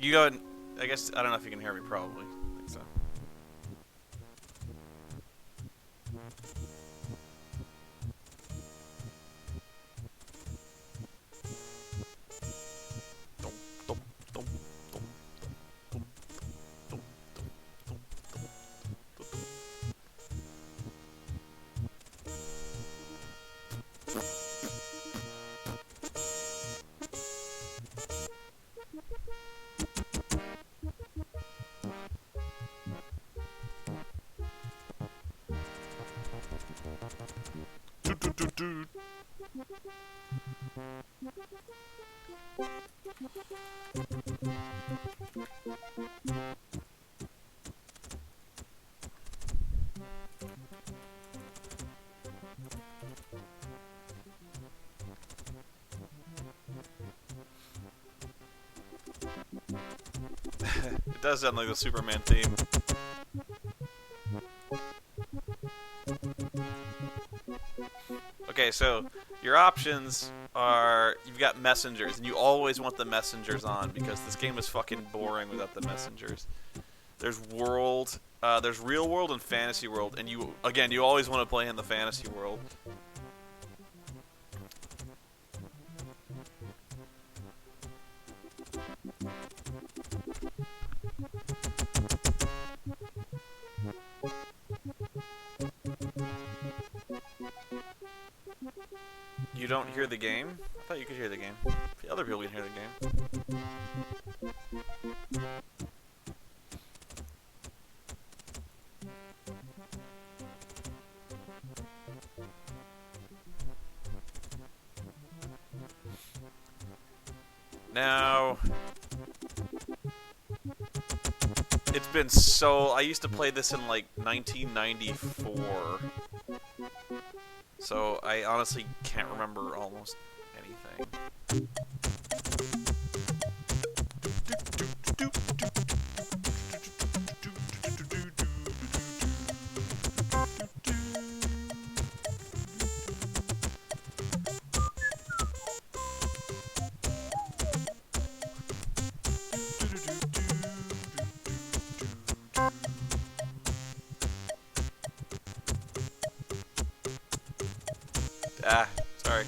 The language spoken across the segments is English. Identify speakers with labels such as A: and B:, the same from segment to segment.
A: You go and I guess I don't know if you can hear me. Probably. I think so. It does sound like the Superman theme. Okay, so your options are you've got messengers, and you always want the messengers on because this game is fucking boring without the messengers. There's world, there's real world and fantasy world, and you always want to play in the fantasy world. You don't hear the game? I thought you could hear the game. The other people can hear the game. Now, it's been so... I used to play this in like 1994. So I honestly can't remember almost anything. Ah, sorry.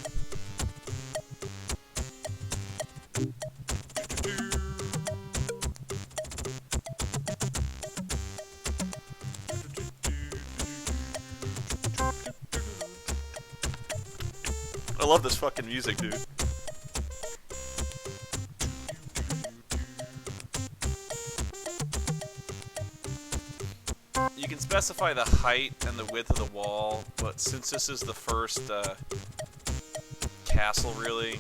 A: I love this fucking music, dude. You can specify the height and the width of the wall, but since this is the first castle, really,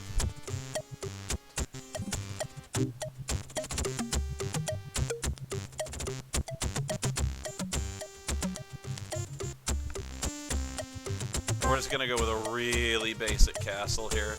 A: we're just gonna go with a really basic castle here.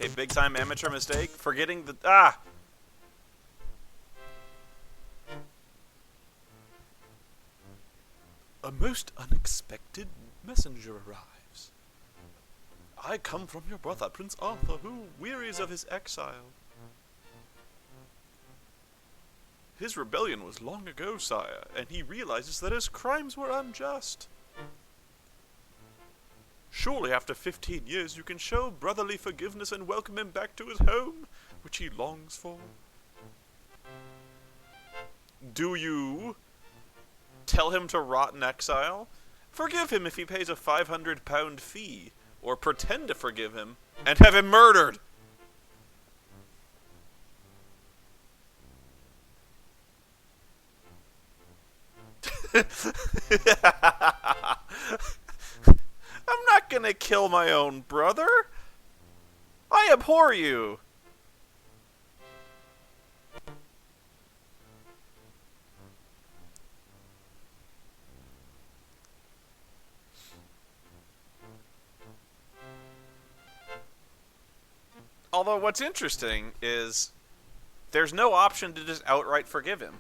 A: A big-time amateur mistake? Forgetting the... Ah! A most unexpected messenger arrives. I come from your brother, Prince Arthur, who wearies of his exile. His rebellion was long ago, sire, and he realizes that his crimes were unjust. Surely after 15 years you can show brotherly forgiveness and welcome him back to his home, which he longs for. Do you tell him to rot in exile? Forgive him if he pays a £500 fee, or pretend to forgive him, and have him murdered! I'm not gonna kill my own brother. I abhor you. Although what's interesting is there's no option to just outright forgive him.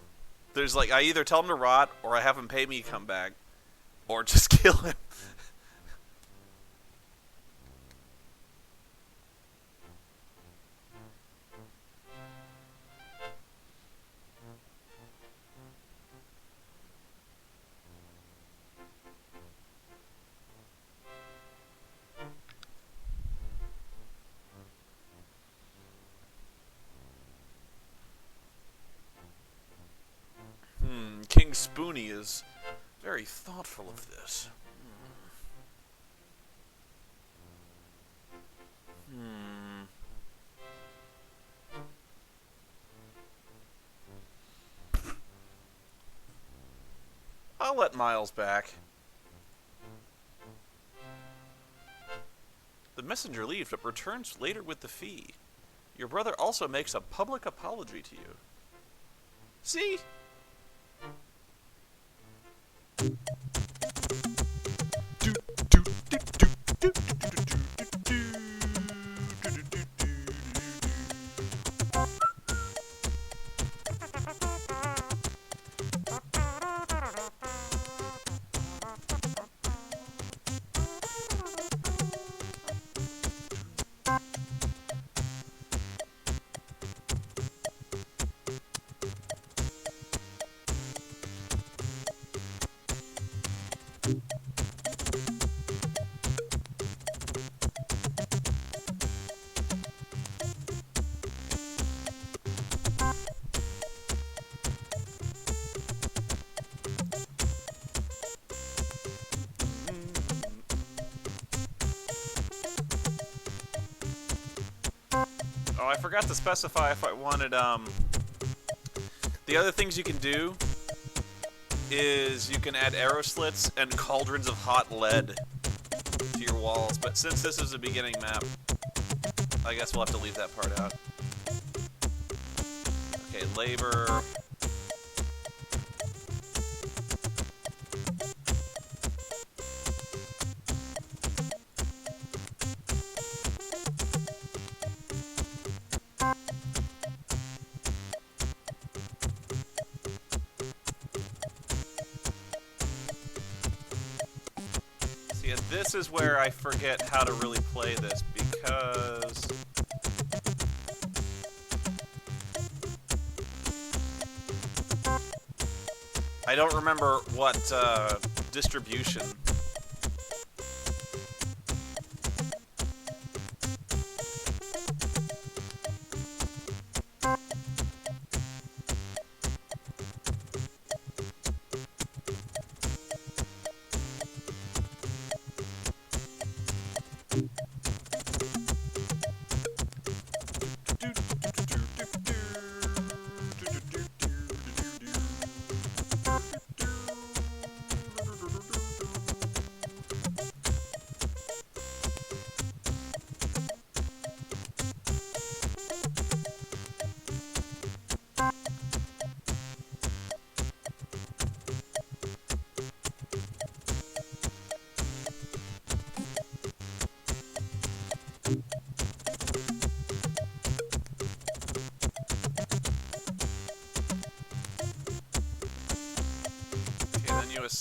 A: There's like, I either tell him to rot, or I have him pay me to come back, or just kill him. King Spoony is very thoughtful of this. I'll let Miles back. The messenger leaves but returns later with the fee. Your brother also makes a public apology to you. See? Oh, I forgot to specify if I wanted, the other things you can do is you can add arrow slits and cauldrons of hot lead to your walls, but since this is a beginning map, I guess we'll have to leave that part out. Okay, labor. This is where I forget how to really play this, because I don't remember what distribution.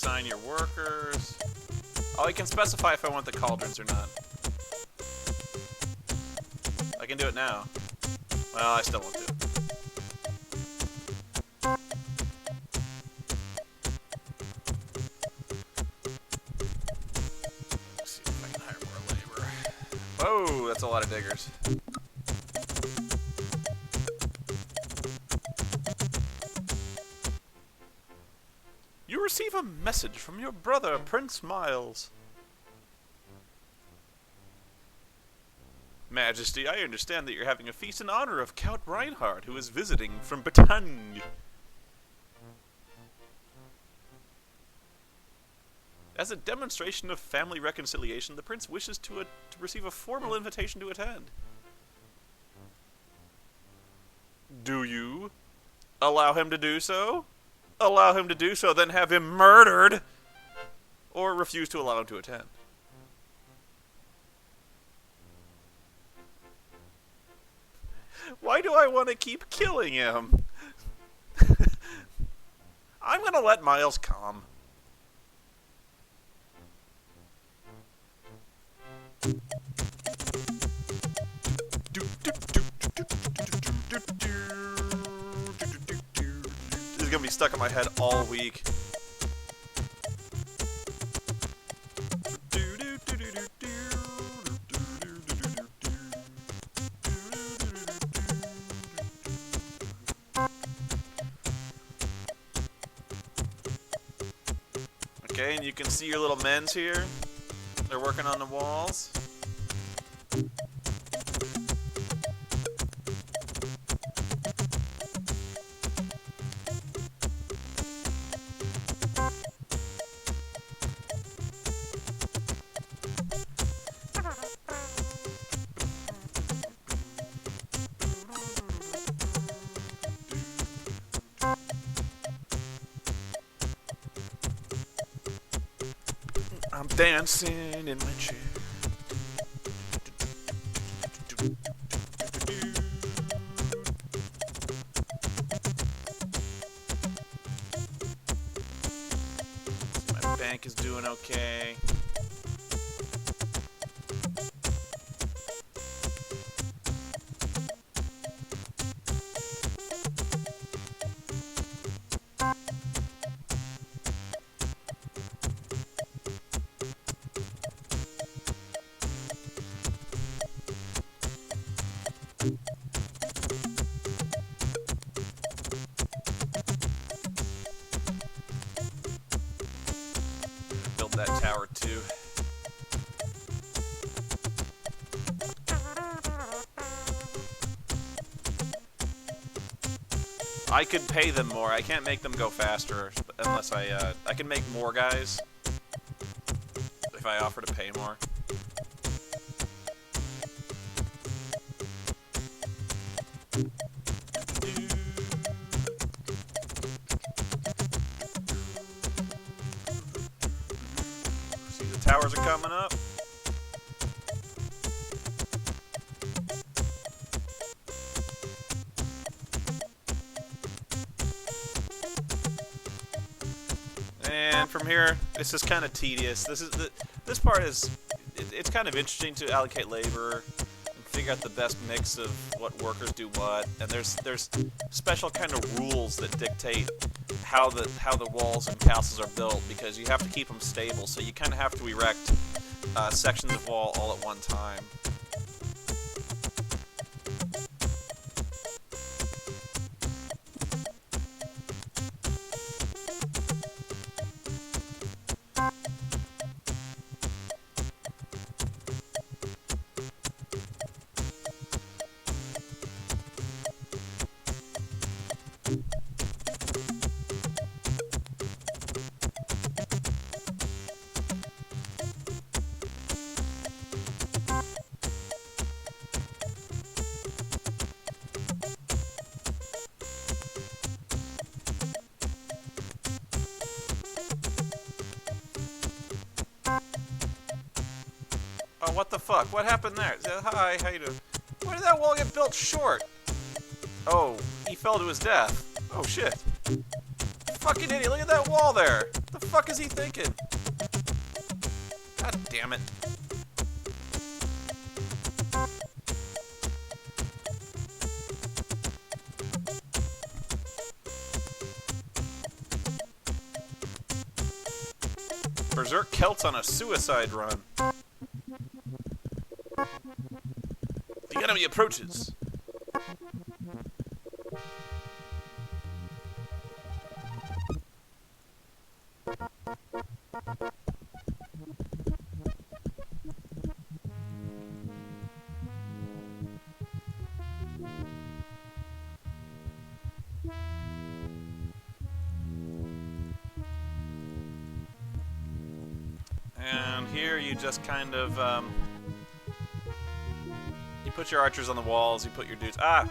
A: assign your workers. Oh, you can specify if I want the cauldrons or not. I can do it now. Well, I still won't do it. Let's see if I can hire more labor. Whoa, that's a lot of diggers. You receive a message from your brother, Prince Miles. Majesty, I understand that you're having a feast in honor of Count Reinhardt, who is visiting from Bretagne. As a demonstration of family reconciliation, the prince wishes to receive a formal invitation to attend. Do you allow him to do so? Allow him to do so, then have him murdered? Or refuse to allow him to attend? Why do I want to keep killing him? I'm gonna let Miles come. This is gonna be stuck in my head all week. Okay, and you can see your little men's here. They're working on the walls. I'm dancing in my chair. My bank is doing okay. Build that tower too. I could pay them more. I can't make them go faster unless I can make more guys if I offer to pay more. See, the towers are coming up. And from here, this is kind of tedious. This part is it's kind of interesting to allocate labor and figure out the best mix of what workers do what. And there's special kind of rules that dictate how the walls and castles are built, because you have to keep them stable. So you kind of have to erect sections of wall all at one time. Oh, what the fuck? What happened there? Hi, how you doing? Why did that wall get built short? Oh, he fell to his death. Oh, shit. Fucking idiot, look at that wall there. What the fuck is he thinking? God damn it. Berserk Celts on a suicide run. The enemy approaches. And here you just kind of, you put your archers on the walls, you put your dudes... Ah!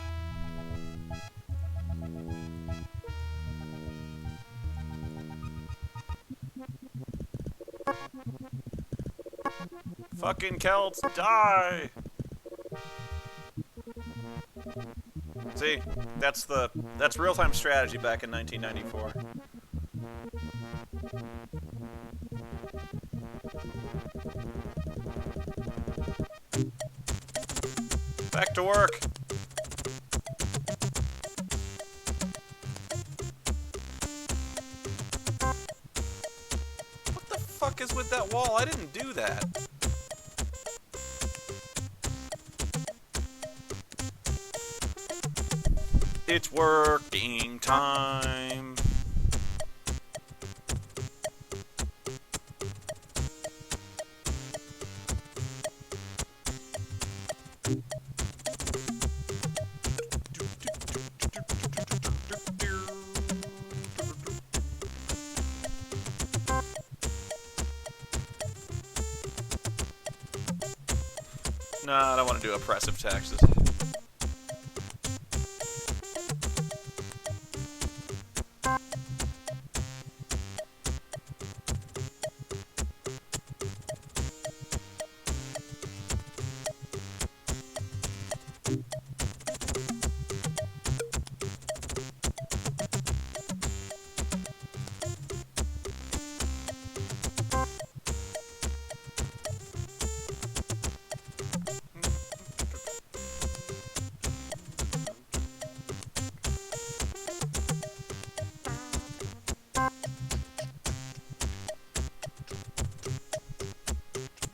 A: Fucking Celts, die! See, that's real-time strategy back in 1994. Back to work. What the fuck is with that wall? I didn't do that. It's working time. No, I don't want to do oppressive taxes.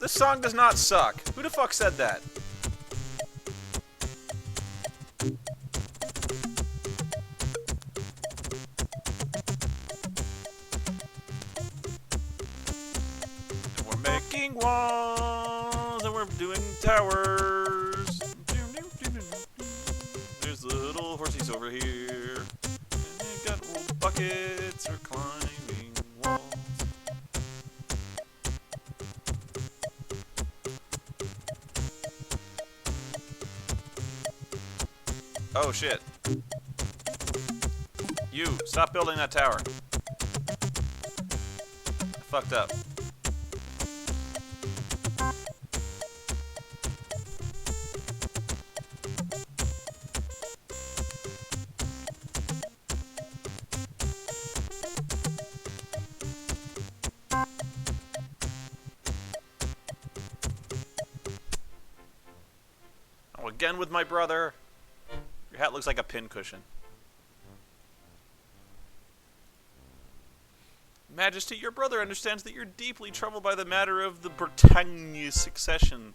A: This song does not suck. Who the fuck said that? And we're making walls, and we're doing towers. There's little horsies over here. And they got little buckets for climbing walls. Oh shit. You, stop building that tower. I fucked up. Oh, again with my brother. Your hat looks like a pincushion. Majesty, your brother understands that you're deeply troubled by the matter of the Bretagne succession.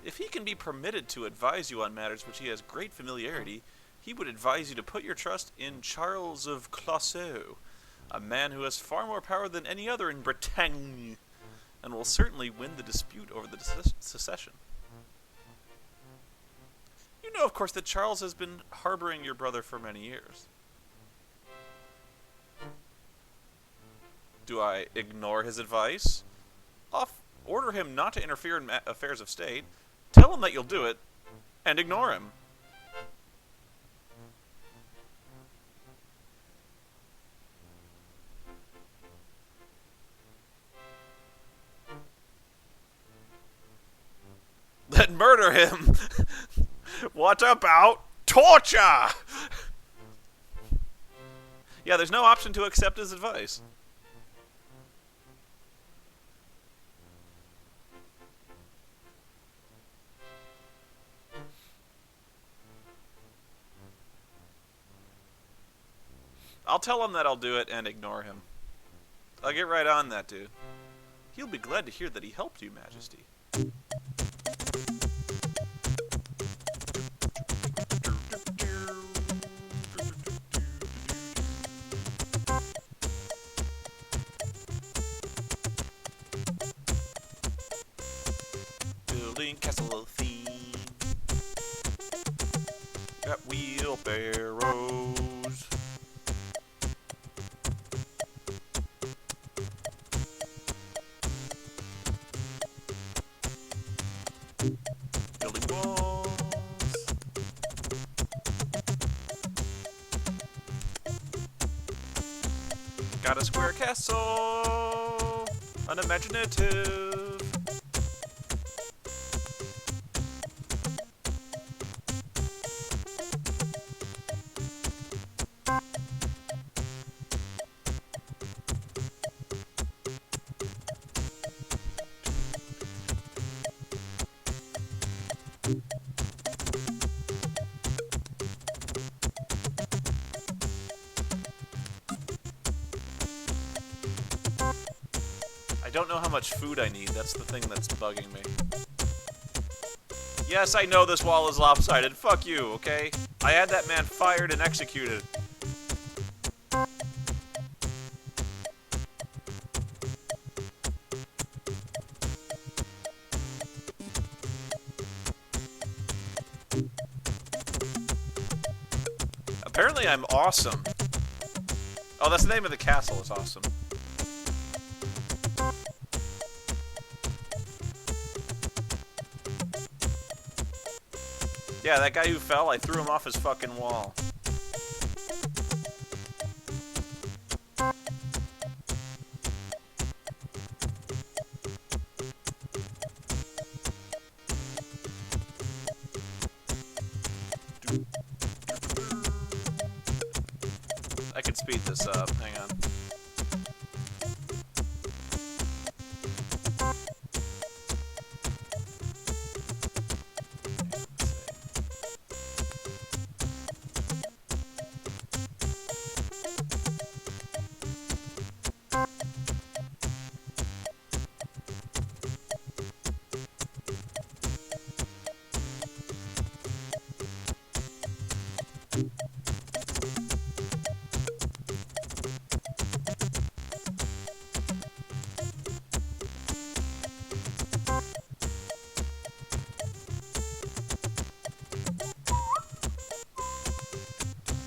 A: If he can be permitted to advise you on matters which he has great familiarity, he would advise you to put your trust in Charles of Classeau, a man who has far more power than any other in Bretagne, and will certainly win the dispute over the succession. You know, of course, that Charles has been harboring your brother for many years. Do I ignore his advice? Order him not to interfere in affairs of state, tell him that you'll do it, and ignore him. Then murder him! What about torture! Yeah, there's no option to accept his advice. I'll tell him that I'll do it and ignore him. I'll get right on that, dude. He'll be glad to hear that he helped you, Majesty. Building castle theme. Got wheelbarrows. Building walls. Got a square castle. Unimaginative. I don't know how much food I need. That's the thing that's bugging me. Yes, I know this wall is lopsided. Fuck you, okay? I had that man fired and executed. Apparently I'm awesome. Oh, that's the name of the castle. It's awesome. Yeah, that guy who fell, I threw him off his fucking wall. I could speed this up. Hang on.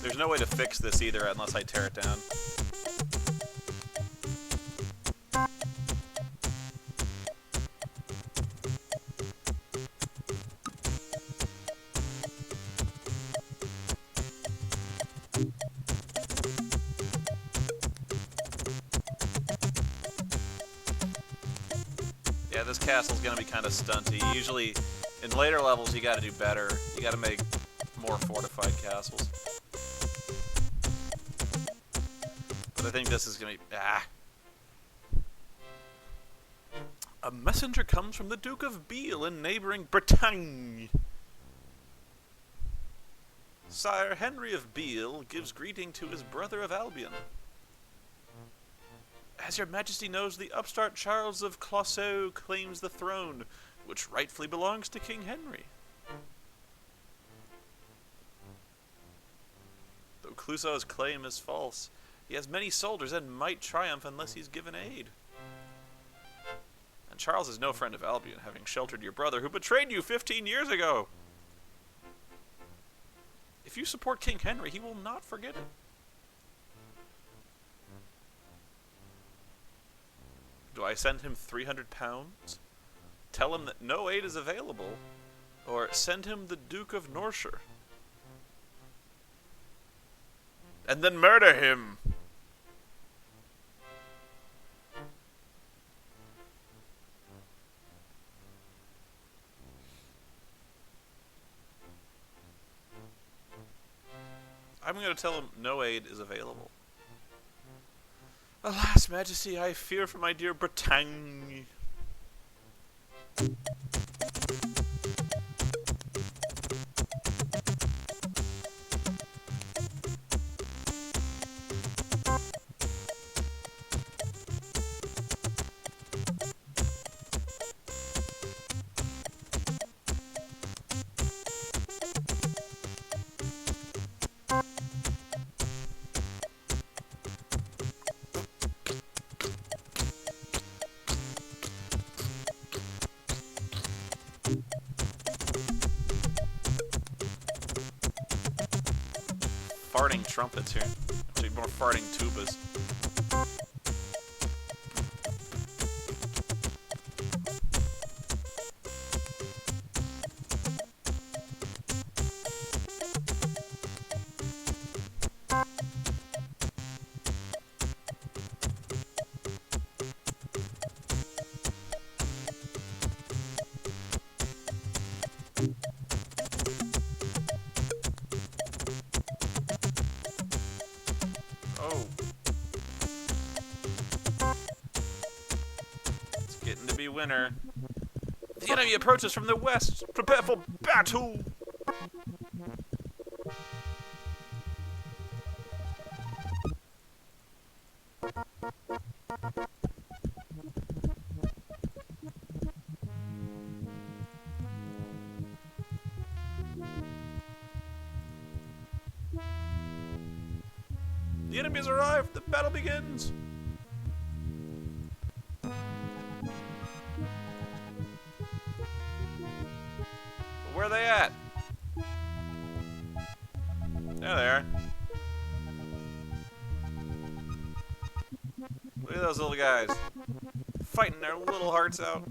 A: There's no way to fix this either unless I tear it down. Yeah, this castle's gonna be kind of stunty. Usually, in later levels, you gotta do better. You gotta make more fortified castles. But I think this is gonna be... A messenger comes from the Duke of Beal in neighboring Bretagne. Sire Henry of Beal gives greeting to his brother of Albion. As your majesty knows, the upstart Charles of Clouseau claims the throne, which rightfully belongs to King Henry. Though Clouseau's claim is false, he has many soldiers and might triumph unless he's given aid. And Charles is no friend of Albion, having sheltered your brother who betrayed you 15 years ago. If you support King Henry, he will not forget it. Do I send him 300 pounds? Tell him that no aid is available? Or send him the Duke of Norshire? And then murder him! I'm going to tell him no aid is available. Alas, Majesty, I fear for my dear Bretagne. Farting trumpets here. Actually, more farting tubas. Oh. It's getting to be winter. The enemy approaches from the west. Prepare for battle! The enemy has arrived! The battle begins! Where are they at? There they are. Look at those little guys. Fighting their little hearts out.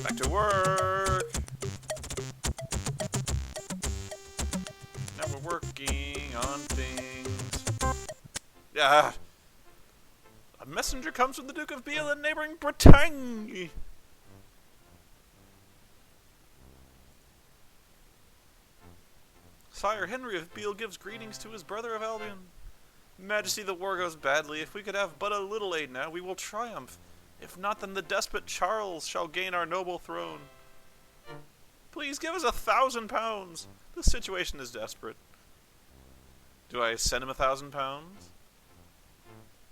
A: Back to work. Now we're working on things. Yeah. A messenger comes from the Duke of Beale and neighboring Bretagne. Sire Henry of Beale gives greetings to his brother of Albion. Majesty, the war goes badly. If we could have but a little aid now, we will triumph. If not, then the despot Charles shall gain our noble throne. Please give us 1,000 pounds. The situation is desperate. Do I send him 1,000 pounds?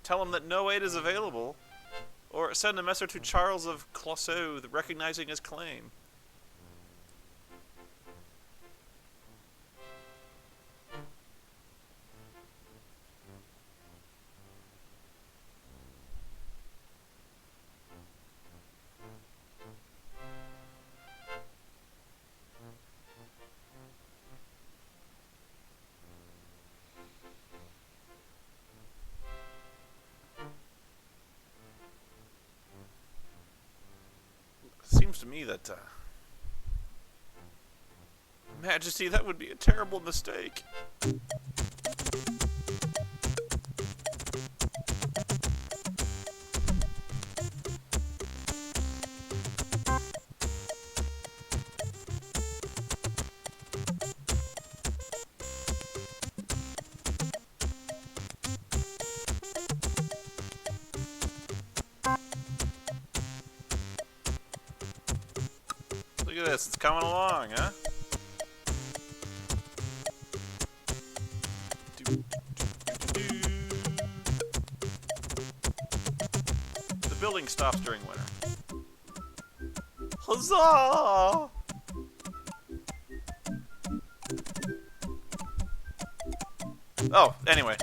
A: Tell him that no aid is available? Or send a messenger to Charles of Clouseau, recognizing his claim? Seems to me that, Majesty, that would be a terrible mistake. Look at this, it's coming along, huh? The building stops during winter. Huzzah! Oh, anyway.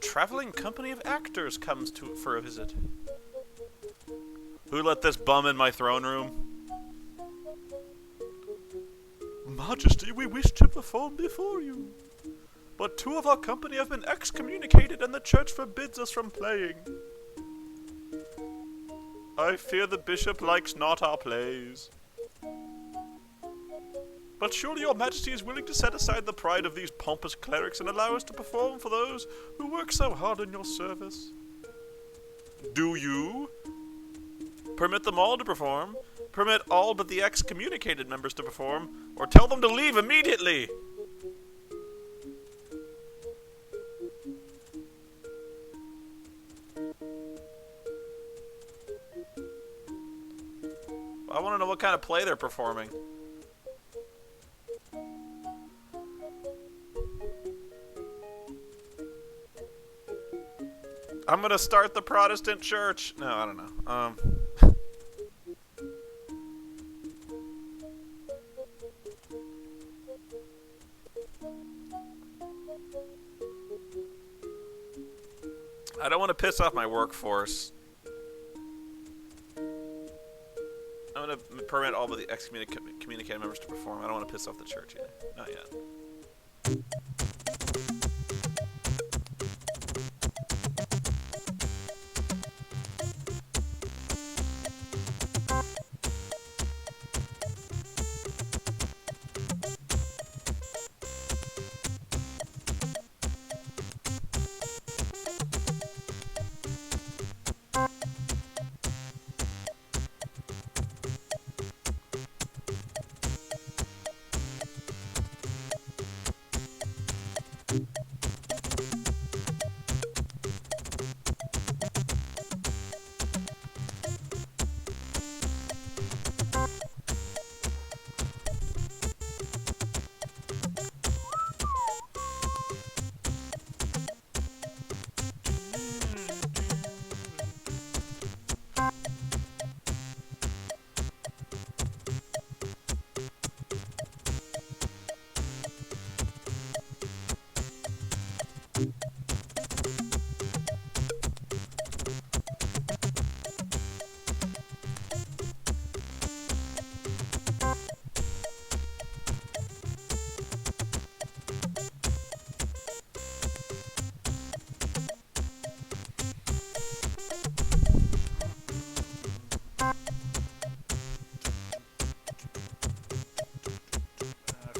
A: traveling company of actors comes for a visit. Who let this bum in my throne room? Majesty, we wish to perform before you. But 2 of our company have been excommunicated and the church forbids us from playing. I fear the bishop likes not our plays. But surely your majesty is willing to set aside the pride of these pompous clerics and allow us to perform for those who work so hard in your service. Do you? Permit them all to perform. Permit all but the excommunicated members to perform, or tell them to leave immediately. I want to know what kind of play they're performing. I'm gonna start the Protestant church. No, I don't know. I don't want to piss off my workforce. I'm gonna permit all but the excommunicated members to perform. I don't want to piss off the church either. Not yet.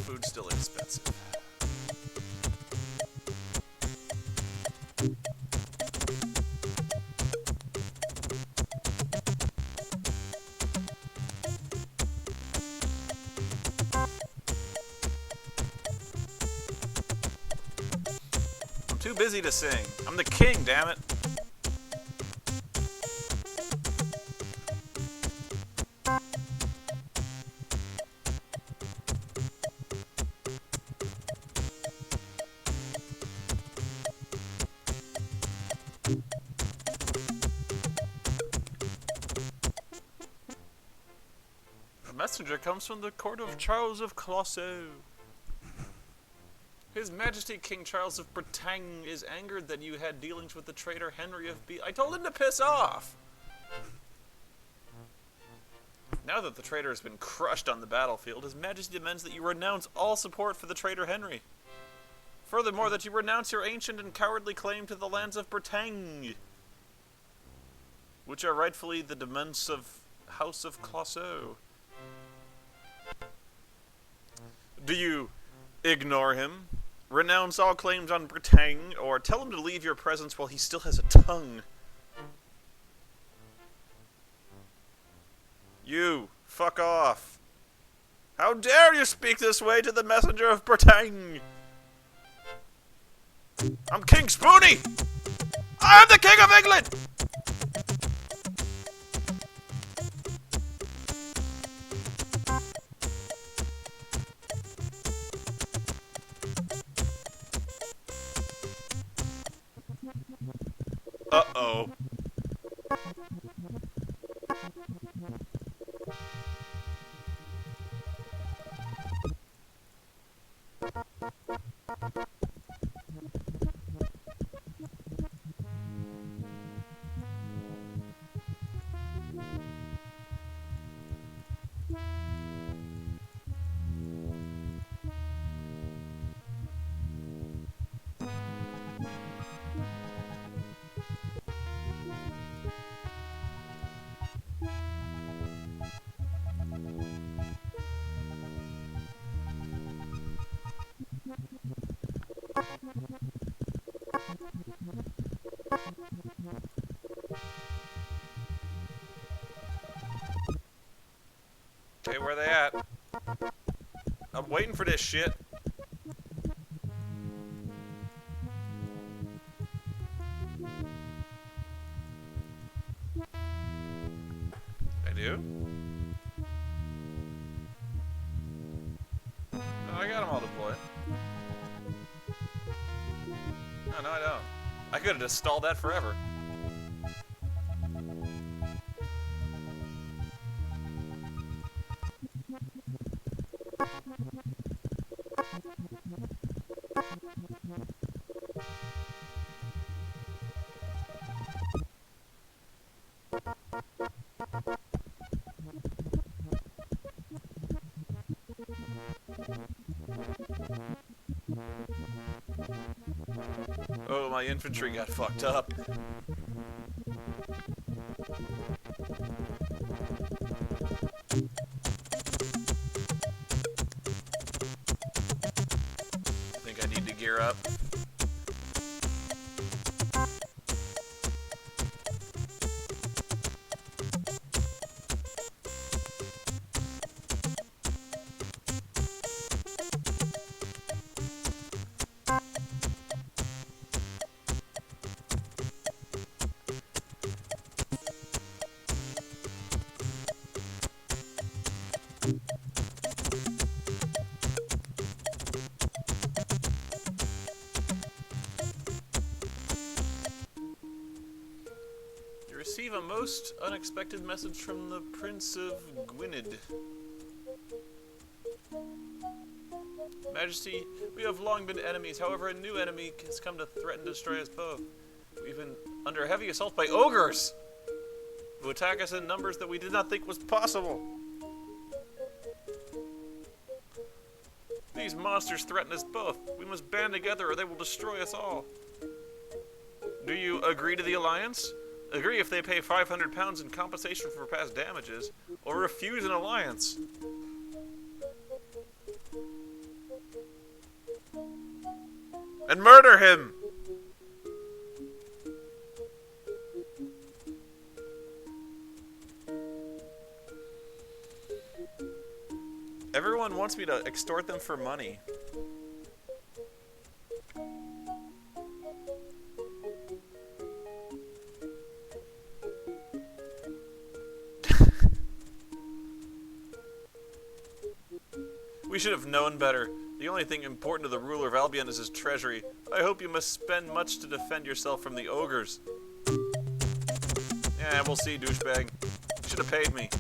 A: Food's still expensive. I'm too busy to sing. I'm the king, damn it. Messenger comes from the court of Charles of Clouseau. His Majesty King Charles of Bretagne is angered that you had dealings with the traitor Henry of B. I told him to piss off! Now that the traitor has been crushed on the battlefield, His Majesty demands that you renounce all support for the traitor Henry. Furthermore, that you renounce your ancient and cowardly claim to the lands of Bretagne, which are rightfully the domains of House of Clouseau. Do you ignore him, renounce all claims on Bretagne, or tell him to leave your presence while he still has a tongue? You, fuck off. How dare you speak this way to the messenger of Bretagne? I'm King Spoony! I am the King of England! Uh-oh. Okay, where they at? I'm waiting for this shit. I do? Oh, I got them all deployed. No, I don't. I could have just stalled that forever. Oh, my infantry got fucked up. I think I need to gear up. Receive a most unexpected message from the Prince of Gwynedd. Majesty, we have long been enemies. However, a new enemy has come to threaten to destroy us both. We've been under heavy assault by ogres, who attack us in numbers that we did not think was possible. These monsters threaten us both. We must band together or they will destroy us all. Do you agree to the alliance? Agree if they pay 500 pounds in compensation for past damages, or refuse an alliance. And murder him! Everyone wants me to extort them for money. We should have known better. The only thing important to the ruler of Albion is his treasury. I hope you must spend much to defend yourself from the ogres. Yeah, we'll see, douchebag. You should have paid me.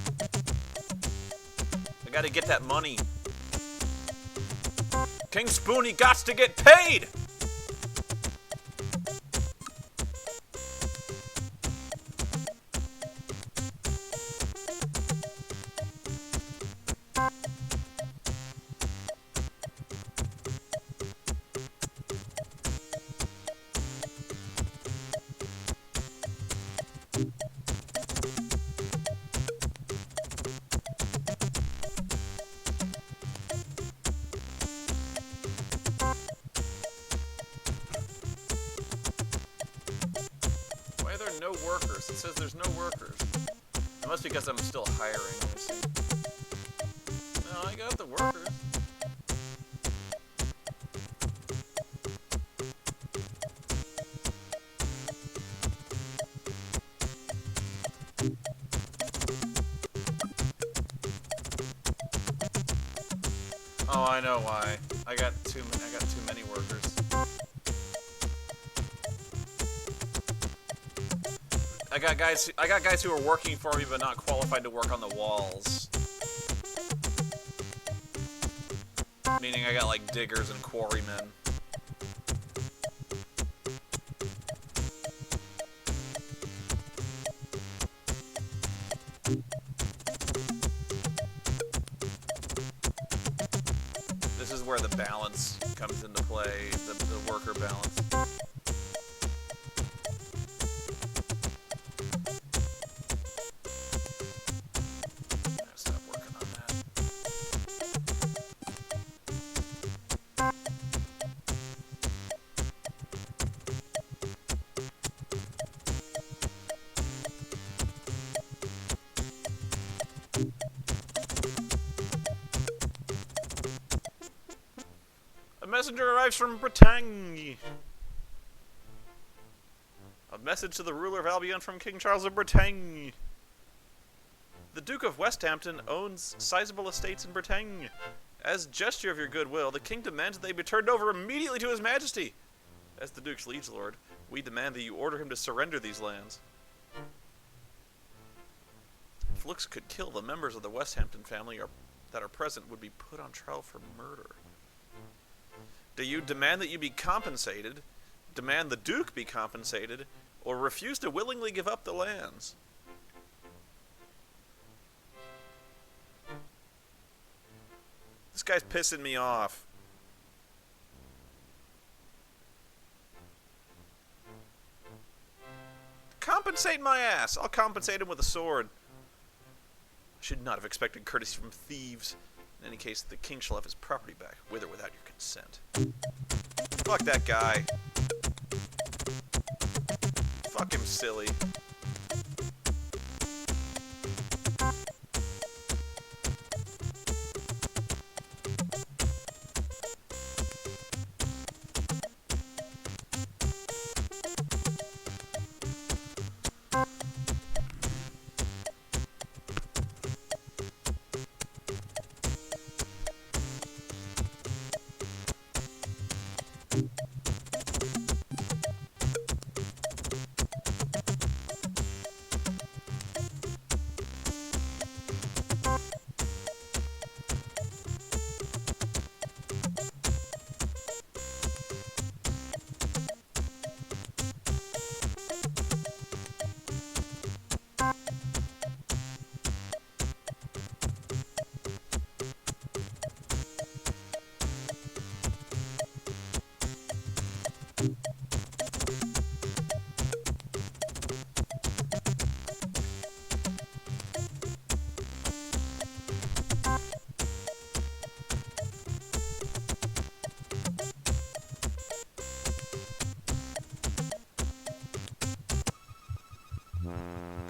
A: I gotta get that money. King Spoony gots to get paid! No workers. It says there's no workers. It must be because I'm still hiring. Let me see. No, I got the workers. Oh, I know why. I got too many workers. I got guys who are working for me but not qualified to work on the walls. Meaning I got like diggers and quarrymen. This is where the balance comes into play, the worker balance. messenger arrives from Bretagne. A message to the ruler of Albion from King Charles of Bretagne. The Duke of Westhampton owns sizable estates in Bretagne. As gesture of your goodwill, the king demands that they be turned over immediately to his majesty. As the Duke's liege lord, we demand that you order him to surrender these lands. If looks could kill, the members of the Westhampton family that are present would be put on trial for murder. Do you demand that you be compensated, demand the Duke be compensated, or refuse to willingly give up the lands? This guy's pissing me off. Compensate my ass. I'll compensate him with a sword. I should not have expected courtesy from thieves. In any case, the king shall have his property back, with or without your consent. Fuck that guy. Fuck him, silly.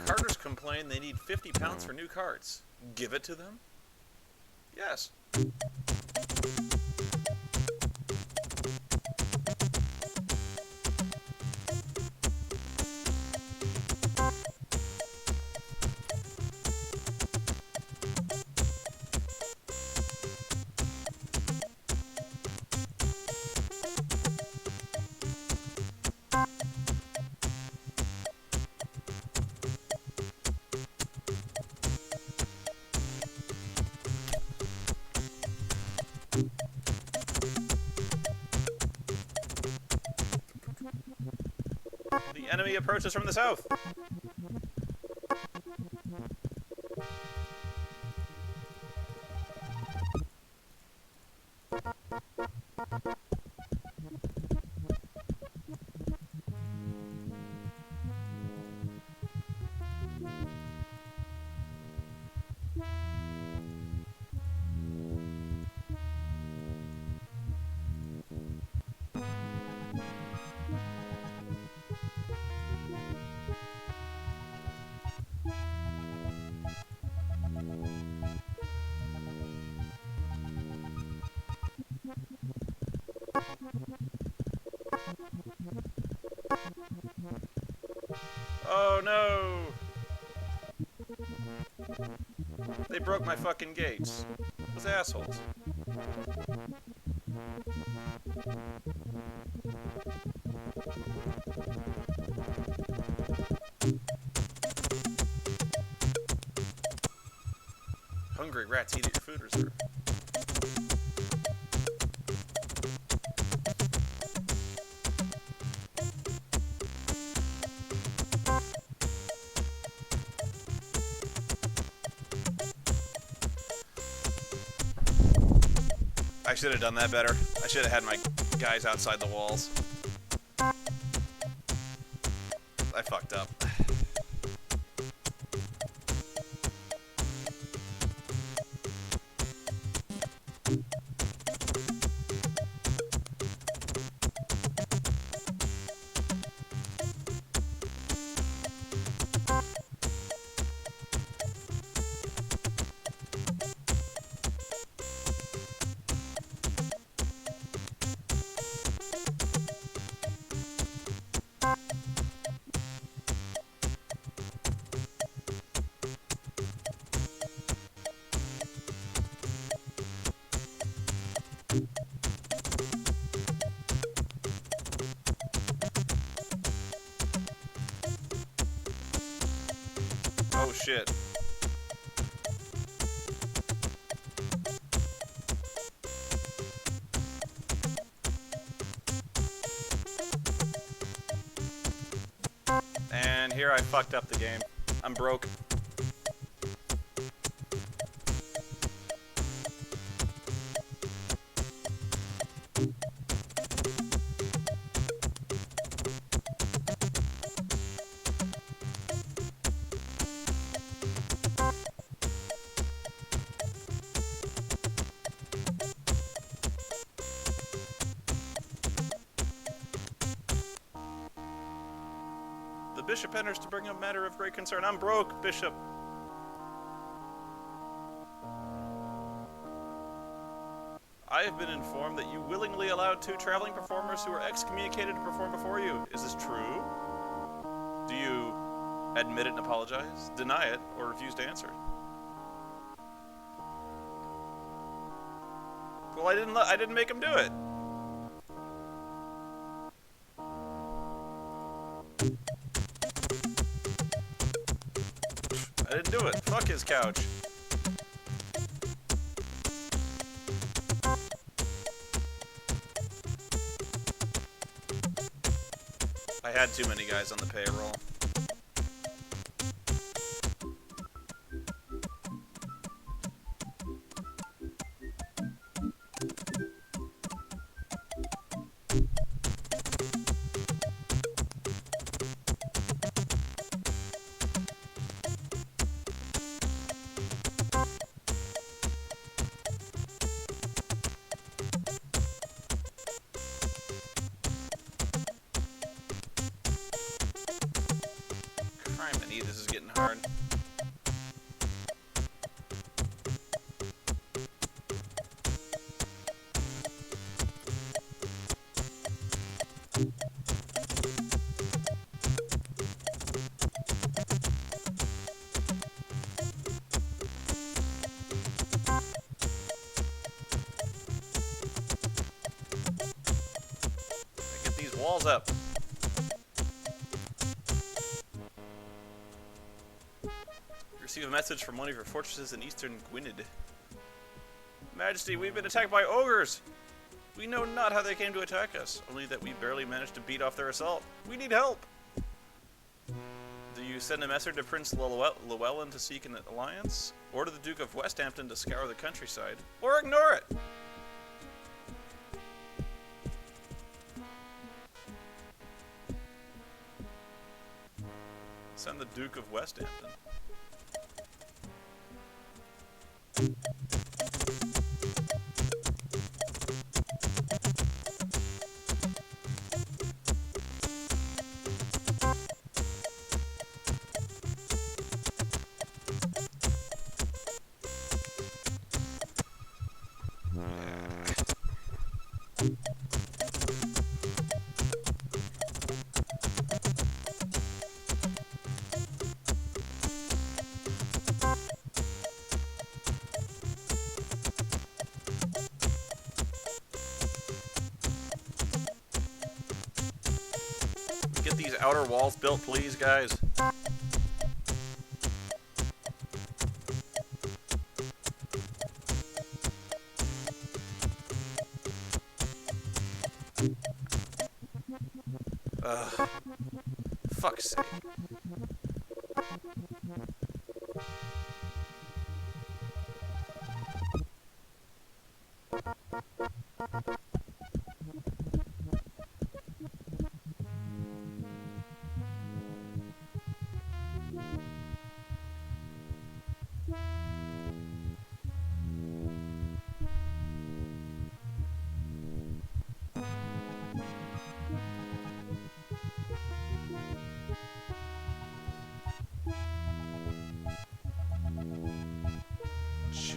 A: Carters complain they need £50 for new carts. Give it to them? Yes. The enemy approaches from the south. Oh no! They broke my fucking gates. Those assholes. Hungry rats eat at your food reserve. I should have done that better. I should have had my guys outside the walls. I fucked up. Oh shit. And here I fucked up the game. I'm broke. The bishop enters to bring up matter of great concern. I'm broke, bishop. I have been informed that you willingly allowed 2 traveling performers who were excommunicated to perform before you. Is this true? Do you admit it and apologize, deny it, or refuse to answer? Well, I didn't make him do it. I didn't do it. Fuck his couch. I had too many guys on the payroll. This is getting hard. Get these walls up. Receive a message from one of your fortresses in eastern Gwynedd. Majesty, we've been attacked by ogres! We know not how they came to attack us, only that we barely managed to beat off their assault. We need help! Do you send a message to Prince Llewellyn to seek an alliance? Or to the Duke of Westhampton to scour the countryside? Or ignore it! Send the Duke of Westhampton. Get these outer walls built, please, guys. Ugh. Fuck's sake.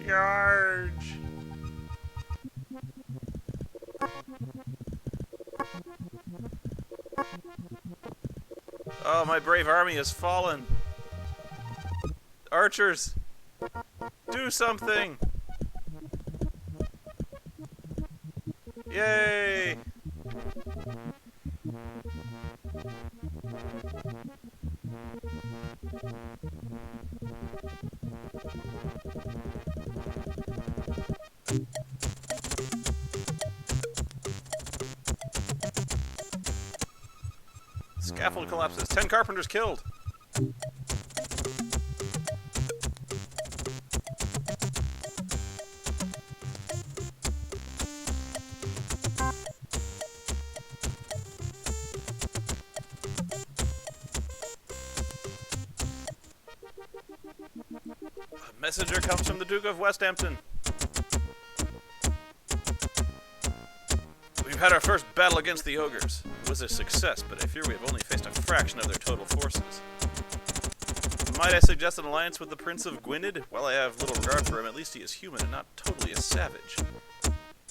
A: Charge! Oh, my brave army has fallen. Archers, do something! Yay! Scaffold collapses. 10 carpenters killed. A messenger comes from the Duke of Westhampton. We've had our first battle against the ogres. It was a success, but I fear we have only faced a fraction of their total forces. Might I suggest an alliance with the Prince of Gwynedd? While I have little regard for him, at least he is human and not totally a savage.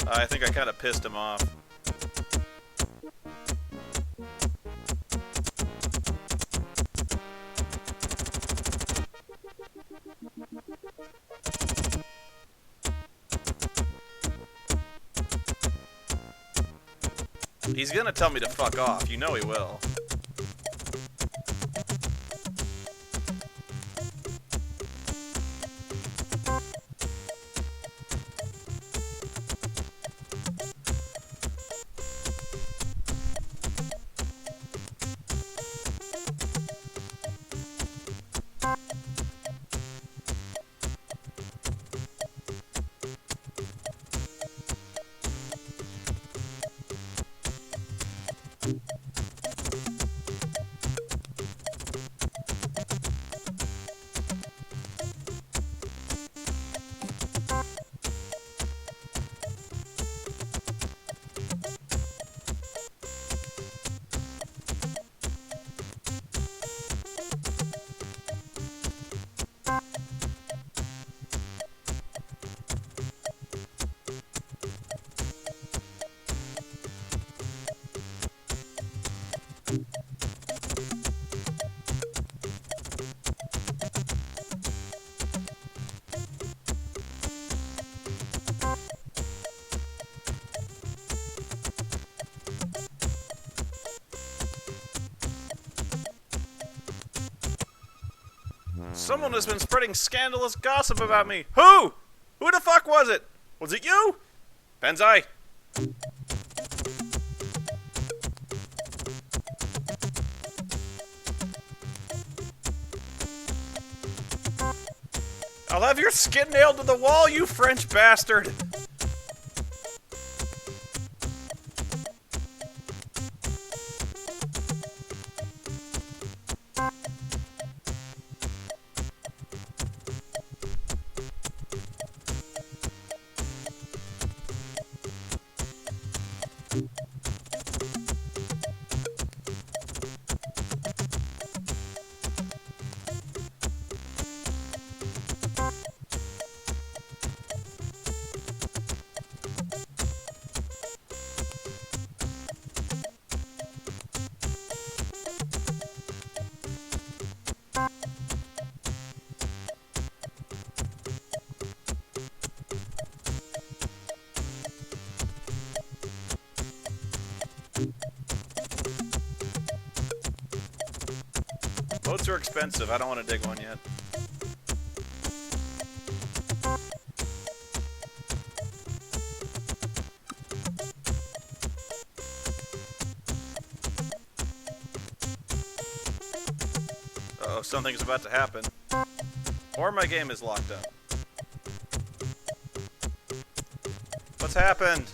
A: I think I kind of pissed him off. He's gonna tell me to fuck off. You know he will. Someone has been spreading scandalous gossip about me. Who? Who the fuck was it? Was it you? Benzai. I'll have your skin nailed to the wall, you French bastard! Boats are expensive. I don't want to dig one yet. Uh-oh, something's about to happen. Or my game is locked up. What's happened?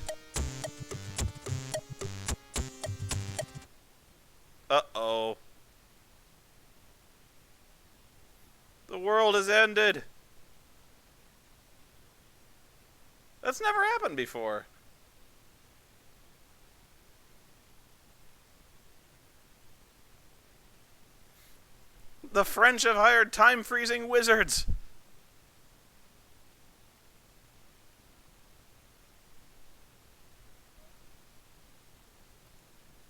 A: Uh-oh. The world has ended. That's never happened before. The French have hired time-freezing wizards.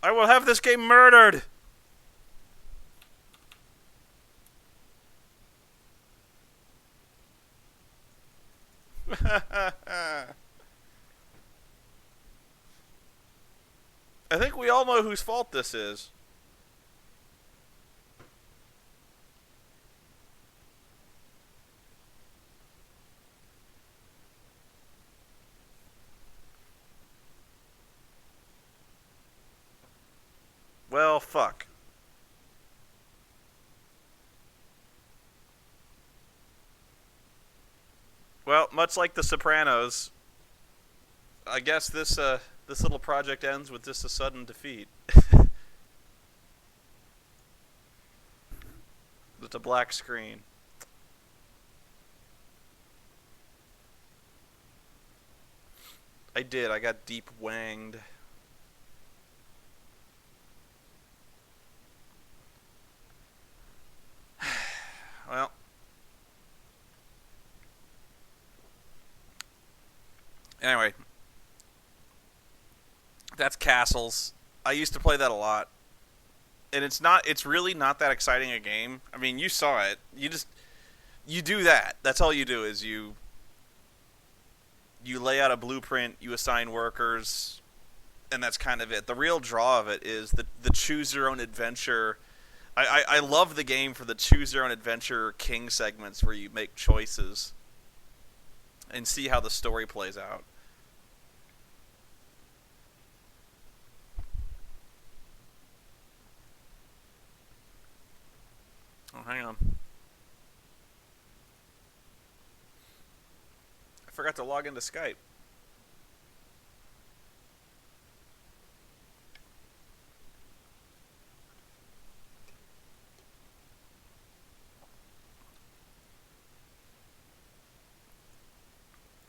A: I will have this game murdered. I think we all know whose fault this is. Well, fuck. Well, much like The Sopranos, I guess this little project ends with just a sudden defeat. It's a black screen. I did. I got deep wanged. Well. Anyway. That's Castles. I used to play that a lot. And it's really not that exciting a game. I mean, you saw it. You do that. That's all you do is you lay out a blueprint, you assign workers, and that's kind of it. The real draw of it is the choose your own adventure. I love the game for the choose your own adventure king segments where you make choices and see how the story plays out. Oh, hang on. I forgot to log into Skype.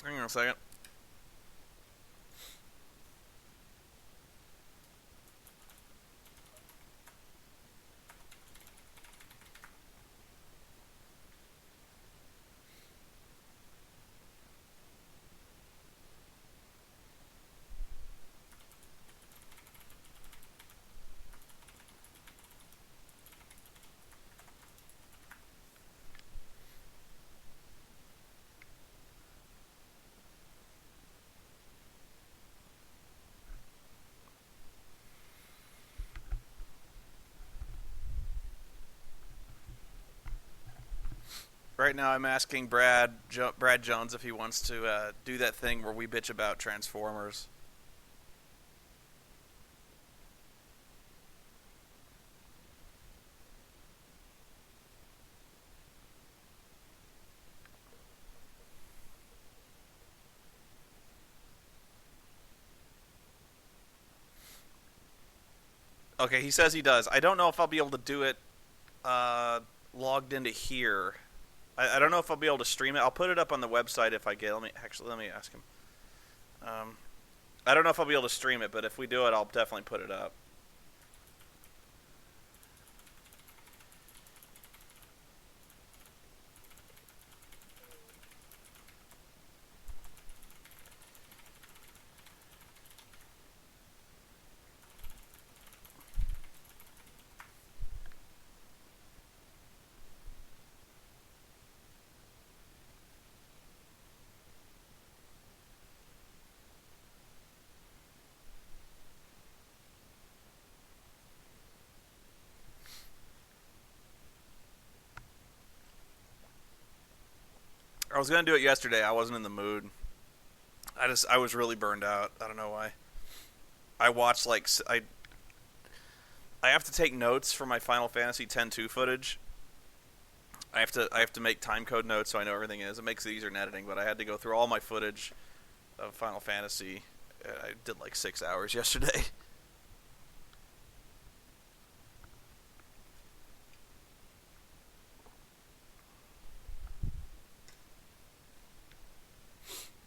A: Hang on a second. Right now, I'm asking Brad Jones if he wants to do that thing where we bitch about Transformers. Okay, he says he does. I don't know if I'll be able to do it logged into here. I don't know if I'll be able to stream it. I'll put it up on the website if I get. Let me ask him. I don't know if I'll be able to stream it, but if we do it, I'll definitely put it up. I was gonna do it yesterday. I wasn't in the mood. I was really burned out. I don't know why. I watched I have to take notes for my Final Fantasy X-2 footage. I have to make timecode notes so I know everything is. It makes it easier in editing, but I had to go through all my footage of Final Fantasy. I did like 6 hours yesterday.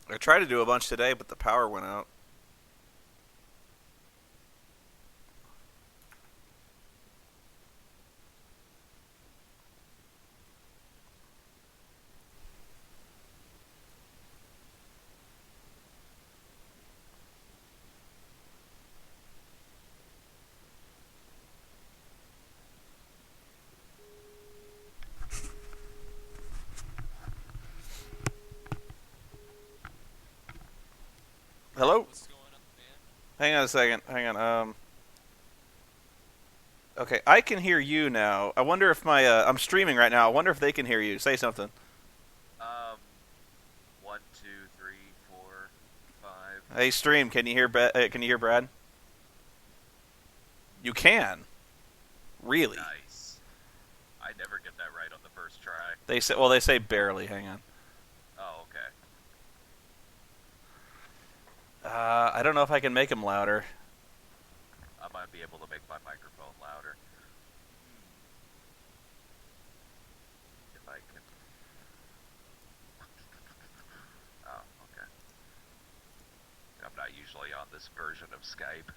A: I tried to do a bunch today, but the power went out. Hello?
B: What's going on, man?
A: Hang on a second. Hang on. Okay, I can hear you now. I wonder if my I'm streaming right now. I wonder if they can hear you. Say something.
B: Um, 1, 2, 3, 4, 5.
A: Hey, stream. Can you hear can you hear Brad? You can. Really?
B: Nice. I never get that right on the first try.
A: They say they say barely. Hang on.
B: Oh, okay.
A: I don't know if I can make them louder.
B: I might be able to make my microphone louder. If I can. Oh, okay. I'm not usually on this version of Skype.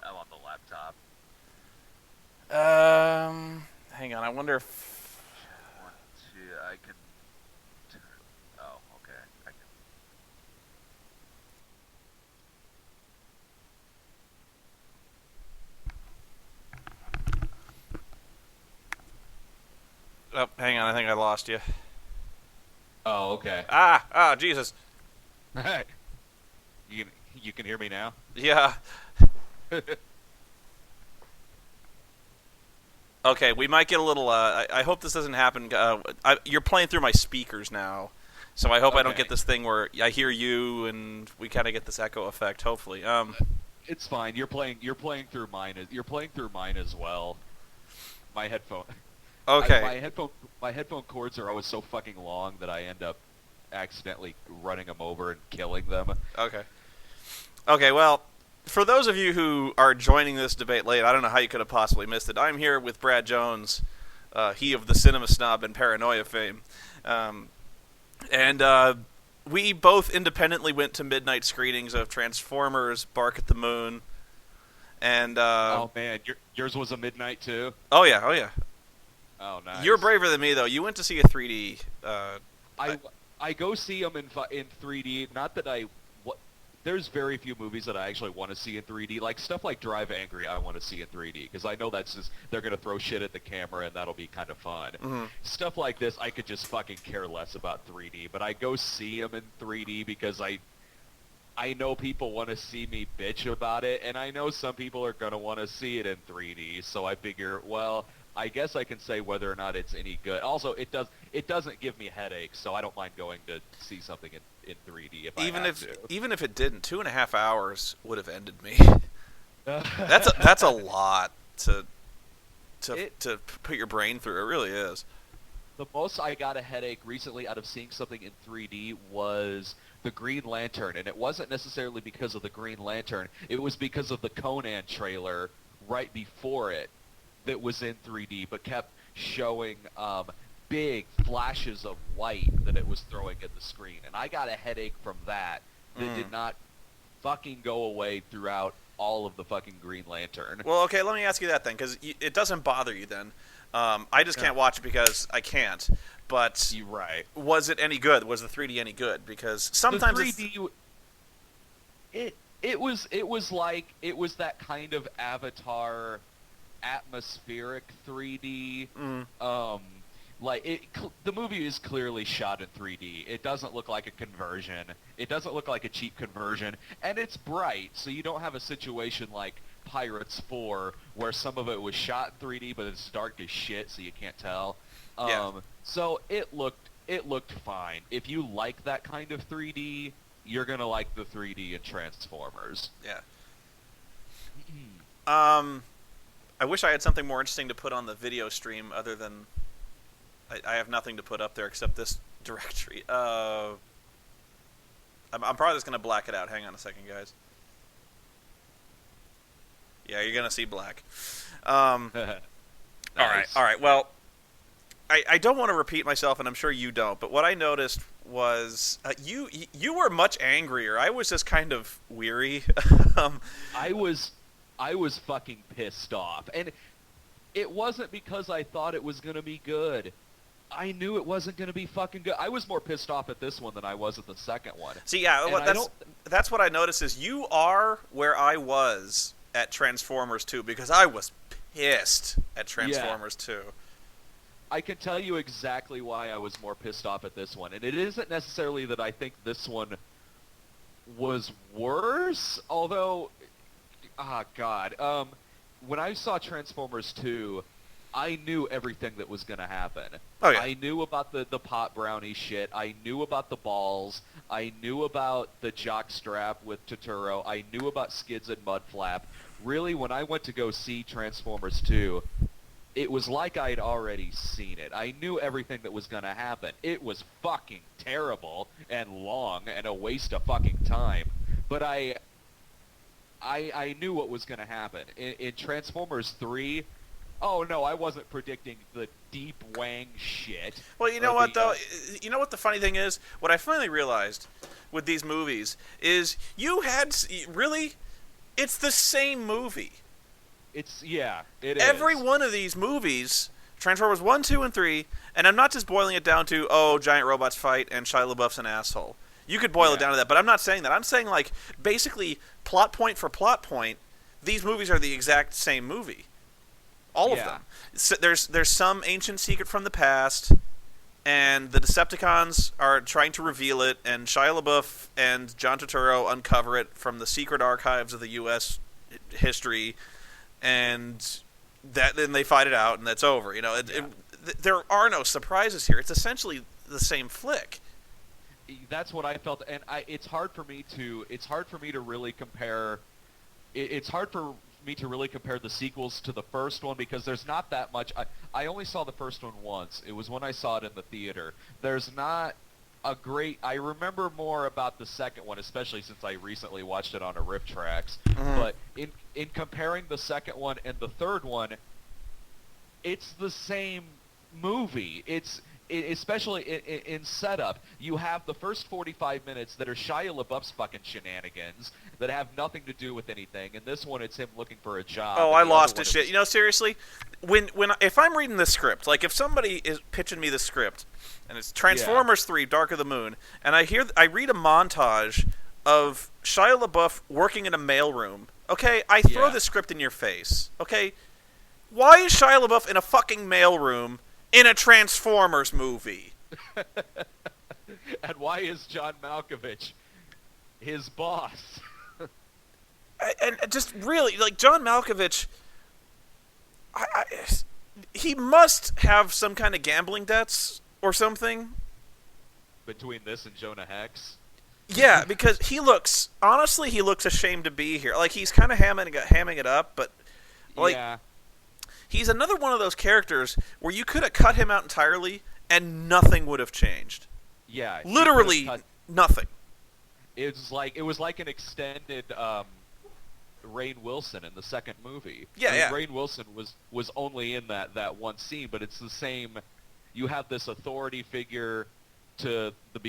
B: I'm on the laptop.
A: Hang on. I wonder if.
B: One, two, I can. Oh, okay. I can.
A: Oh, hang on. I think I lost you.
C: Oh, okay.
A: Jesus.
C: You can hear me now?
A: Yeah. Okay, we might get a little. I hope this doesn't happen. You're playing through my speakers now, so I hope I don't
C: Okay.
A: get this thing where I hear you and we kind of get this echo effect. Hopefully.
C: It's fine. You're playing through mine. You're playing through mine as well. My headphone.
A: Okay.
C: My headphone cords are always so fucking long that I end up accidentally running them over and killing them.
A: Okay. Okay. Well, for those of you who are joining this debate late, I don't know how you could have possibly missed it. I'm here with Brad Jones, he of the Cinema Snob and Paranoia fame, and we both independently went to midnight screenings of Transformers: Bark at the Moon, and
C: Oh man, yours was a midnight too.
A: oh yeah.
C: Oh nice.
A: You're braver than me though. You went to see a 3D.
C: I go see them in 3D. Not that there's very few movies that I actually want to see in 3D. Like stuff like Drive Angry, I want to see in 3D because I know that's just they're gonna throw shit at the camera and that'll be kind of fun.
A: Mm-hmm.
C: Stuff like this, I could just fucking care less about 3D. But I go see them in 3D because I know people want to see me bitch about it, and I know some people are gonna want to see it in 3D. So I figure, well, I guess I can say whether or not it's any good. Also, it doesn't give me headaches, so I don't mind going to see something in 3D if I have to.
A: Even if it didn't, 2.5 hours would have ended me. That's a lot to put your brain through. It really is.
C: The most I got a headache recently out of seeing something in 3D was the Green Lantern, and it wasn't necessarily because of the Green Lantern. It was because of the Conan trailer right before it that was in 3D, but kept showing big flashes of light that it was throwing at the screen. And I got a headache from that did not fucking go away throughout all of the fucking Green Lantern.
A: Well, okay, let me ask you that then, because it doesn't bother you then. I just can't watch it because I can't. But
C: You're right.
A: was it any good? Was the 3D any good? Because sometimes
C: the 3D, it was that kind of Avatar atmospheric 3D. The movie is clearly shot in 3D. It doesn't look like a conversion. It doesn't look like a cheap conversion, and it's bright, so you don't have a situation like Pirates 4 where some of it was shot in 3D, but it's dark as shit, so you can't tell. So it looked fine. If you like that kind of 3D, you're gonna like the 3D in Transformers.
A: Yeah. I wish I had something more interesting to put on the video stream other than I have nothing to put up there except this directory. I'm probably just going to black it out. Hang on a second, guys. Yeah, you're going to see black.
C: Nice.
A: All right. Well, I don't want to repeat myself, and I'm sure you don't, but what I noticed was you were much angrier. I was just kind of weary.
C: I was fucking pissed off. And it wasn't because I thought it was going to be good. I knew it wasn't going to be fucking good. I was more pissed off at this one than I was at the second one.
A: See, yeah, that's what I noticed is you are where I was at Transformers 2 because I was pissed at Transformers 2.
C: I can tell you exactly why I was more pissed off at this one. And it isn't necessarily that I think this one was worse, although... when I saw Transformers 2, I knew everything that was going to happen.
A: Oh, yeah.
C: I knew about the pot brownie shit. I knew about the balls. I knew about the jockstrap with Totoro. I knew about Skids and Mudflap. Really, when I went to go see Transformers 2, it was like I'd already seen it. I knew everything that was going to happen. It was fucking terrible and long and a waste of fucking time. but I knew what was going to happen. In Transformers 3, oh no, I wasn't predicting the deep Wang shit.
A: Well, you know what, though? You know what the funny thing is? What I finally realized with these movies is really, it's the same movie.
C: It is.
A: Every one of these movies, Transformers 1, 2, and 3, and I'm not just boiling it down to, oh, giant robots fight and Shia LaBeouf's an asshole. You could boil it down to that, but I'm not saying that. I'm saying, like, basically, plot point for plot point, these movies are the exact same movie. All of them. So there's some ancient secret from the past, and the Decepticons are trying to reveal it, and Shia LaBeouf and John Turturro uncover it from the secret archives of the U.S. history, and then they fight it out, and that's over. You know, there are no surprises here. It's essentially the same flick.
C: That's what I felt, and it's hard for me to really compare. It's hard for me to really compare the sequels to the first one because there's not that much. I only saw the first one once. It was when I saw it in the theater. There's not a great. I remember more about the second one, especially since I recently watched it on a Riff Tracks. Mm-hmm. But in comparing the second one and the third one, it's the same movie. Especially in setup, you have the first 45 minutes that are Shia LaBeouf's fucking shenanigans that have nothing to do with anything. And this one, it's him looking for a job.
A: Oh, I lost his shit. You know, seriously, if I'm reading the script, like if somebody is pitching me the script, and it's Transformers 3, Dark of the Moon, and I read a montage of Shia LaBeouf working in a mailroom. Okay, I throw the script in your face. Okay, why is Shia LaBeouf in a fucking mailroom in a Transformers movie?
C: And why is John Malkovich his boss?
A: and just really, like, John Malkovich, he must have some kind of gambling debts or something.
C: Between this and Jonah Hex?
A: Yeah, because he looks ashamed to be here. Like, he's kind of hamming it up, but, like... Yeah. He's another one of those characters where you could have cut him out entirely and nothing would have changed.
C: Yeah.
A: Literally nothing.
C: It was like an extended Rainn Wilson in the second movie.
A: Yeah,
C: Rainn Wilson was only in that one scene, but it's the same. You have this authority figure to the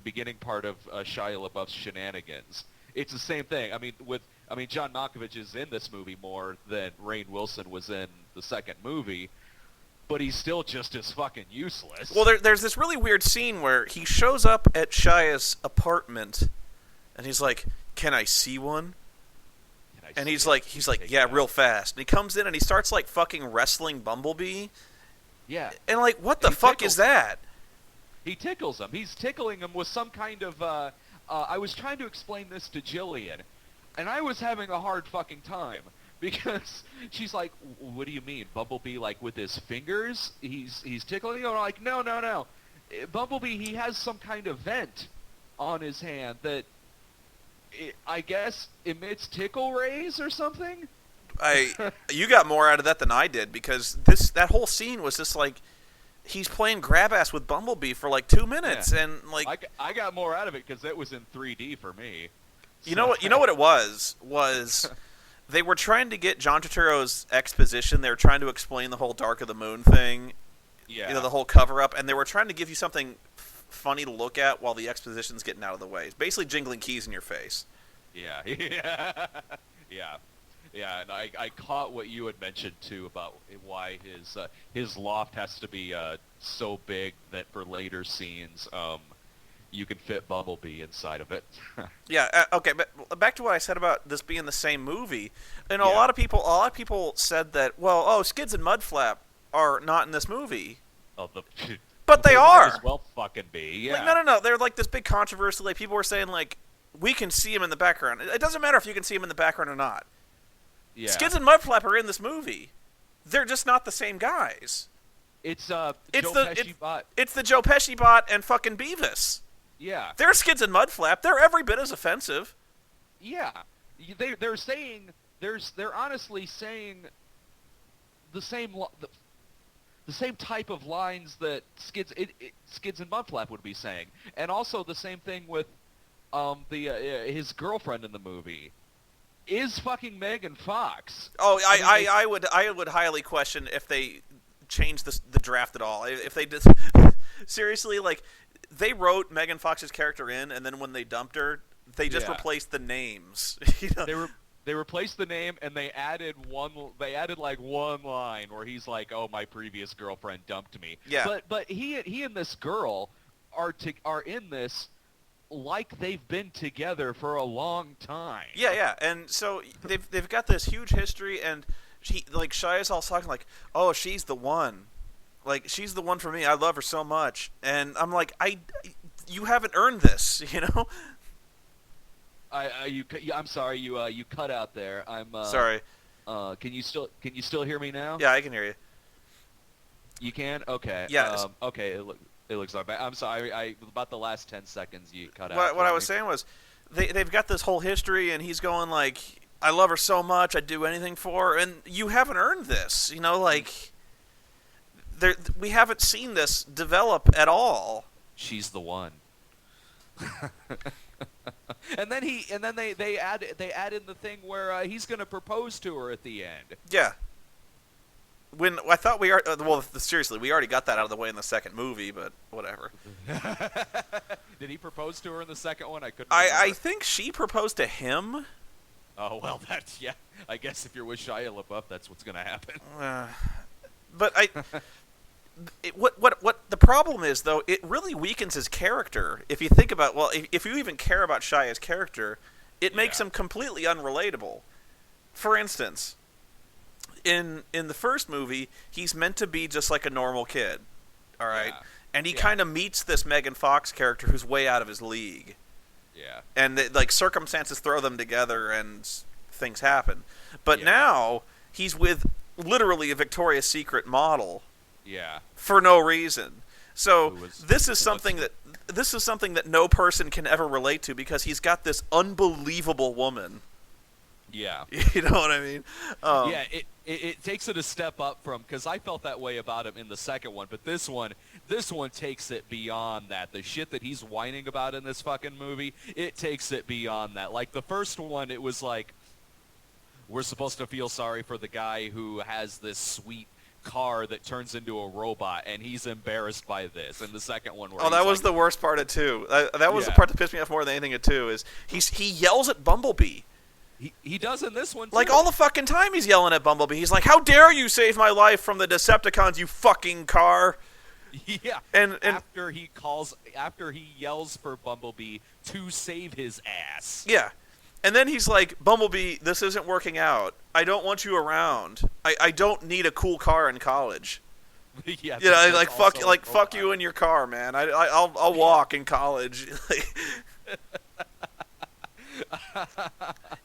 C: beginning part of Shia LaBeouf's shenanigans. It's the same thing. I mean, John Malkovich is in this movie more than Rainn Wilson was in the second movie, but he's still just as fucking useless.
A: Well, there's this really weird scene where he shows up at Shia's apartment, and he's like, "Can I see one?" And he's like, "Yeah, real fast." And he comes in and he starts like fucking wrestling Bumblebee.
C: Yeah.
A: And like, what the fuck is that?
C: He tickles him. He's tickling him with some kind of. I was trying to explain this to Jillian, and I was having a hard fucking time because she's like, "What do you mean, Bumblebee? Like with his fingers? He's tickling you?" And I'm like, no. Bumblebee, he has some kind of vent on his hand that I guess emits tickle rays or something.
A: You got more out of that than I did because that whole scene was just like. He's playing grab ass with Bumblebee for like 2 minutes, and like
C: I got more out of it because it was in 3D for me.
A: You know what? You know what it was they were trying to get John Turturro's exposition. They were trying to explain the whole Dark of the Moon thing.
C: Yeah.
A: You know, the whole cover up, and they were trying to give you something funny to look at while the exposition's getting out of the way. It's basically jingling keys in your face.
C: Yeah. Yeah, and I caught what you had mentioned too about why his loft has to be so big that for later scenes you can fit Bumblebee inside of it.
A: Yeah. Okay, but back to what I said about this being the same movie. And a lot of people said that Skids and Mudflap are not in this movie. But they are.
C: Might as well fucking be. Yeah.
A: Like, no. They're like this big controversy. Like people were saying like we can see him in the background. It doesn't matter if you can see him in the background or not.
C: Yeah.
A: Skids and Mudflap are in this movie. They're just not the same guys.
C: It's Joe Pesci bot.
A: It's the Joe Pesci bot and fucking Beavis.
C: Yeah.
A: They're Skids and Mudflap. They're every bit as offensive.
C: Yeah. They're honestly saying the same type of lines that Skids and Mudflap would be saying, and also the same thing with his girlfriend in the movie is fucking Megan Fox.
A: Oh,
C: I
A: I would highly question if they changed the draft at all. If they did, seriously, like they wrote Megan Fox's character in, and then when they dumped her, they just replaced the names. You know?
C: They replaced the name and they added like one line where he's like, "Oh, my previous girlfriend dumped me."
A: Yeah.
C: But he and this girl are in this like they've been together for a long time.
A: Yeah, yeah, and so they've got this huge history, and Shia's all talking like, "Oh, she's the one, like she's the one for me. I love her so much," and I'm like, you haven't earned this, you know.
C: I'm sorry, you cut out there. I'm
A: sorry.
C: Can you still hear me now?
A: Yeah, I can hear you.
C: You can? Okay.
A: Yeah.
C: Okay. It looks like I'm sorry. About the last 10 seconds you cut
A: out. What I was saying was, they've got this whole history, and he's going like, "I love her so much, I'd do anything for her," and you haven't earned this, you know, like. We haven't seen this develop at all.
C: She's the one. and then they add in the thing where he's going to propose to her at the end.
A: Yeah. When I thought seriously, we already got that out of the way in the second movie, but whatever.
C: Did he propose to her in the second one? I couldn't.
A: I think she proposed to him.
C: Oh well, that's yeah. I guess if you're with Shia LaBeouf, that's what's going to happen.
A: But what the problem is, though, it really weakens his character. If you think about, if you even care about Shia's character, it makes him completely unrelatable. For instance, in the first movie, he's meant to be just like a normal kid, all right? Yeah. And he kind of meets this Megan Fox character who's way out of his league.
C: Yeah.
A: And circumstances throw them together, and things happen. But now he's with literally a Victoria's Secret model.
C: Yeah.
A: For no reason. So this is something that no person can ever relate to, because he's got this unbelievable woman.
C: Yeah.
A: You know what I mean?
C: Yeah, it takes it a step up from, because I felt that way about him in the second one, but this one takes it beyond that. The shit that he's whining about in this fucking movie, it takes it beyond that. Like the first one, it was like, we're supposed to feel sorry for the guy who has this sweet car that turns into a robot, and he's embarrassed by this. And the second one, where
A: that was the worst part of 2. That was the part that pissed me off more than anything at 2. Is he yells at Bumblebee.
C: He does in this one too.
A: Like all the fucking time he's yelling at Bumblebee. He's like, "How dare you save my life from the Decepticons, you fucking car!"
C: Yeah. And after he yells for Bumblebee to save his ass.
A: Yeah. And then he's like, "Bumblebee, this isn't working out. I don't want you around. I don't need a cool car in college."
C: Yeah.
A: You know, fuck you in your car, man. I'll walk in college.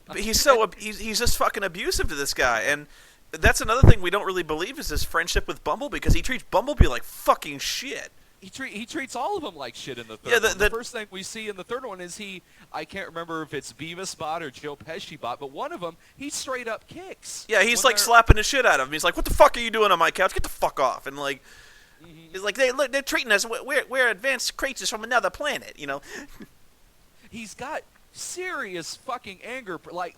A: But he's just fucking abusive to this guy, and that's another thing we don't really believe is his friendship with Bumblebee, because he treats Bumblebee like fucking shit.
C: He treats all of them like shit in the third one. The first thing we see in the third one is I can't remember if it's Beavis bot or Joe Pesci bot, but one of them, he straight up kicks.
A: Yeah, he's like slapping the shit out of him. He's like, "What the fuck are you doing on my couch? Get the fuck off!" And like, he's like, they're treating us. We're advanced creatures from another planet, you know.
C: He's got serious fucking anger, like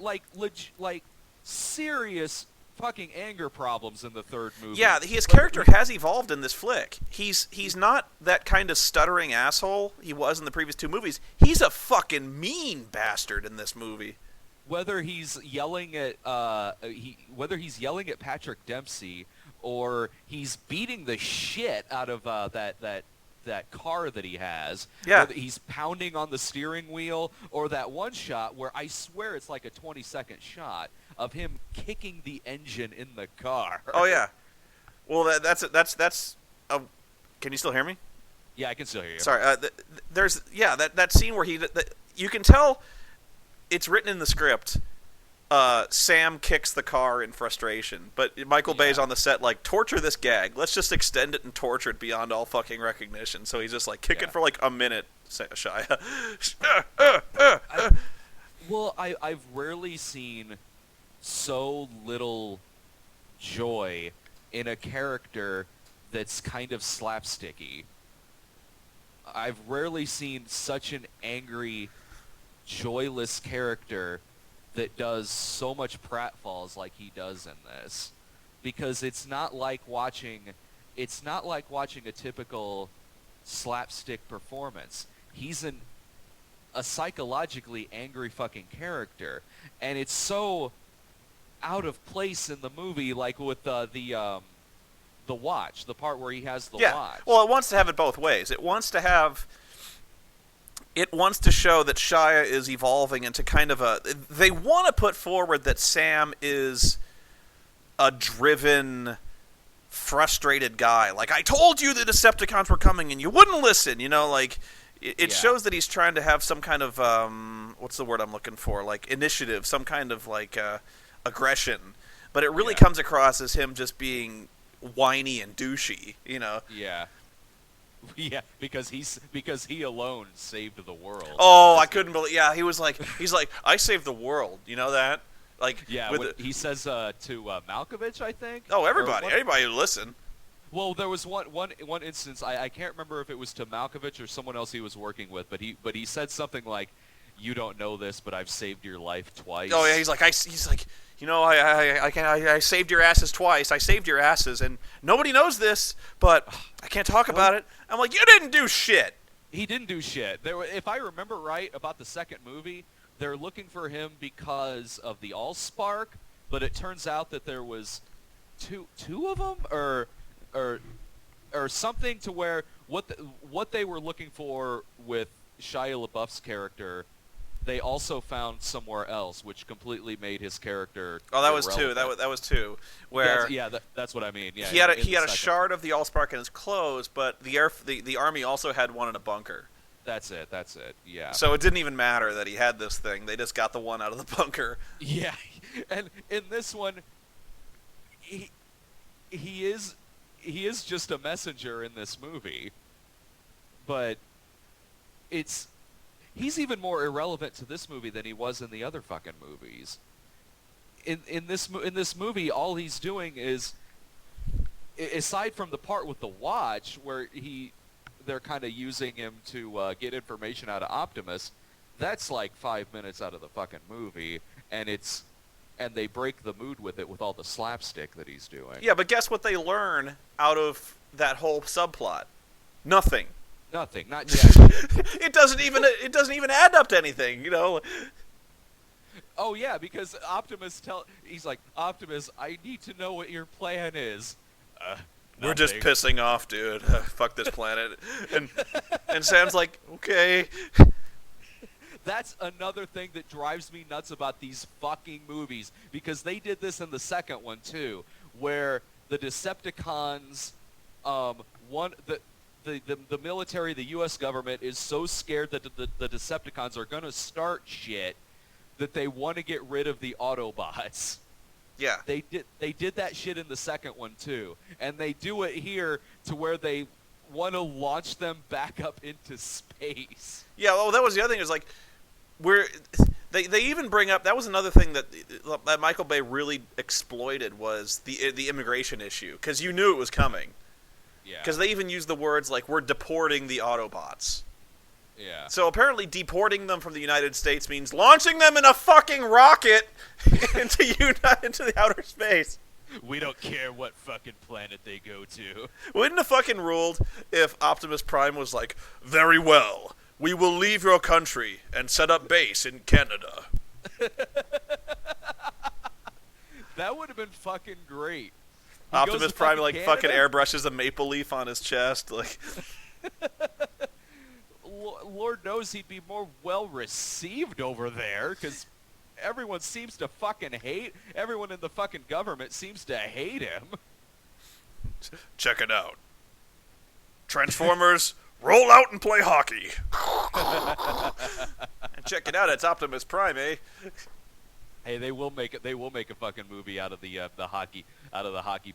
C: serious fucking anger problems in the third movie.
A: Yeah, his character has evolved in this flick. He's not that kind of stuttering asshole he was in the previous 2 movies. He's a fucking mean bastard in this movie.
C: Whether he's yelling at Patrick Dempsey, or he's beating the shit out of that car that he has.
A: Yeah.
C: Whether he's pounding on the steering wheel, or that one shot where I swear it's like a 20-second shot of him kicking the engine in the car.
A: Oh yeah. Well, that's can you still hear me?
C: Yeah, I can still hear you.
A: Sorry. There's that scene where you can tell it's written in the script. Sam kicks the car in frustration, but Michael Bay's on the set like, "Torture this gag. Let's just extend it and torture it beyond all fucking recognition." So he's just like, kick it for like a minute, Shia.
C: I've rarely seen so little joy in a character that's kind of slapsticky. I've rarely seen such an angry joyless character that does so much pratfalls like he does in this, because it's not like watching a typical slapstick performance. He's a psychologically angry fucking character, and it's so out of place in the movie, like with the watch, the part where he has the watch.
A: Well, it wants to have it both ways. It wants to show that Shia is evolving into kind of they want to put forward that Sam is a driven, frustrated guy. Like, I told you the Decepticons were coming and you wouldn't listen, like... It shows that he's trying to have some kind of, what's the word I'm looking for? Like, initiative, some kind of, like, aggression. But it really comes across as him just being whiny and douchey,
C: Yeah. Yeah, because he alone saved the world.
A: Oh, I couldn't believe... Yeah, he's like, I saved the world. You know that? Like,
C: yeah, he says to Malkovich, I think?
A: Oh, anybody who listen.
C: Well, there was one instance, I can't remember if it was to Malkovich or someone else he was working with, but he said something like, "You don't know this, but I've saved your life twice."
A: Oh yeah, I saved your asses twice. I saved your asses, and nobody knows this, but I can't talk about it. I'm like, you didn't do shit.
C: He didn't do shit. If I remember right about the second movie, they're looking for him because of the Allspark, but it turns out that there was two of them, or something, to where what they were looking for with Shia LaBeouf's character, they also found somewhere else, which completely made his character.
A: Oh, that was two. That was two. Where
C: that's what I mean. Yeah,
A: he had a shard of the Allspark in his clothes, but the army also had one in a bunker.
C: That's it. Yeah.
A: So it didn't even matter that he had this thing. They just got the one out of the bunker.
C: Yeah, and in this one, he is just a messenger in this movie, but he's even more irrelevant to this movie than he was in the other fucking movies. In this movie, all he's doing is, aside from the part with the watch where they're kind of using him to get information out of Optimus, that's like 5 minutes out of the fucking movie, and they break the mood with it with all the slapstick that he's doing.
A: Yeah, but guess what they learn out of that whole subplot? Nothing.
C: Nothing. Not yet.
A: It doesn't even add up to anything,
C: Oh yeah, because he's like, Optimus, I need to know what your plan is.
A: We're just pissing off, dude. Fuck this planet. And Sam's like, okay.
C: That's another thing that drives me nuts about these fucking movies, because they did this in the second one too, where the Decepticons, the military, the U.S. government is so scared that the Decepticons are going to start shit that they want to get rid of the Autobots.
A: Yeah.
C: They did that shit in the second one too, and they do it here to where they want to launch them back up into space.
A: Yeah. Well, that was the other thing. Is like, they even bring up, that was another thing that Michael Bay really exploited, was the immigration issue, because you knew it was coming.
C: Yeah.
A: Because they even used the words like, we're deporting the Autobots.
C: Yeah.
A: So apparently deporting them from the United States means launching them in a fucking rocket into the outer space.
C: We don't care what fucking planet they go to.
A: Wouldn't have fucking ruled if Optimus Prime was like, very well, we will leave your country and set up base in Canada.
C: That would have been fucking great.
A: Optimus Prime fucking airbrushes a maple leaf on his chest, like.
C: Lord knows he'd be more well received over there, because everyone seems to fucking everyone in the fucking government seems to hate him.
A: Check it out. Transformers, roll out and play hockey. And check it out, it's Optimus Prime, eh?
C: Hey, they will make a fucking movie out of the hockey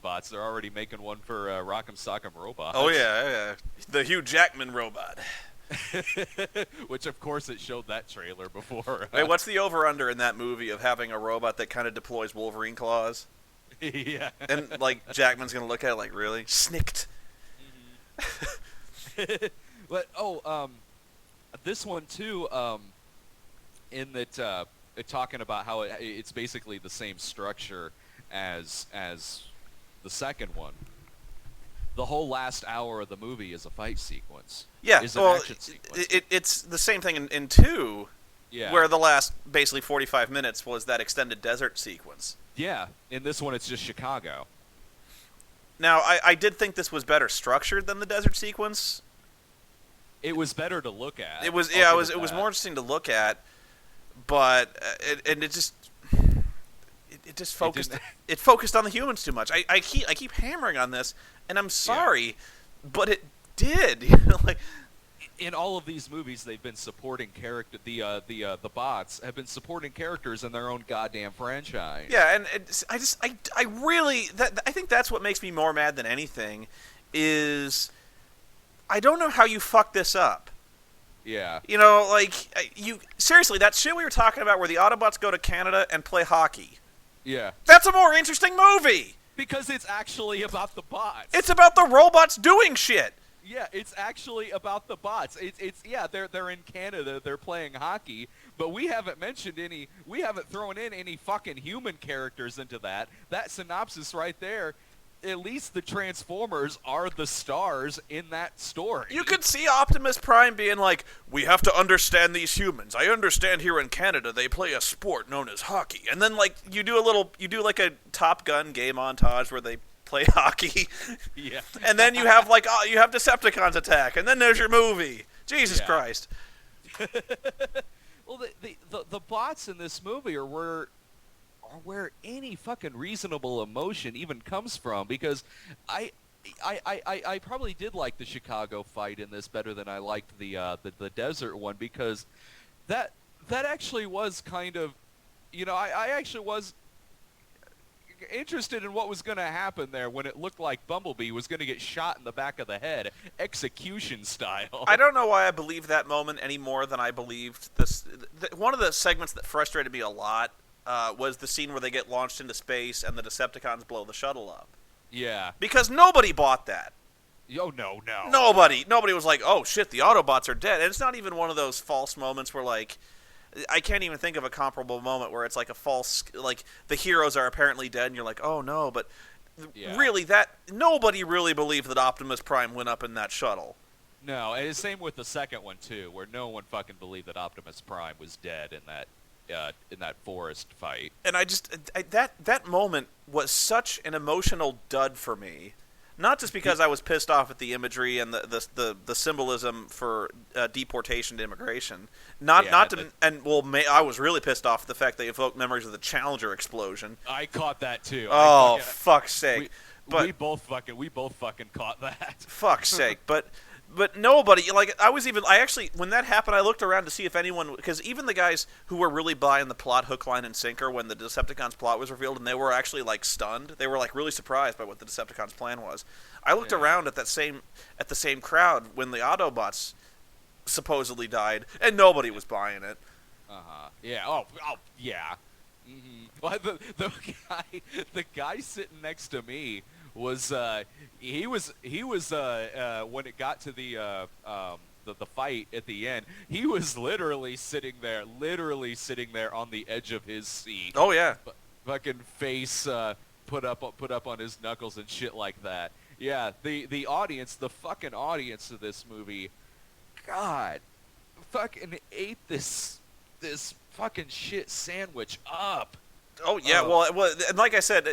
C: bots. They're already making one for Rock'em Sock'em Robots.
A: Oh yeah, the Hugh Jackman robot.
C: Which, of course, it showed that trailer before.
A: Hey, what's the over-under in that movie of having a robot that kind of deploys Wolverine claws?
C: Yeah.
A: And, like, Jackman's going to look at it like, really? Snicked.
C: Mm-hmm. But, this one, too, in that talking about how it's basically the same structure as the second one. The whole last hour of the movie is a fight sequence.
A: Yeah,
C: is an
A: well,
C: action sequence.
A: it's the same thing in 2,
C: Yeah.
A: where the last basically 45 minutes was that extended desert sequence.
C: Yeah, in this one it's just Chicago.
A: Now, I did think this was better structured than the desert sequence.
C: It was better to look at.
A: It was
C: I'll
A: it
C: give
A: was
C: that.
A: more interesting to look at, but it just focused it focused on the humans too much. I keep hammering on this, and I'm sorry, but it did. Like,
C: in all of these movies, they've been supporting character. The bots have been supporting characters in their own goddamn franchise.
A: yeah, and I really I think that's what makes me more mad than anything, is I don't know how you fuck this up.
C: Yeah.
A: You know, like you seriously, that shit we were talking about where the Autobots go to Canada and play hockey.
C: Yeah.
A: That's a more interesting movie.
C: Because it's actually about the bots.
A: It's about the robots doing shit.
C: Yeah, it's actually about the bots. It's they're in Canada, they're playing hockey, but we haven't thrown in any fucking human characters into that. That synopsis right there, at least the Transformers are the stars in that story.
A: You could see Optimus Prime being like, "We have to understand these humans. I understand here in Canada they play a sport known as hockey." And then like you do like a Top Gun game montage where they play hockey.
C: Yeah.
A: And then you have you have Decepticons attack, and then there's your movie. Jesus
C: Yeah.
A: Christ.
C: Well, the bots in this movie are where any fucking reasonable emotion even comes from, because I probably did like the Chicago fight in this better than I liked the desert one, because that actually was kind of, I actually was interested in what was going to happen there when it looked like Bumblebee was going to get shot in the back of the head, execution style.
A: I don't know why I believe that moment any more than I believed this. One of the segments that frustrated me a lot was the scene where they get launched into space and the Decepticons blow the shuttle up.
C: Yeah.
A: Because nobody bought that.
C: Oh, no.
A: Nobody was like, "Oh shit, the Autobots are dead." And it's not even one of those false moments where like, I can't even think of a comparable moment where it's like a false, like the heroes are apparently dead and you're like, "Oh no," but really that nobody really believed that Optimus Prime went up in that shuttle.
C: No, and it's same with the second one too, where no one fucking believed that Optimus Prime was dead in that forest fight.
A: And that moment was such an emotional dud for me. Not just because I was pissed off at the imagery and the symbolism for deportation to immigration. I was really pissed off at the fact they evoked memories of the Challenger explosion.
C: I caught that too.
A: Oh, fuck's sake!
C: We both fucking caught that.
A: Fuck's sake! But nobody, like, I actually, when that happened, I looked around to see if anyone, because even the guys who were really buying the plot hook, line, and sinker when the Decepticons plot was revealed, and they were actually, like, stunned, they were, like, really surprised by what the Decepticons plan was. I looked around at the same crowd when the Autobots supposedly died, and nobody was buying it.
C: Uh-huh. Yeah, oh, yeah. Mm-hmm. Well, the guy sitting next to me was he was when it got to the fight at the end, he was literally sitting there on the edge of his seat.
A: Oh yeah,
C: fucking face put up on his knuckles and shit like that. Yeah, the audience, the fucking audience of this movie, God, fucking ate this fucking shit sandwich up.
A: Oh yeah, well, and like I said,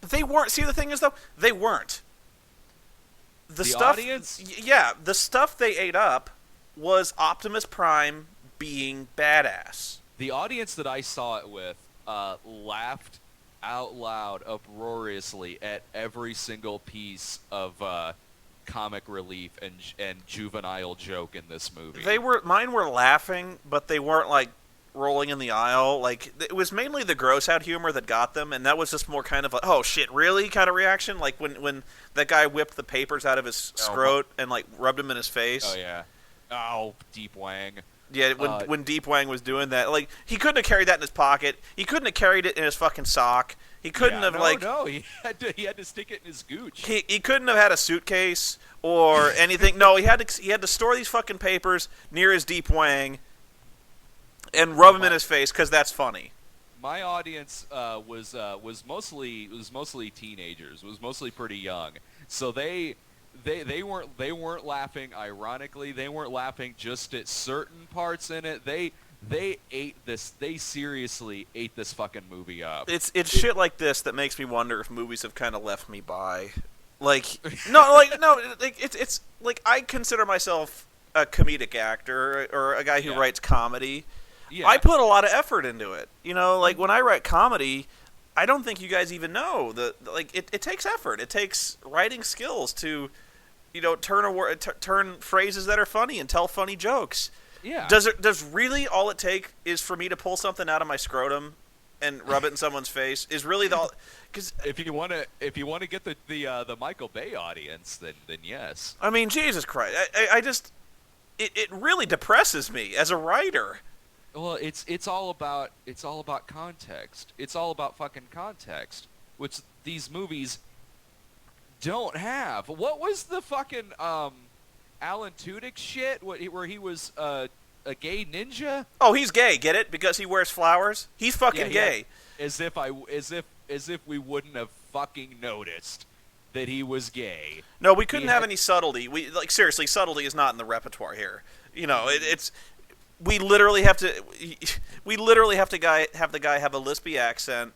A: they weren't. See, the thing is, though, they weren't. The stuff,
C: audience?
A: Yeah, the stuff they ate up was Optimus Prime being badass.
C: The audience that I saw it with laughed out loud, uproariously at every single piece of comic relief and juvenile joke in this movie.
A: Mine were laughing, but they weren't like rolling in the aisle. Like, it was mainly the gross out humor that got them, and that was just more kind of a, oh shit, really kind of reaction. Like when that guy whipped the papers out of his scrot and like rubbed him in his face.
C: Oh yeah. Oh, Deep Wang.
A: Yeah, when Deep Wang was doing that, like, he couldn't have carried that in his pocket. He couldn't have carried it in his fucking sock. He couldn't have
C: he had to stick it in his gooch.
A: He couldn't have had a suitcase or anything. No, he had to store these fucking papers near his Deep Wang. and rub them in his face because that's funny.
C: My audience was mostly teenagers. Was mostly pretty young. So they weren't laughing ironically. They weren't laughing just at certain parts in it. They ate this. They seriously ate this fucking movie up.
A: It's shit like this that makes me wonder if movies have kind of left me by. Like no, it's like I consider myself a comedic actor or a guy who writes comedy. Yeah. I put a lot of effort into it. You know, like when I write comedy, I don't think you guys even know it takes effort. It takes writing skills to, you know, turn phrases that are funny and tell funny jokes.
C: Yeah.
A: Does really all it take is for me to pull something out of my scrotum and rub it in someone's face? Is really the because
C: if you want to get the Michael Bay audience, then yes.
A: I mean, Jesus Christ, I just it really depresses me as a writer.
C: Well, it's all about context. It's all about fucking context, which these movies don't have. What was the fucking Alan Tudyk shit? Where he was a gay ninja?
A: Oh, he's gay. Get it? Because he wears flowers. He's fucking gay.
C: As if we wouldn't have fucking noticed that he was gay.
A: No, we couldn't have any subtlety. Seriously, subtlety is not in the repertoire here. You know, it's. We literally have to have the guy have a lispy accent,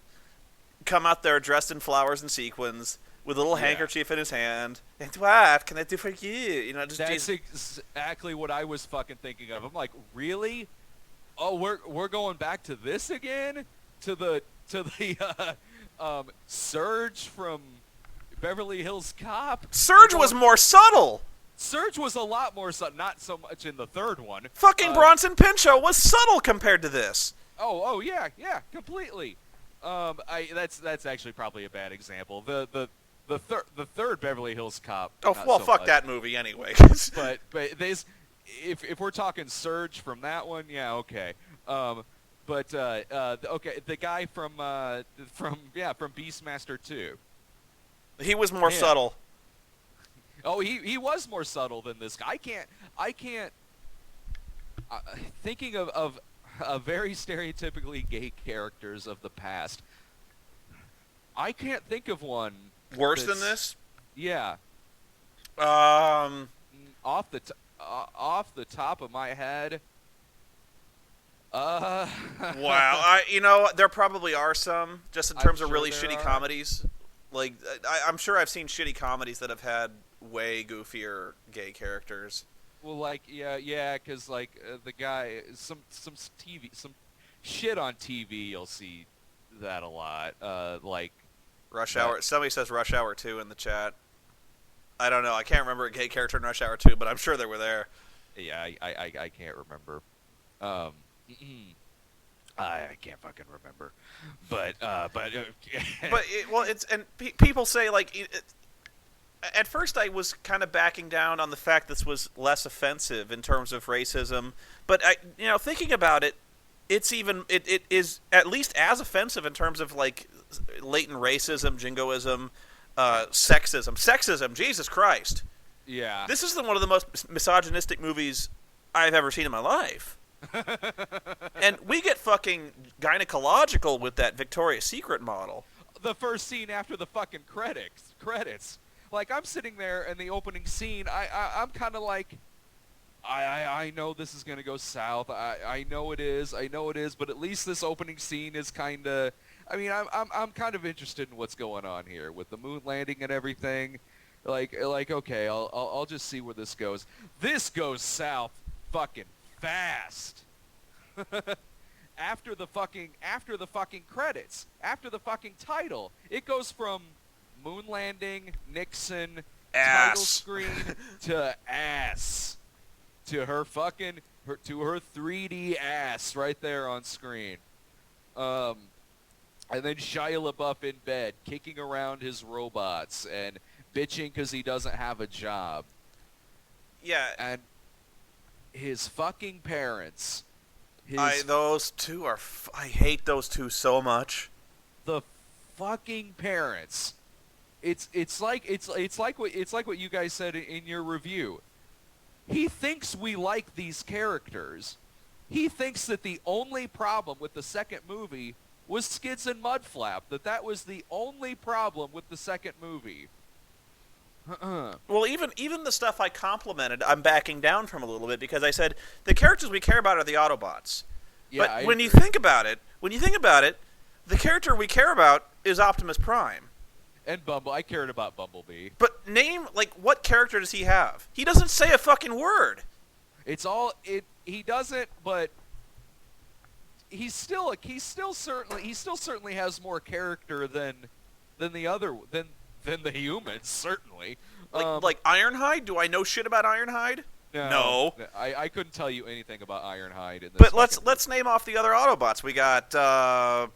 A: come out there dressed in flowers and sequins with a little handkerchief in his hand. And what can I do for you? You know,
C: that's exactly what I was fucking thinking of. I'm like, really? Oh, we're going back to this again? To the Surge from Beverly Hills Cop?
A: Surge was more subtle.
C: Surge was a lot more subtle, not so much in the third one.
A: Fucking Bronson Pinchot was subtle compared to this.
C: Oh yeah, completely. That's actually probably a bad example. The third Beverly Hills Cop.
A: Oh well, so fuck much. That movie anyway.
C: but there's if we're talking Surge from that one, yeah, okay. Okay, the guy from Beastmaster 2.
A: He was more subtle.
C: Oh, he was more subtle than this guy. I can't. Thinking of very stereotypically gay characters of the past, I can't think of one
A: worse than this.
C: Yeah. Off the top of my head.
A: Wow. There probably are some, just in terms of really shitty comedies. Like, I'm sure I've seen shitty comedies that have had way goofier gay characters.
C: Well, like, yeah, because like the guy, some shit on TV, you'll see that a lot. Like
A: Rush Hour. Somebody says Rush Hour 2 in the chat. I don't know. I can't remember a gay character in Rush Hour 2, but I'm sure they were there.
C: Yeah, I can't remember. I can't fucking remember, but
A: people say like. At first, I was kind of backing down on the fact this was less offensive in terms of racism, but thinking about it, it is at least as offensive in terms of like latent racism, jingoism, sexism. Jesus Christ!
C: Yeah,
A: this is one of the most misogynistic movies I've ever seen in my life. And we get fucking gynecological with that Victoria's Secret model.
C: The first scene after the fucking credits. Like, I'm sitting there in the opening scene, I'm kind of like, I know this is going to go south. I know it is, but at least this opening scene is kind of, I mean, I'm kind of interested in what's going on here with the moon landing and everything. Like okay, I'll just see where this goes. This goes south fucking fast. After the fucking credits, after the fucking title, it goes from moon landing, Nixon,
A: ass.
C: Title screen to ass, to her 3D ass right there on screen. And then Shia LaBeouf in bed, kicking around his robots and bitching because he doesn't have a job.
A: Yeah.
C: And his fucking parents.
A: Those two are. I hate those two so much.
C: The fucking parents. It's like what you guys said in your review. He thinks we like these characters. he thinks that the only problem with the second movie was Skids and Mudflap. That was the only problem with the second movie.
A: Well, even the stuff I complimented, I'm backing down from a little bit because I said the characters we care about are the Autobots.
C: Yeah,
A: but when you think about it, the character we care about is Optimus Prime.
C: And I cared about Bumblebee.
A: But name, like, what character does he have? He doesn't say a fucking word.
C: He doesn't, but he still certainly has more character than the humans, certainly.
A: Like Ironhide? Do I know shit about Ironhide? No.
C: I couldn't tell you anything about Ironhide in this.
A: But let's name off the other Autobots. We got the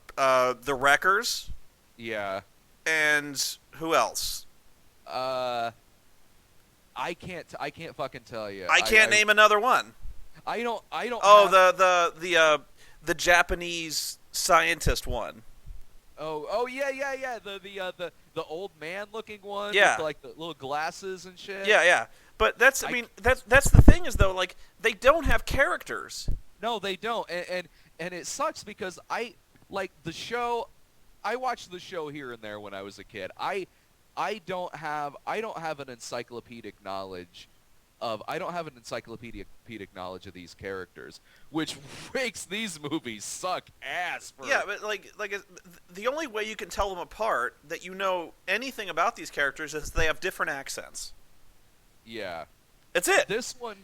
A: Wreckers.
C: Yeah.
A: And who else?
C: I can't fucking tell you.
A: I can't name another one.
C: I don't.
A: Oh, the Japanese scientist one.
C: Oh yeah. The old man looking one.
A: Yeah.
C: With, like, the little glasses and shit.
A: Yeah. But that's the thing is though, like, they don't have characters.
C: No, they don't. And it sucks because I watched the show here and there when I was a kid. I don't have an encyclopedic knowledge of these characters, which makes these movies suck ass.
A: Yeah, but like the only way you can tell them apart that you know anything about these characters is they have different accents.
C: Yeah.
A: That's it.
C: This one,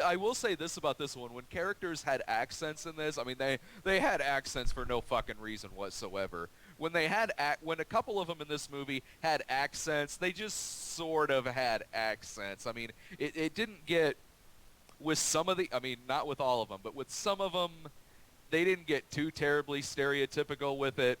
C: I will say this about this one. When characters had accents in this, I mean, they had accents for no fucking reason whatsoever. When a couple of them in this movie had accents, they just sort of had accents. I mean, it didn't get, with some of the, I mean, not with all of them, but with some of them, they didn't get too terribly stereotypical with it.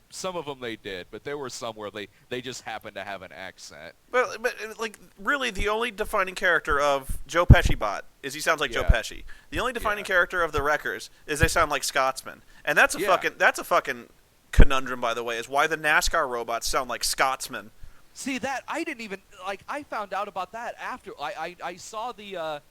C: Some of them they did, but there were some where they just happened to have an accent.
A: But like, really, the only defining character of Joe Pesci Bot is he sounds like Joe Pesci. The only defining character of the Wreckers is they sound like Scotsmen, and that's a fucking conundrum, by the way, is why the NASCAR robots sound like Scotsmen.
C: See, that I didn't even I found out about that after I saw the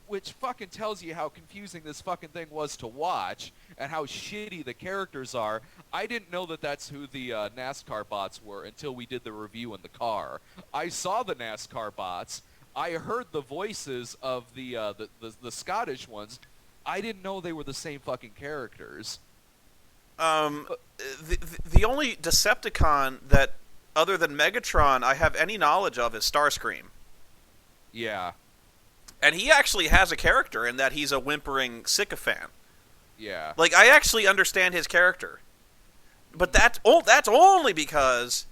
C: which fucking tells you how confusing this fucking thing was to watch and how shitty the characters are. I didn't know that that's who the NASCAR bots were until we did the review in the car. I saw the NASCAR bots. I heard the voices of the Scottish ones. I didn't know they were the same fucking characters.
A: The only Decepticon that, other than Megatron, I have any knowledge of is Starscream.
C: Yeah. And
A: he actually has a character in that he's a whimpering sycophant.
C: Yeah.
A: Like, I actually understand his character. But that's only because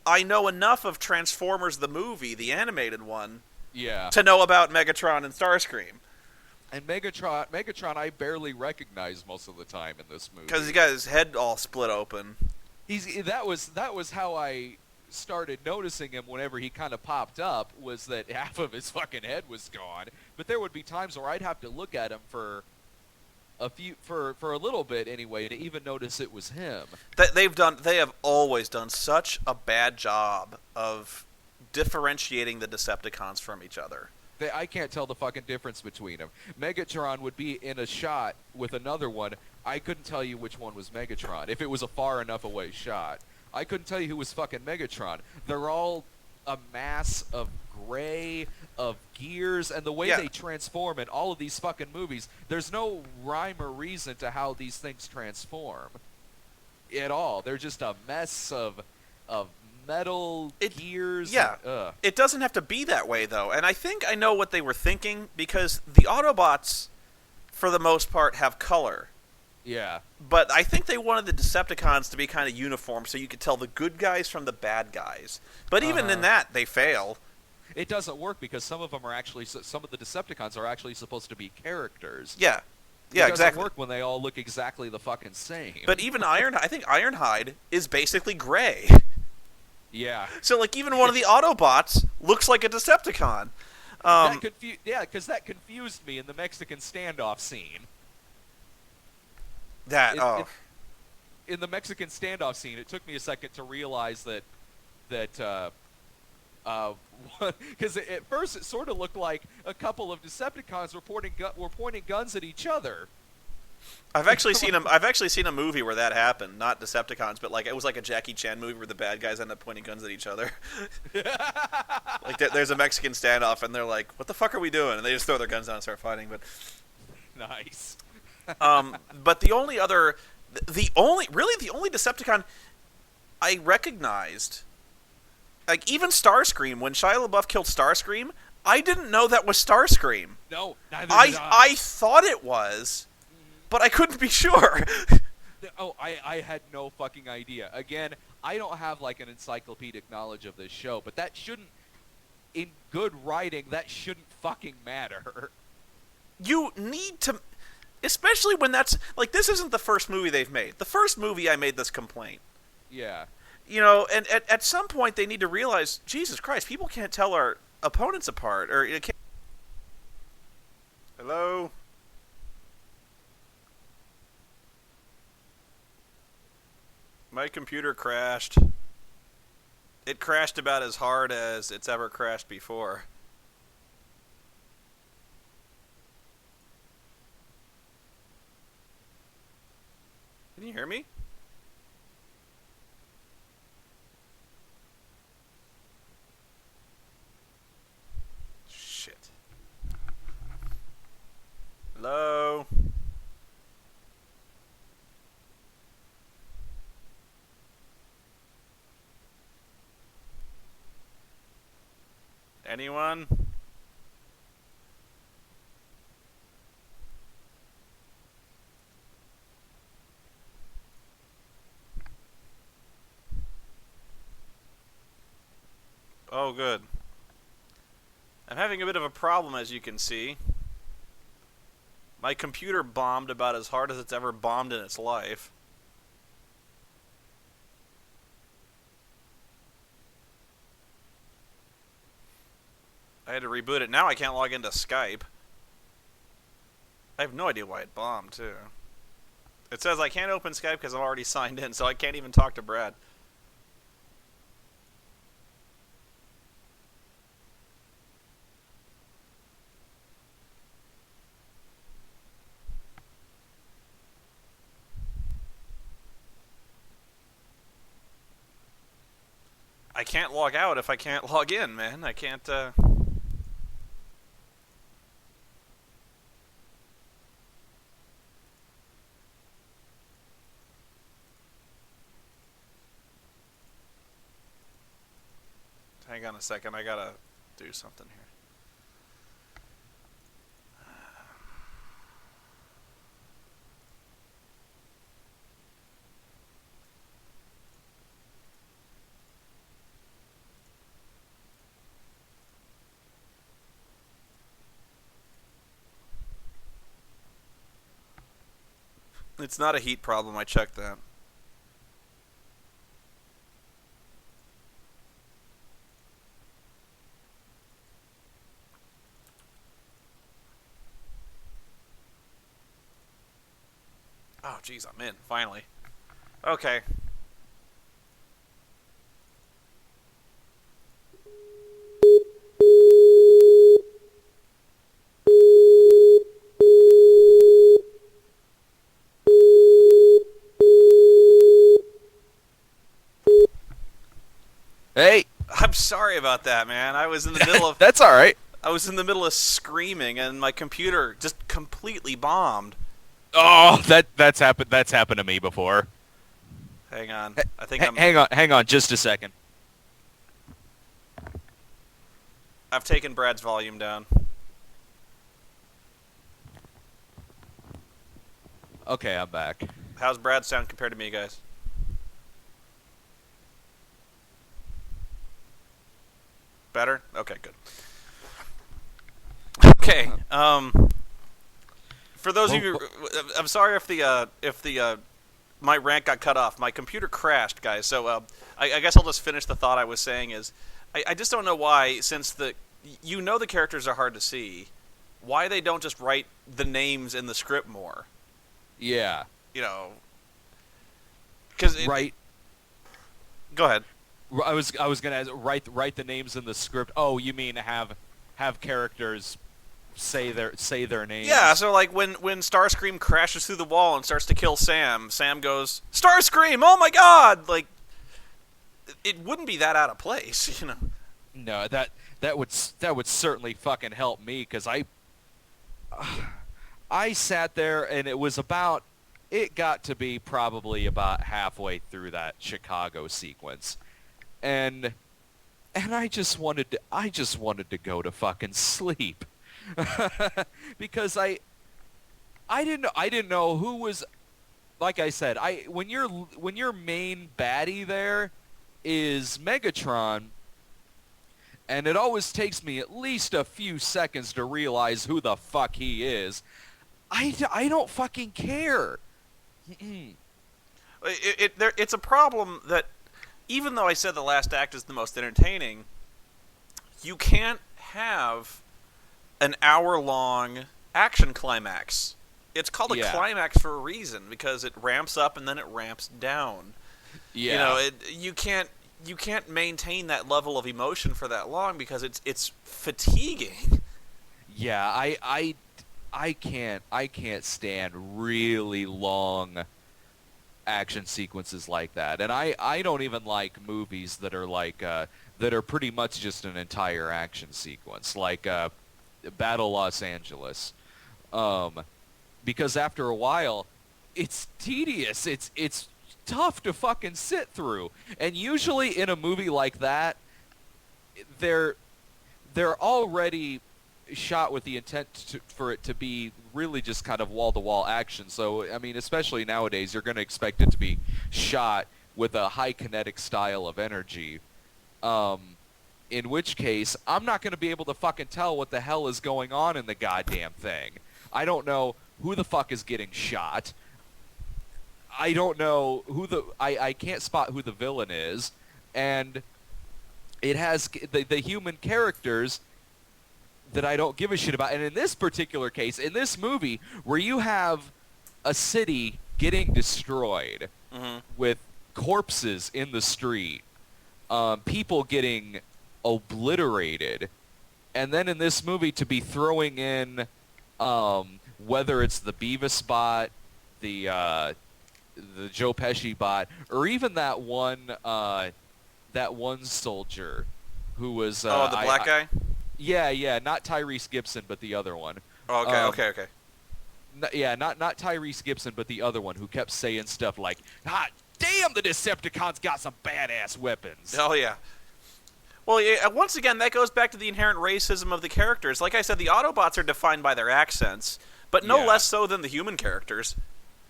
A: I know enough of Transformers the movie, the animated one, to know about Megatron and Starscream.
C: And Megatron, I barely recognize most of the time in this movie
A: because he got his head all split open.
C: That was how I started noticing him whenever he kind of popped up, was that half of his fucking head was gone. But there would be times where I'd have to look at him for a little bit anyway to even notice it was him.
A: They have always done such a bad job of differentiating the Decepticons from each other.
C: I can't tell the fucking difference between them. Megatron would be in a shot with another one. I couldn't tell you which one was Megatron if it was a far enough away shot. I couldn't tell you who was fucking Megatron. They're all a mass of gray, of gears, and the way they transform in all of these fucking movies, there's no rhyme or reason to how these things transform at all. They're just a mess of metal gears.
A: Yeah, it doesn't have to be that way, though. And I think I know what they were thinking, because the Autobots, for the most part, have color.
C: Yeah.
A: But I think they wanted the Decepticons to be kind of uniform so you could tell the good guys from the bad guys. But even in that, they fail.
C: It doesn't work because some of the Decepticons are actually supposed to be characters.
A: Yeah.
C: Yeah,
A: exactly.
C: It doesn't work when they all look exactly the fucking same.
A: But even I think Ironhide is basically gray.
C: Yeah.
A: So, like, even one of the Autobots looks like a Decepticon.
C: Because that confused me in the Mexican standoff scene.
A: In
C: the Mexican standoff scene, it took me a second to realize that Because at first it sort of looked like a couple of Decepticons were pointing guns at each other.
A: I've actually seen a movie where that happened. Not Decepticons, but like it was like a Jackie Chan movie where the bad guys end up pointing guns at each other. Like there's a Mexican standoff, and they're like, "What the fuck are we doing?" And they just throw their guns down and start fighting. But
C: Nice.
A: but the only Decepticon I recognized, like even Starscream, when Shia LaBeouf killed Starscream, I didn't know that was Starscream.
C: No, neither did
A: I thought it was, but I couldn't be sure.
C: Oh, I had no fucking idea. Again, I don't have like an encyclopedic knowledge of this show, but that shouldn't, in good writing, that shouldn't fucking matter. You
A: need to, especially when that's, like, this isn't the first movie they've made. The first movie I made this complaint.
C: Yeah.
A: You know, and at some point they need to realize, Jesus Christ, people can't tell our opponents apart, or it can't. Hello? My computer crashed. It crashed about as hard as it's ever crashed before. Can you hear me? Shit. Hello? Anyone? Oh, good. I'm having a bit of a problem, as you can see. My computer bombed about as hard as it's ever bombed in its life. I had to reboot it. Now I can't log into Skype. I have no idea why it bombed, too. It says I can't open Skype because I'm already signed in, so I can't even talk to Brad. I can't log out if I can't log in, man. I can't, Hang on a second, I gotta do something here. It's not a heat problem, I checked that. Oh, jeez, I'm in, finally. Okay.
C: Hey!
A: I'm sorry about that, man. I was in the middle of...
C: That's alright.
A: I was in the middle of screaming, and my computer just completely bombed.
C: Oh, that's happened to me before.
A: Hang on. I think I'm...
C: Hang on just a second.
A: I've taken Brad's volume down.
C: Okay, I'm back.
A: How's Brad sound compared to me, guys? Better? Okay, good. Okay, for those of you, I'm sorry if the my rant got cut off. My computer crashed, guys. So I guess I'll just finish the thought I was saying. Is I just don't know why, since the characters are hard to see, why they don't just write the names in the script more.
C: Yeah.
A: You know, because
C: right.
A: Go ahead.
C: I was gonna write the names in the script. Oh, you mean have characters say their names?
A: Yeah, so like when Starscream crashes through the wall and starts to kill Sam goes, "Starscream! Oh my God!" Like, it wouldn't be that out of place, you know.
C: No, that would certainly fucking help me, because I sat there and it got to be probably about halfway through that Chicago sequence, and I just wanted to go to fucking sleep. Because I didn't know who was, like I said, when your main baddie there is Megatron, and it always takes me at least a few seconds to realize who the fuck he is. I don't fucking care.
A: It's a problem that, even though I said the last act is the most entertaining, you can't have an hour-long action climax. It's called a climax for a reason, because it ramps up and then it ramps down.
C: Yeah.
A: You know, you can't maintain that level of emotion for that long, because it's fatiguing.
C: Yeah, I can't stand really long action sequences like that. And I don't even like movies that are like that are pretty much just an entire action sequence, like Battle Los Angeles. Because after a while it's tedious. It's tough to fucking sit through. And usually in a movie like that, they're already shot with the intent for it to be really just kind of wall-to-wall action. So, I mean, especially nowadays, you're going to expect it to be shot with a high kinetic style of energy. In which case, I'm not going to be able to fucking tell what the hell is going on in the goddamn thing. I don't know who the fuck is getting shot. I don't know I can't spot who the villain is. And it has the human characters that I don't give a shit about. And in this particular case, in this movie, where you have a city getting destroyed with corpses in the street, people getting obliterated, and then in this movie to be throwing in whether it's the Beavis bot, the Joe Pesci bot, or even that one soldier who was
A: the black guy?
C: Yeah, not Tyrese Gibson, but the other one.
A: Oh, okay, okay.
C: Not Tyrese Gibson, but the other one who kept saying stuff like, damn, the Decepticons got some badass weapons.
A: Oh, yeah. Well, once again, that goes back to the inherent racism of the characters. Like I said, the Autobots are defined by their accents, but no less so than the human characters.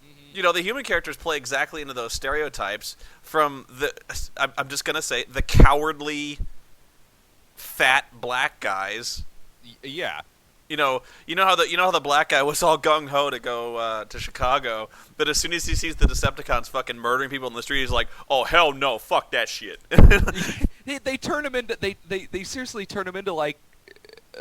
A: Mm-hmm. You know, the human characters play exactly into those stereotypes from I'm just going to say, the cowardly fat black guys.
C: Yeah.
A: You know how the black guy was all gung ho to go to Chicago, but as soon as he sees the Decepticons fucking murdering people in the street, he's like, "Oh hell no, fuck that shit."
C: They turn him into they seriously turn him into like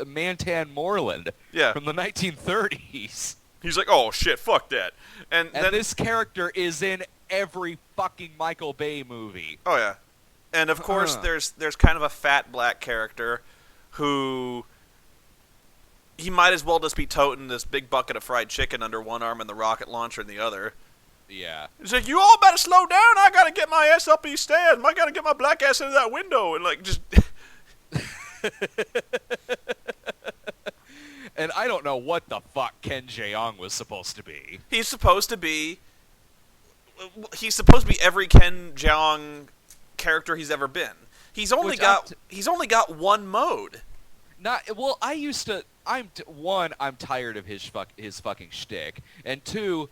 C: Mantan Moreland from the 1930s.
A: He's like, "Oh shit, fuck that." And then,
C: this character is in every fucking Michael Bay movie.
A: Oh yeah. And of course, there's kind of a fat black character who he might as well just be toting this big bucket of fried chicken under one arm and the rocket launcher in the other.
C: Yeah.
A: He's like, "You all better slow down. I gotta get my ass up these stairs. I gotta get my black ass into that window." And like just.
C: And I don't know what the fuck Ken Jeong was supposed to be.
A: He's supposed to be every Ken Jeong character he's ever been. He's only got one mode. I'm tired of his fucking shtick, and two,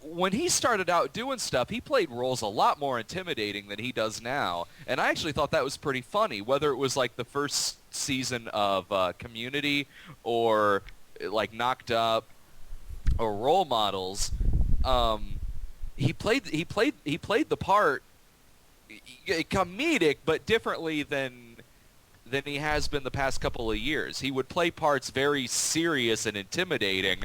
A: when he started out doing stuff, he played roles a lot more intimidating than he does now, and I actually thought that was pretty funny. Whether it was like the first season of Community or like Knocked Up or Role Models, he played the part comedic, but differently than he has been the past couple of years. He would play parts very serious and intimidating,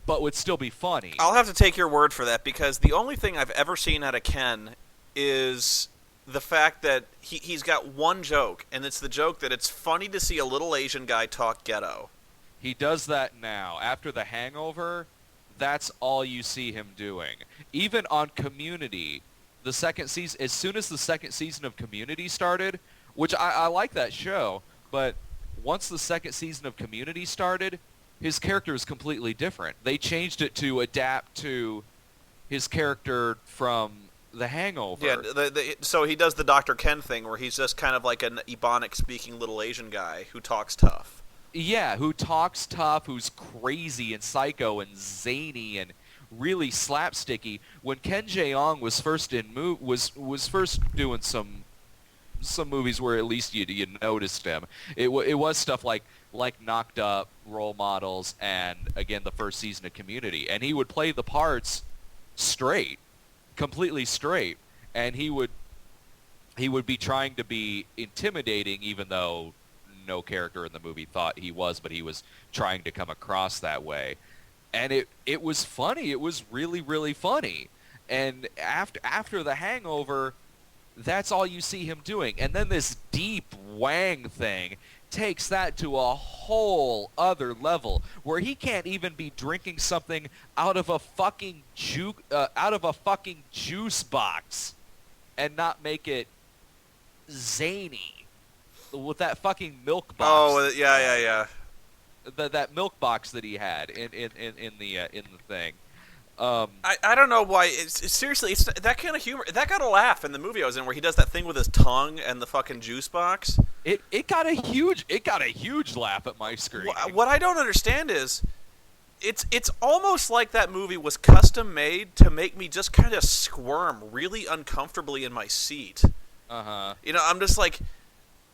A: but would still be funny. I'll have to take your word for that, because the only thing I've ever seen out of Ken is the fact that he's got one joke, and it's the joke that it's funny to see a little Asian guy talk ghetto.
C: He does that now. After The Hangover, that's all you see him doing. Even on Community, the second season, as soon as the second season of Community started, which I like that show, but once the second season of Community started, his character is completely different. They changed it to adapt to his character from The Hangover.
A: Yeah, so he does the Dr. Ken thing where he's just kind of like an Ebonic-speaking little Asian guy who talks tough.
C: Yeah, who talks tough, who's crazy and psycho and zany and really slapsticky. When Ken Jeong was first was first doing some movies where at least you noticed him. It was stuff like Knocked Up, Role Models, and again the first season of Community. And he would play the parts straight, completely straight, and he would be trying to be intimidating, even though no character in the movie thought he was, but he was trying to come across that way. And it was funny. It was really, really funny. And after The Hangover, that's all you see him doing. And then this deep Wang thing takes that to a whole other level, where he can't even be drinking something out of a fucking juice box and not make it zany with that fucking milk box.
A: Oh yeah.
C: That milk box that he had in the thing.
A: I don't know why. It's seriously, it's that kind of humor that got a laugh in the movie I was in, where he does that thing with his tongue and the fucking juice box.
C: It got a huge laugh at my screen.
A: What I don't understand is, it's almost like that movie was custom made to make me just kind of squirm really uncomfortably in my seat. You know, I'm just like,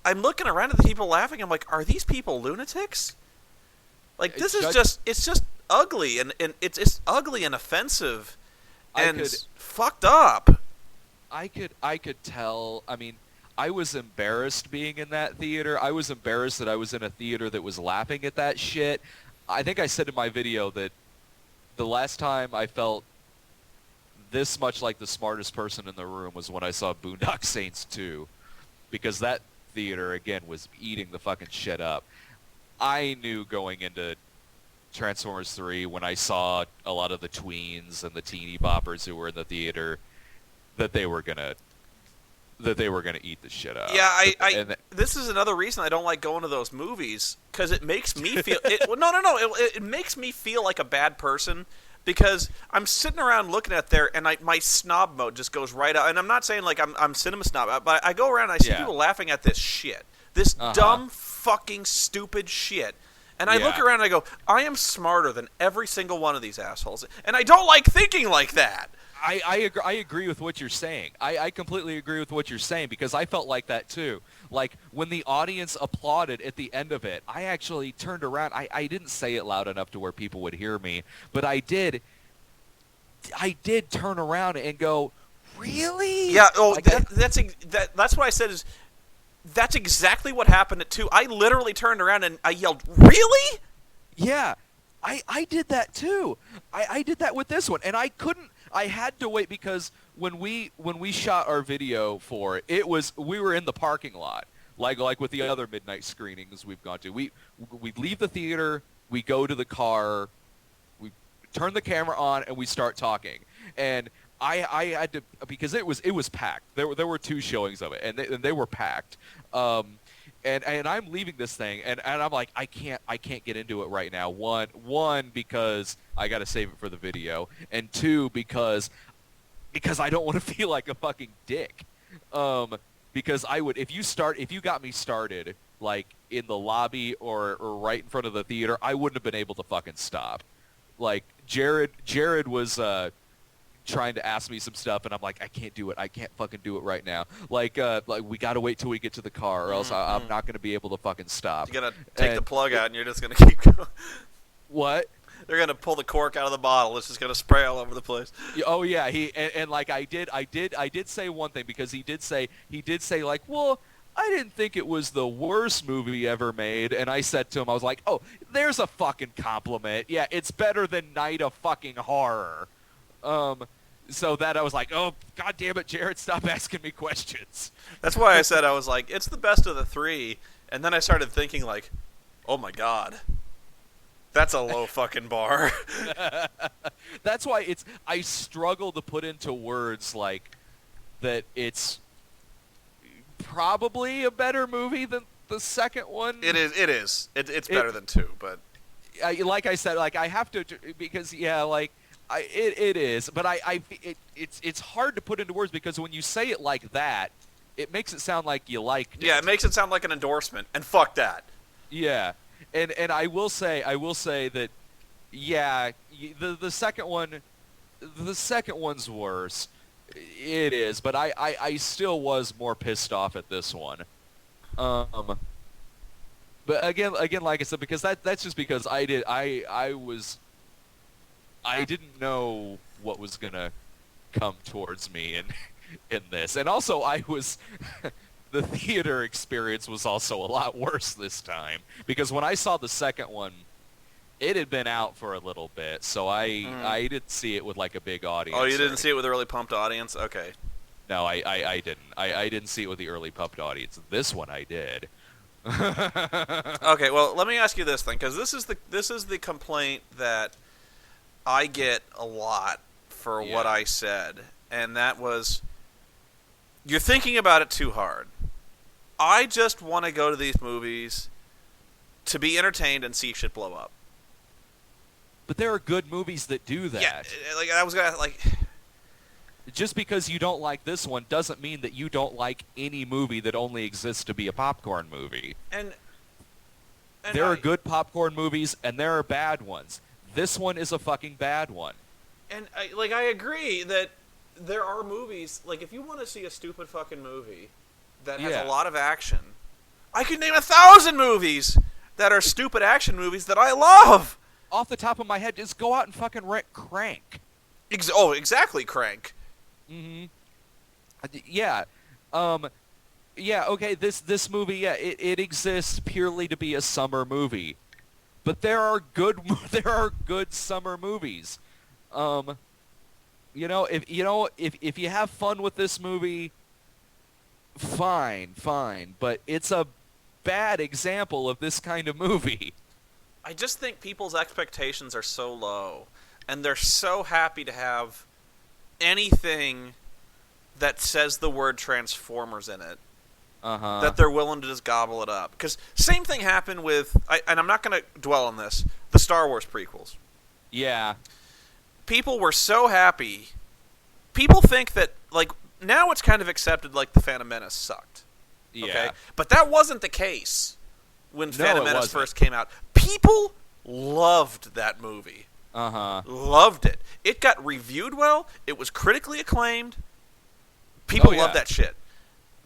A: I'm looking around at the people laughing. I'm like, are these people lunatics? Like, this is just ugly, and it's ugly and offensive and fucked up.
C: I could tell. I mean, I was embarrassed being in that theater. I was embarrassed that I was in a theater that was laughing at that shit. I think I said in my video that the last time I felt this much like the smartest person in the room was when I saw Boondock Saints 2, because that theater, again, was eating the fucking shit up. I knew going into Transformers 3, when I saw a lot of the tweens and the teeny boppers who were in the theater, that they were gonna eat the shit up.
A: Yeah, this is another reason I don't like going to those movies, because it makes me feel it makes me feel like a bad person, because I'm sitting around looking at there, and my snob mode just goes right out. And I'm not saying like I'm cinema snob, but I go around and I see people laughing at this shit, this dumb fucking stupid shit. And I look around and I go, I am smarter than every single one of these assholes. And I don't like thinking like that.
C: I agree with what you're saying. I completely agree with what you're saying, because I felt like that too. Like, when the audience applauded at the end of it, I actually turned around. I didn't say it loud enough to where people would hear me, but I did turn around and go, really?
A: Yeah, that's what I said is, that's exactly what happened at 2. I literally turned around and I yelled, really?
C: Yeah, I did that too. I did that with this one, and I had to wait, because when we shot our video for it, we were in the parking lot, like with the other midnight screenings we've gone to. We leave the theater, we go to the car, we turn the camera on, and we start talking. And I had to, because it was packed. There were 2 showings of it, and they were packed. And I'm leaving this thing, and I'm like, I can't get into it right now. One because I got to save it for the video, and 2 because I don't want to feel like a fucking dick. Because I would, if you got me started like in the lobby or right in front of the theater, I wouldn't have been able to fucking stop. Like, Jared was trying to ask me some stuff, and I'm like, I can't do it. I can't fucking do it right now. Like we gotta wait till we get to the car, or else I'm not gonna be able to fucking stop.
A: You're gonna take the plug out, and you're just gonna keep going.
C: What?
A: They're gonna pull the cork out of the bottle. It's just gonna spray all over the place.
C: Oh yeah, and like I did say one thing, because he did say like, well, I didn't think it was the worst movie ever made. And I said to him, I was like, oh, there's a fucking compliment. Yeah, it's better than Night of fucking Horror. So that I was like, oh, God damn it, Jared, stop asking me questions.
A: That's why I said I was like, it's the best of the three, and then I started thinking like, oh my god, that's a low fucking bar.
C: That's why I struggle to put into words like that it's probably a better movie than the second one.
A: It is. It's better than two, but
C: like I said, like I have to because like it is, but it's hard to put into words because when you say it like that, it makes it sound like you liked it.
A: Yeah, it makes it sound like an endorsement, and fuck that.
C: Yeah, and I will say that yeah, the second one's worse. It is, but I still was more pissed off at this one. But again, like I said, because that's just because I didn't know what was gonna come towards me in this, and also the theater experience was also a lot worse this time because when I saw the second one, it had been out for a little bit, so I didn't see it with like a big audience.
A: Oh, you didn't see it with a really pumped audience? Okay.
C: No, I didn't. I didn't see it with the early pumped audience. This one I did.
A: Okay, well, let me ask you this thing, because this is the complaint that I get a lot for what I said, and that was, you're thinking about it too hard. I just want to go to these movies to be entertained and see shit blow up.
C: But there are good movies that do that.
A: Yeah, like I was gonna like.
C: Just because you don't like this one doesn't mean that you don't like any movie that only exists to be a popcorn movie. And there are good popcorn movies, and there are bad ones. This one is a fucking bad one.
A: And I agree that there are movies, like if you want to see a stupid fucking movie that has a lot of action, I could name 1,000 movies that are stupid action movies that I love.
C: Off the top of my head, just go out and fucking rent Crank.
A: Exactly, Crank.
C: Mm-hmm. Yeah. Yeah, okay, this movie, it exists purely to be a summer movie. But there are good summer movies. If you have fun with this movie, fine, but it's a bad example of this kind of movie.
A: I just think people's expectations are so low, and they're so happy to have anything that says the word Transformers in it, that they're willing to just gobble it up. Because same thing happened with, and I'm not going to dwell on this, the Star Wars prequels.
C: Yeah.
A: People were so happy. People think that, like, now it's kind of accepted, like, The Phantom Menace sucked.
C: Yeah.
A: Okay? But that wasn't the case when Phantom Menace
C: wasn't.
A: first came out. People loved that movie. Loved it. It got reviewed well. It was critically acclaimed. People loved that shit.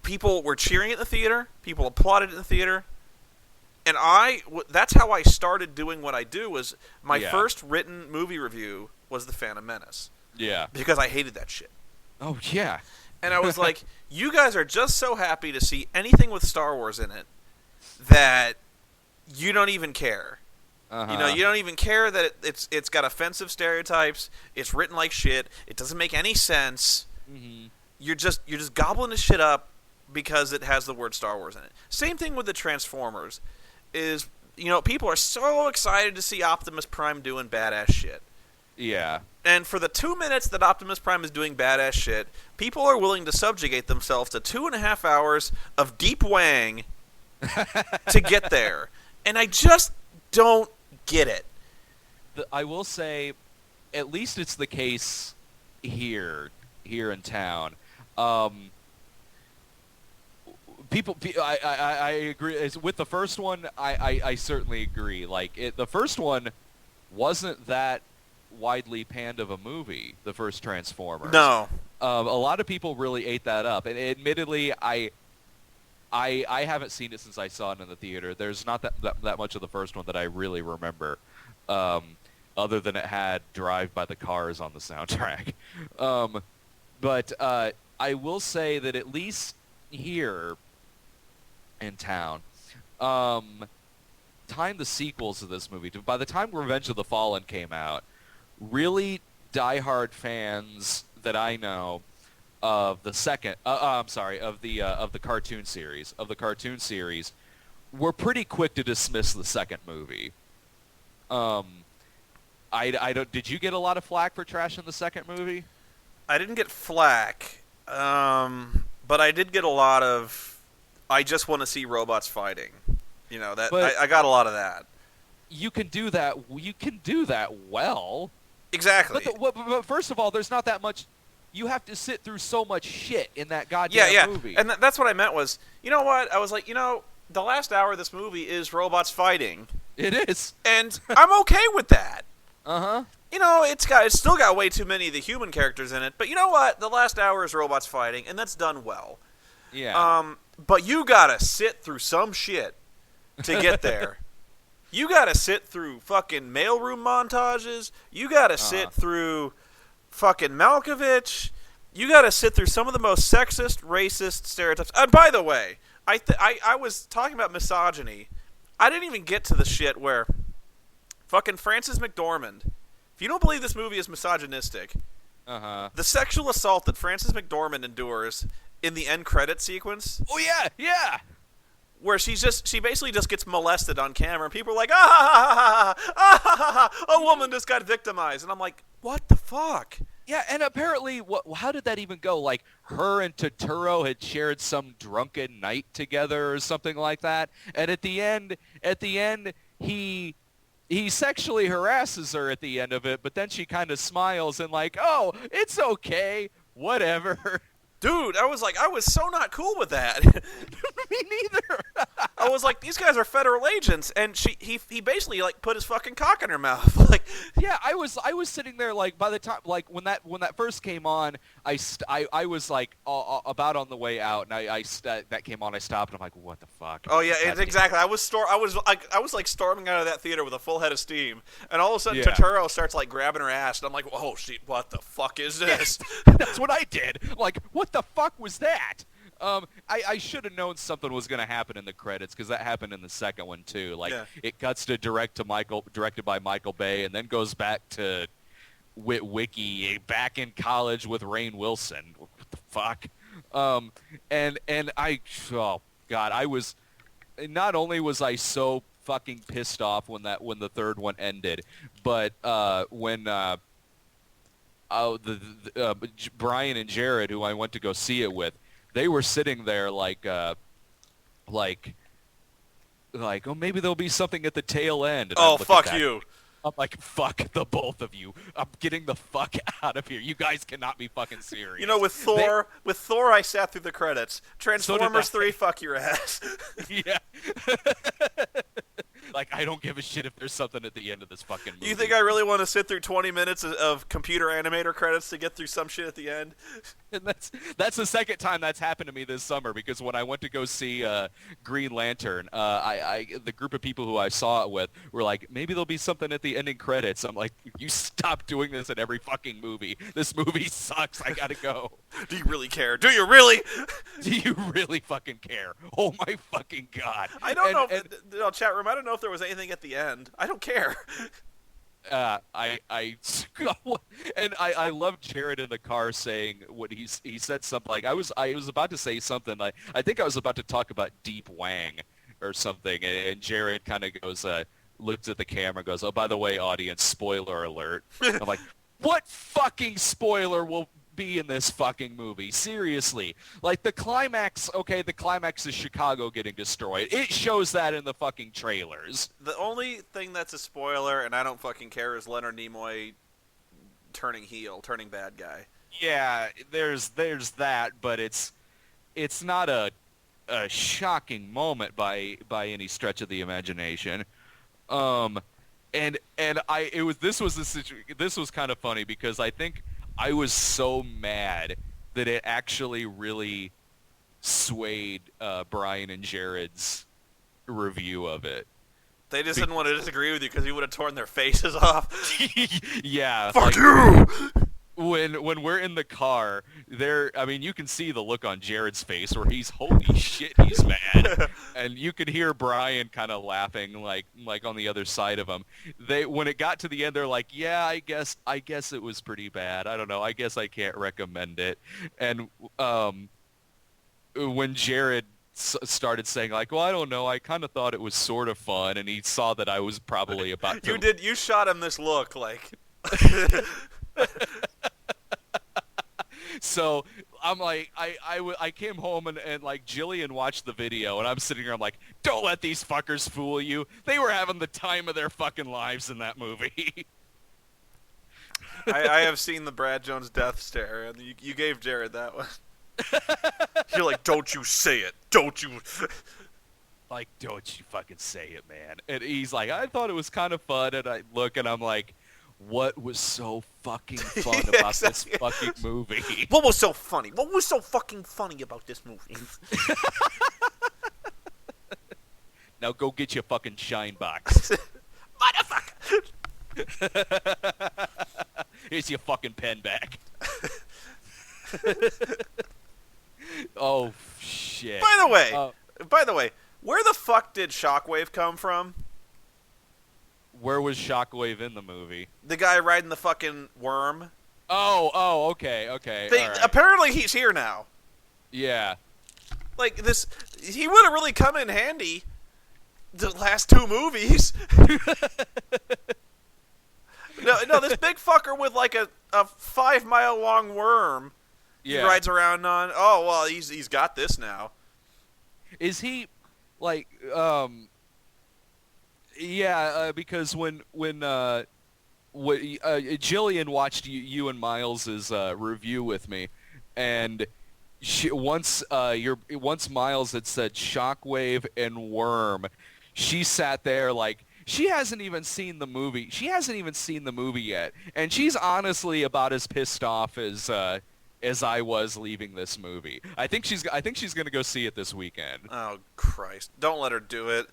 A: People were cheering at the theater. People applauded in the theater. And that's how I started doing what I do, was my first written movie review was The Phantom Menace.
C: Yeah.
A: Because I hated that shit.
C: Oh, yeah.
A: And I was like, you guys are just so happy to see anything with Star Wars in it that you don't even care. You know, you don't even care that it's got offensive stereotypes. It's written like shit. It doesn't make any sense.
C: Mm-hmm.
A: You're just gobbling this shit up because it has the word Star Wars in it. Same thing with the Transformers. Is, people are so excited to see Optimus Prime doing badass shit.
C: Yeah.
A: And for the 2 minutes that Optimus Prime is doing badass shit, people are willing to subjugate themselves to 2.5 hours of deep wang to get there. And I just don't get it.
C: I will say, at least it's the case here in town. I agree. With the first one, I certainly agree. Like, the first one wasn't that widely panned of a movie, the first Transformers.
A: No.
C: A lot of people really ate that up. And admittedly, I haven't seen it since I saw it in the theater. There's not that much of the first one that I really remember, other than it had Drive by the Cars on the soundtrack. But I will say that at least here in town, the sequels of this movie, by the time Revenge of the Fallen came out, really diehard fans that I know of the second. I'm sorry, of the cartoon series. We're pretty quick to dismiss the second movie. I don't. Did you get a lot of flack for trashing the second movie?
A: I didn't get flack, but I did get a lot of. I just want to see robots fighting. I got a lot of that.
C: You can do that. You can do that well.
A: Exactly.
C: But first of all, there's not that much. You have to sit through so much shit in that goddamn movie.
A: And that's what I meant was. You know what? I was like, the last hour of this movie is robots fighting.
C: It is.
A: And I'm okay with that.
C: Uh-huh.
A: It's still got way too many of the human characters in it, but you know what? The last hour is robots fighting, and that's done well.
C: Yeah.
A: But you gotta sit through some shit to get there. You gotta sit through fucking mailroom montages. You gotta sit through fucking Malkovich. You gotta sit through some of the most sexist, racist stereotypes. And by the way, I was talking about misogyny. I didn't even get to the shit where fucking Frances McDormand. If you don't believe this movie is misogynistic, the sexual assault that Frances McDormand endures in the end credit sequence.
C: Oh yeah.
A: Where she basically just gets molested on camera, and people are like, a woman just got victimized, and I'm like, what the fuck?
C: Yeah, and apparently, how did that even go? Like, her and Totoro had shared some drunken night together or something like that, and at the end, he sexually harasses her at the end of it, but then she kind of smiles and like, oh, it's okay, whatever.
A: Dude, I was so not cool with that.
C: Me neither.
A: I was like, these guys are federal agents, and he basically like put his fucking cock in her mouth. Like,
C: yeah, I was sitting there like by the time like when that first came on, I was like about on the way out, and that came on, I stopped, and I'm like, what the fuck?
A: Oh yeah, exactly. I was like storming out of that theater with a full head of steam, and all of a sudden Totoro starts like grabbing her ass, and I'm like, oh shit, what the fuck is this?
C: That's what I did. Like, what the fuck was that? I should have known something was going to happen in the credits, because that happened in the second one too. Like, it cuts to directed by Michael Bay, and then goes back to Wiki back in college with Rainn Wilson. What the fuck? And oh god, I was, not only was I so fucking pissed off when the third one ended, but when Brian and Jared, who I went to go see it with, they were sitting there like, oh, maybe there'll be something at the tail end. And
A: oh, fuck you.
C: I'm like, fuck the both of you. I'm getting the fuck out of here. You guys cannot be fucking serious.
A: With Thor, I sat through the credits. Transformers 3, fuck your ass.
C: Yeah. Like, I don't give a shit if there's something at the end of this fucking movie.
A: You think I really want to sit through 20 minutes of computer animator credits to get through some shit at the end?
C: And that's the second time that's happened to me this summer, because when I went to go see Green Lantern, the group of people who I saw it with were like, maybe there'll be something at the ending credits. I'm like, you stop doing this in every fucking movie. This movie sucks. I gotta go.
A: Do you really care? Do you really?
C: Do you really fucking care? Oh my fucking god.
A: I don't know. Chat room, I don't know if there was anything at the end. I don't care.
C: I love Jared in the car saying what he said something like, I was about to say something like, I think I was about to talk about Deep Wang or something, and Jared kind of goes, looks at the camera and goes, oh, by the way, audience, spoiler alert. I'm like, what fucking spoiler will be in this fucking movie? Seriously. Like, the climax is Chicago getting destroyed. It shows that in the fucking trailers.
A: The only thing that's a spoiler, and I don't fucking care, is Leonard Nimoy turning heel, turning bad guy.
C: Yeah, there's that, but it's not a shocking moment by any stretch of the imagination. This was kind of funny, because I think I was so mad that it actually really swayed Brian and Jared's review of it.
A: They just didn't want to disagree with you because you would have torn their faces off.
C: Yeah.
A: Fuck you!
C: when we're in the car, I mean, you can see the look on Jared's face where he's, holy shit, he's mad. And you could hear Brian kind of laughing, like on the other side of him. When it got to the end, they're like, yeah, I guess it was pretty bad. I don't know. I guess I can't recommend it. And when Jared started saying, like, well, I don't know, I kind of thought it was sort of fun, and he saw that I was probably about to...
A: You shot him this look, like...
C: So I'm like, I came home and like Jillian watched the video, and I'm sitting here, I'm like, don't let these fuckers fool you. They were having the time of their fucking lives in that movie.
A: I have seen the Brad Jones death stare, and you gave Jared that one. You're like, don't you say it. Don't you...
C: Like, don't you fucking say it, man. And he's like, I thought it was kind of fun, and I look, and I'm like, what was so fucking fun about this fucking movie?
A: What was so funny? What was so fucking funny about this movie?
C: Now go get your fucking shine box.
A: Motherfucker!
C: Here's your fucking pen back. Oh, shit.
A: By the way, where the fuck did Shockwave come from?
C: Where was Shockwave in the movie?
A: The guy riding the fucking worm.
C: Oh, okay. All right.
A: Apparently he's here now.
C: Yeah.
A: Like, he would have really come in handy the last two movies. No, this big fucker with like a 5-mile long worm he rides around on. Oh, well, he's got this now.
C: Is he, like, because when Jillian watched you and Miles's review with me, and once Miles had said Shockwave and Worm, she sat there like she hasn't even seen the movie. She hasn't even seen the movie yet, and she's honestly about as pissed off as I was leaving this movie. I think she's gonna go see it this weekend.
A: Oh Christ! Don't let her do it.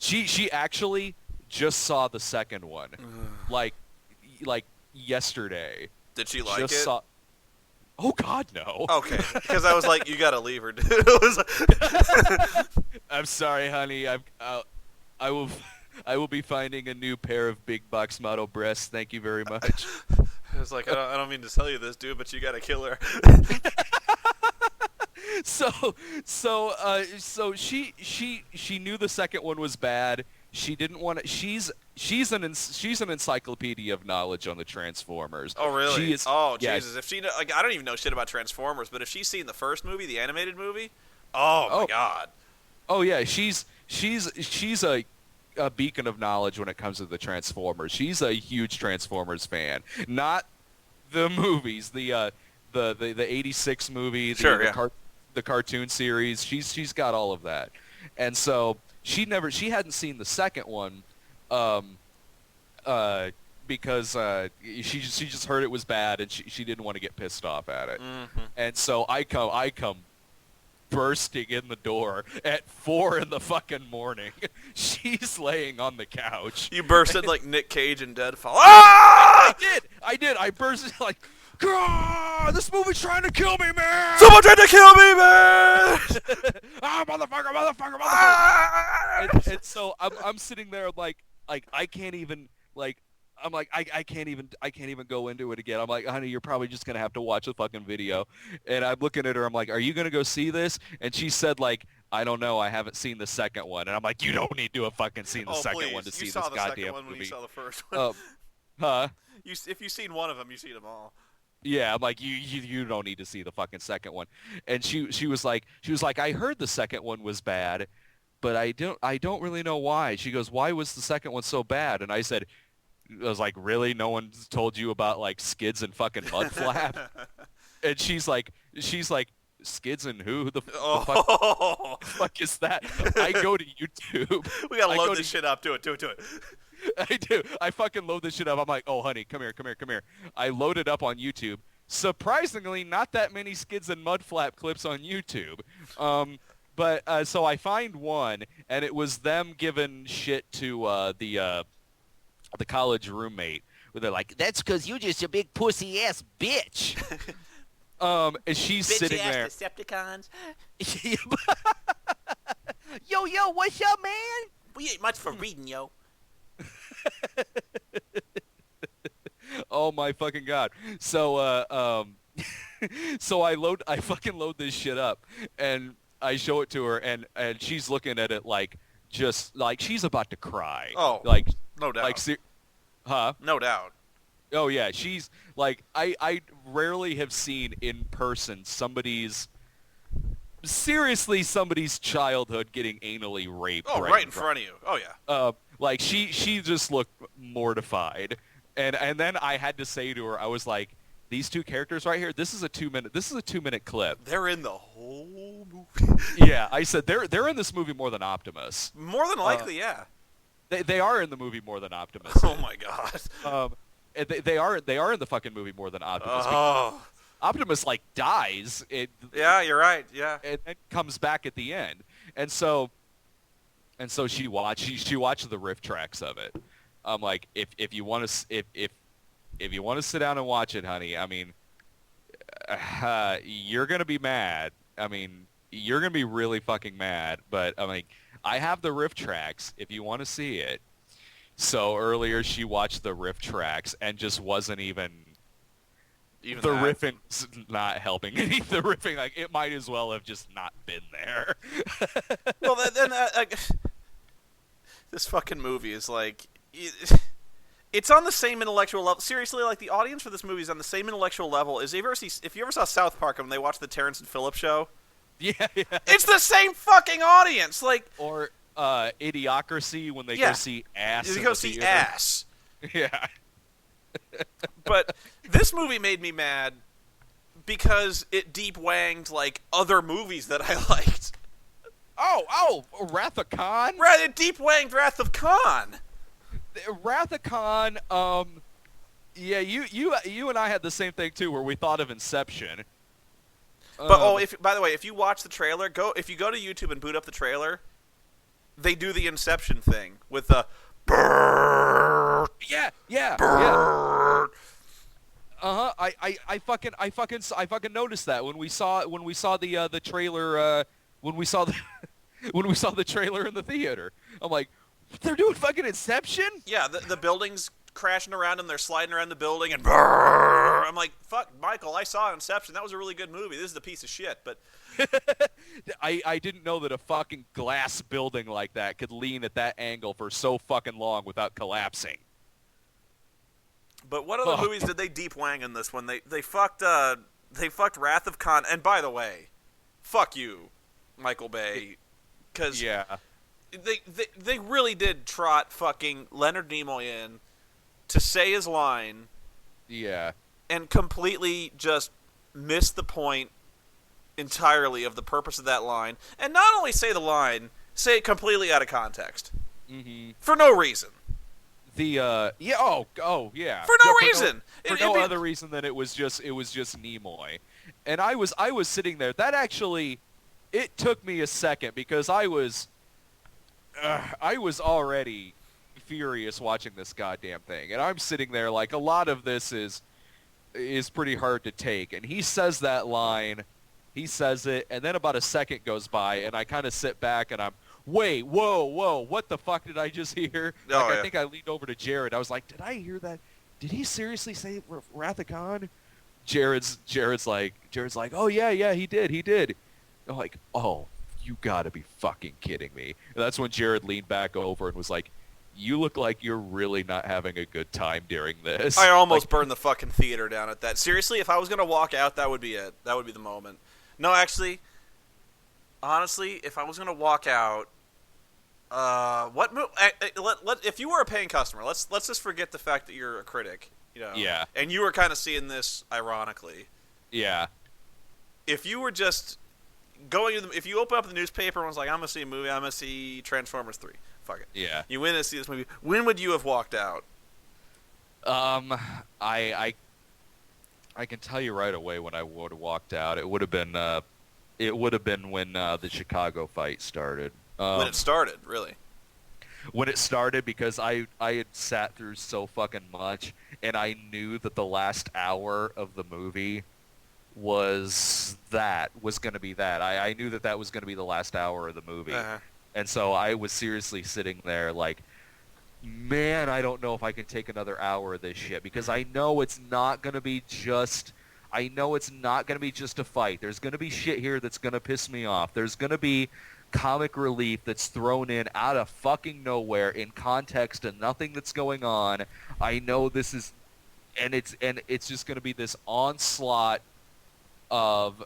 C: She actually just saw the second one, like yesterday.
A: Did she like it?
C: Oh God, no.
A: Okay, because I was like, you gotta leave her, dude.
C: I'm sorry, honey. I will be finding a new pair of big box model breasts. Thank you very much.
A: I was like, I don't mean to tell you this, dude, but you gotta kill her.
C: So she knew the second one was bad. She didn't want to. She's an encyclopedia of knowledge on the Transformers.
A: Oh really?
C: She is,
A: oh
C: yeah.
A: Jesus! If she I don't even know shit about Transformers, but if she's seen the first movie, the animated movie, oh my God.
C: Oh yeah, she's a beacon of knowledge when it comes to the Transformers. She's a huge Transformers fan. Not the movies, the 86 movie, the cartoon series. She's got all of that. And so she hadn't seen the second one because she just heard it was bad, and she didn't want to get pissed off at it.
A: Mm-hmm.
C: And so I come bursting in the door at 4 in the fucking morning. She's laying on the couch. You
A: burst in like Nick Cage in Deadfall. Ah!
C: I did. I burst in like, God, this movie's trying to kill me, man!
A: Someone tried to kill me, man!
C: Motherfucker!
A: Ah!
C: And so I'm sitting there like I can't even like. I'm like, I can't even go into it again. I'm like, honey, you're probably just going to have to watch the fucking video. And I'm looking at her, I'm like, are you going to go see this? And she said, like, I don't know, I haven't seen the second one. And I'm like, you don't need to have fucking seen the second one to see this goddamn movie.
A: You saw the first one.
C: Huh?
A: If you've seen one of them, you've seen them all.
C: Yeah, I'm like, you don't need to see the fucking second one. And she was like, I heard the second one was bad, but I don't really know why. She goes, why was the second one so bad? And I was like, really? No one's told you about like skids and fucking mud flap? And she's like, skids and who? Who the fuck is that? I go to YouTube.
A: We gotta load this shit up. Do it.
C: I do. I fucking load this shit up. I'm like, oh honey, come here. I load it up on YouTube. Surprisingly, not that many skids and mud flap clips on YouTube. But so I find one, and it was them giving shit to the college roommate where they're like, "That's because you're just a big pussy ass bitch." And she's sitting there.
A: Decepticons.
C: Yo, what's up, man?
A: We ain't much for reading, yo.
C: Oh my fucking god! So so I fucking load this shit up, and I show it to her, and she's looking at it like just like she's about to cry.
A: Oh,
C: like
A: no doubt.
C: like huh?
A: No doubt.
C: Oh yeah, she's like I rarely have seen in person somebody's childhood getting anally raped.
A: Oh, right in front of you. Oh yeah.
C: Like she just looked mortified, and then I had to say to her, I was like, these two characters right here, this is a 2 minute clip.
A: They're in the whole movie.
C: Yeah, I said they're in this movie more than Optimus.
A: More than likely, yeah.
C: They are in the movie more than Optimus.
A: Oh my god.
C: They are in the fucking movie more than Optimus.
A: Oh.
C: Optimus like dies.
A: Yeah, you're right. Yeah.
C: And then comes back at the end, and so she watched the riff tracks of it. I'm like, if you want to sit down and watch it, honey, I mean, you're gonna be mad. I mean, you're gonna be really fucking mad. But I mean, I have the riff tracks if you want to see it. So earlier she watched the riff tracks and just wasn't even the
A: that.
C: riffing's not helping. The riffing, like, it might as well have just not been there.
A: Well, then this fucking movie is like, it's on the same intellectual level. Seriously, like, the audience for this movie is on the same intellectual level as if you ever saw South Park when they watched the Terrence and Phillip show.
C: Yeah.
A: It's the same fucking audience. Like,
C: or Idiocracy when they go see Ass.
A: You go see
C: theater.
A: Ass.
C: Yeah.
A: But this movie made me mad because it deep wanged like other movies that I liked.
C: Oh, Wrath of Khan?
A: Right, it deep wanged Wrath of Khan.
C: Wrath of Khan, yeah, you and I had the same thing too, where we thought of Inception.
A: But by the way, if you watch the trailer, if you go to YouTube and boot up the trailer, they do the Inception thing with the
C: Yeah. I fucking noticed that when we saw the trailer when we saw the trailer in the theater. I'm like, they're doing fucking Inception?
A: Yeah, the building's crashing around and they're sliding around the building and I'm like, fuck, Michael, I saw Inception. That was a really good movie. This is a piece of shit, but
C: I didn't know that a fucking glass building like that could lean at that angle for so fucking long without collapsing.
A: But what other movies did they deep wang in this one? They fucked Wrath of Khan. And by the way, fuck you, Michael Bay, because they really did trot fucking Leonard Nimoy in to say his line, and completely just miss the point entirely of the purpose of that line, and not only say the line, say it completely out of context, for no reason.
C: For no
A: reason.
C: For no other reason than it was just Nimoy. And I was sitting there. That actually, it took me a second because I was already furious watching this goddamn thing. And I'm sitting there like, a lot of this is pretty hard to take. And he says that line, he says it, and then about a second goes by, and I kind of sit back and I'm, wait, whoa, what the fuck did I just hear? I think I leaned over to Jared. I was like, did I hear that? Did he seriously say Wrath of Khan? Jared's like, oh yeah, he did. I'm like, oh, you gotta be fucking kidding me. And that's when Jared leaned back over and was like, you look like you're really not having a good time during this.
A: I almost burned the fucking theater down at that. Seriously, if I was gonna walk out, that would be it. That would be the moment. No, actually, honestly, if I was gonna walk out, if you were a paying customer, let's just forget the fact that you're a critic, you know.
C: Yeah.
A: And you were kind of seeing this ironically.
C: Yeah.
A: If you were just if you open up the newspaper and was like, I'm gonna see a movie, I'm gonna see Transformers 3. Fuck it.
C: Yeah.
A: You went to see this movie. When would you have walked out?
C: I can tell you right away when I would have walked out. It would have been when the Chicago fight started.
A: When it started, really.
C: when it started because I had sat through so fucking much, and I knew that the last hour of the movie was going to be that. I knew that was going to be the last hour of the movie. And so I was seriously sitting there like, man, I don't know if I can take another hour of this shit, because I know it's not going to be just a fight. There's going to be shit here that's going to piss me off. There's going to be comic relief that's thrown in out of fucking nowhere in context to nothing that's going on. I know this is, and it's just going to be this onslaught of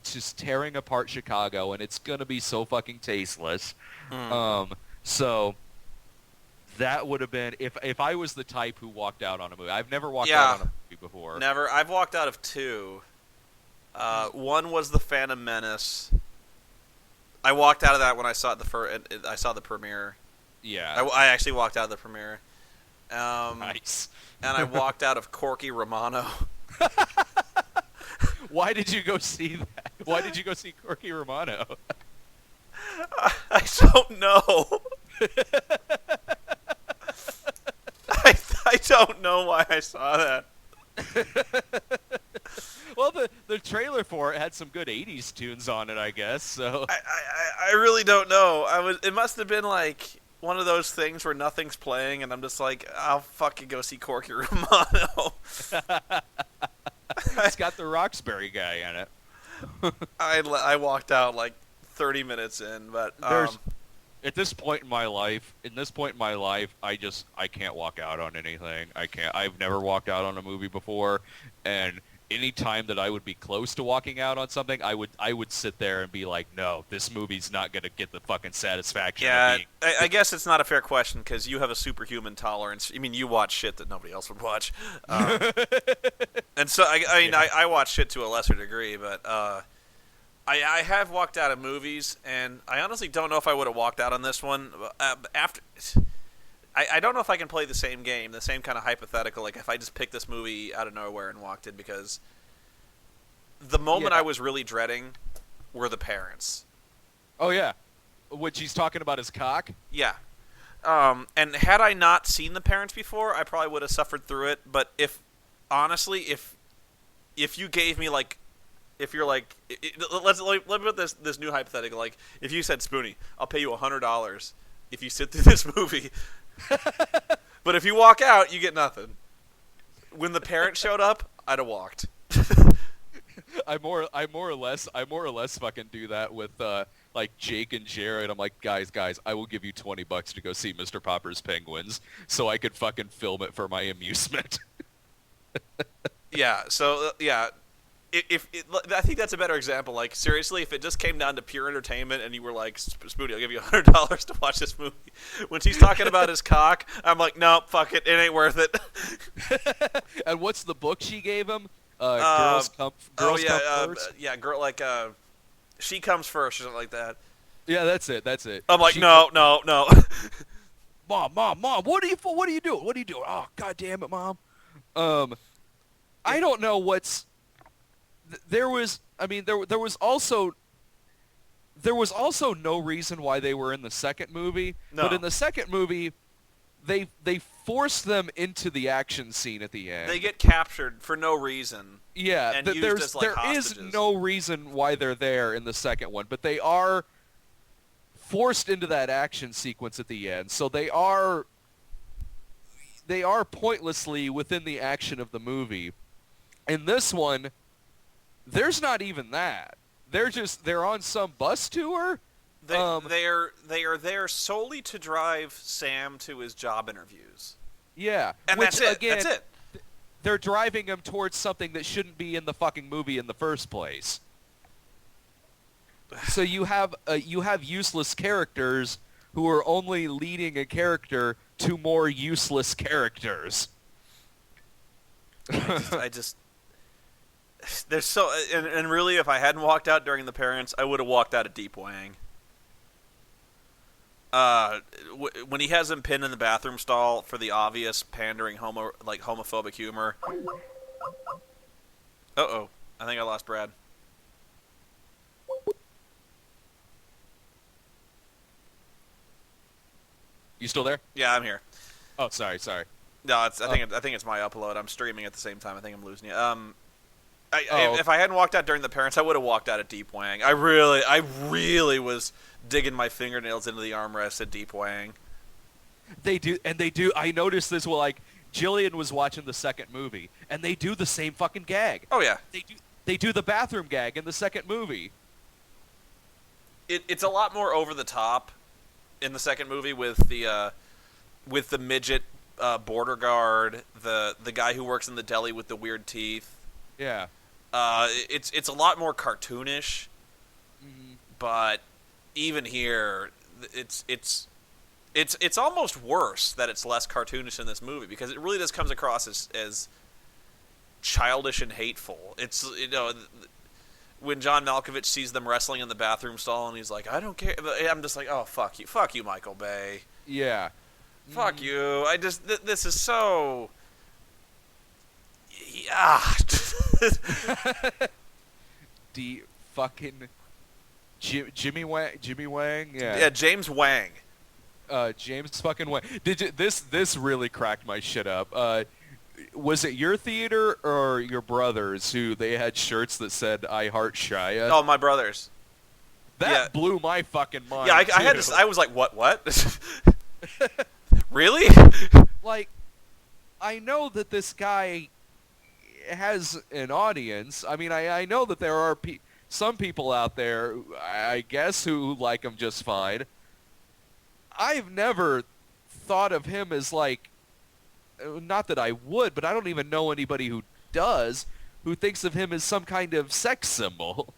C: just tearing apart Chicago, and it's going to be so fucking tasteless. So that would have been, if I was the type who walked out on a movie. I've never walked out on a movie before.
A: Never. I've walked out of two. One was The Phantom Menace. I walked out of that when I saw I saw the premiere.
C: Yeah.
A: I actually walked out of the premiere.
C: Nice.
A: And I walked out of Corky Romano.
C: Why did you go see that? Why did you go see Corky Romano?
A: I don't know. I don't know why I saw that.
C: Well, the trailer for it had some good 80s tunes on it, I guess. So
A: I really don't know. It must have been like one of those things where nothing's playing, and I'm just like, I'll fucking go see Corky Romano.
C: It's got the Roxbury guy in it.
A: I walked out like 30 minutes in, but
C: at this point in my life, I can't walk out on anything. I can't. I've never walked out on a movie before, and any time that I would be close to walking out on something, I would sit there and be like, no, this movie's not gonna get the fucking satisfaction.
A: Yeah,
C: of being...
A: I guess it's not a fair question because you have a superhuman tolerance. I mean, you watch shit that nobody else would watch, and so I watch shit to a lesser degree, but I have walked out of movies, and I honestly don't know if I would have walked out on this one after. I don't know if I can play the same game, the same kind of hypothetical, like if I just picked this movie out of nowhere and walked in, because the moment I was really dreading were the parents.
C: Oh, yeah. When she's talking about his cock?
A: Yeah. And had I not seen the parents before, I probably would have suffered through it, but if you gave me, like, if you're like, let me put this new hypothetical, like, if you said, Spoony, I'll pay you $100 if you sit through this movie, but if you walk out, you get nothing. When the parents showed up, I'd have walked.
C: I more or less fucking do that with like Jake and Jared. I'm like, guys, I will give you $20 to go see Mr. Popper's Penguins, so I could fucking film it for my amusement.
A: Yeah. So yeah. I think that's a better example. Like, seriously, if it just came down to pure entertainment and you were like, Spoony, I'll give you $100 to watch this movie. When she's talking about his cock, I'm like, no, fuck it. It ain't worth it.
C: And what's the book she gave him? Girls Come First?
A: Yeah, She Comes First or something like that.
C: Yeah, that's it.
A: I'm like, no.
C: Mom, what are you doing? Oh, God damn it, Mom. I don't know what's... There was also no reason why they were in the second movie.
A: No.
C: But in the second movie, they forced them into the action scene at the end.
A: They get captured for no reason.
C: Yeah,
A: and
C: there
A: hostages.
C: is no reason why they're there in the second one, but they are forced into that action sequence at the end. So they are pointlessly within the action of the movie. In this one, there's not even that. They're on some bus tour.
A: They are there solely to drive Sam to his job interviews.
C: Yeah,
A: and
C: which,
A: that's it.
C: Again,
A: that's it.
C: They're driving him towards something that shouldn't be in the fucking movie in the first place. So you have useless characters who are only leading a character to more useless characters.
A: I just there's so and really, if I hadn't walked out during the parents, I would have walked out of Deep Wang. When he has him pinned in the bathroom stall for the obvious pandering homophobic humor. Uh-oh. I think I lost Brad.
C: You still there?
A: Yeah, I'm here.
C: Oh, sorry.
A: No, I think it's my upload. I'm streaming at the same time. I think I'm losing you.
C: Oh.
A: If I hadn't walked out during the parents, I would have walked out at Deep Wang. I really was digging my fingernails into the armrest at Deep Wang.
C: They do. I noticed this. Well, like Jillian was watching the second movie, and they do the same fucking gag.
A: Oh yeah.
C: They do the bathroom gag in the second movie.
A: It's a lot more over the top in the second movie with the midget border guard, the guy who works in the deli with the weird teeth.
C: Yeah.
A: It's a lot more cartoonish,
C: Mm-hmm.
A: but even here, it's almost worse that it's less cartoonish in this movie because it really just comes across as childish and hateful. It's when John Malkovich sees them wrestling in the bathroom stall and he's like, I don't care. I'm just like, oh fuck you, Michael Bay.
C: Yeah.
A: Fuck you. I just this is so. Yeah.
C: The fucking Jimmy Wang. Yeah.
A: Yeah, James Wang.
C: James fucking Wang. This really cracked my shit up. Was it your theater or your brother's who they had shirts that said "I Heart Shia"?
A: Oh, my brothers.
C: That blew my fucking mind.
A: Yeah, I was like, what? Really?
C: Like, I know that this guy has an audience. I mean, I know that there are some people out there, I guess, who like him just fine. I've never thought of him as like, not that I would, but I don't even know anybody who does, who thinks of him as some kind of sex symbol.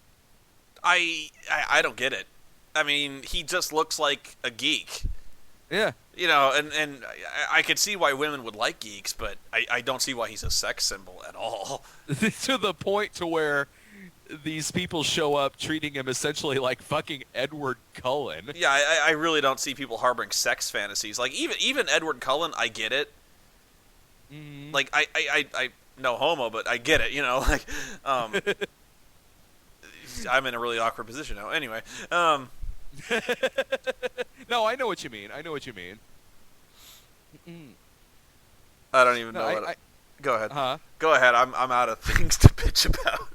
A: I don't get it. I mean, he just looks like a geek.
C: Yeah.
A: You know, and I could see why women would like geeks, but I don't see why he's a sex symbol at all.
C: To the point to where these people show up treating him essentially like fucking Edward Cullen.
A: Yeah, I really don't see people harboring sex fantasies. Like, even Edward Cullen, I get it.
C: Mm-hmm.
A: Like, I no homo, but I get it, you know? Like, I'm in a really awkward position now. Anyway,
C: No, I know what you mean.
A: I don't even know what... Go ahead.
C: Huh?
A: Go ahead. I'm out of things to bitch about.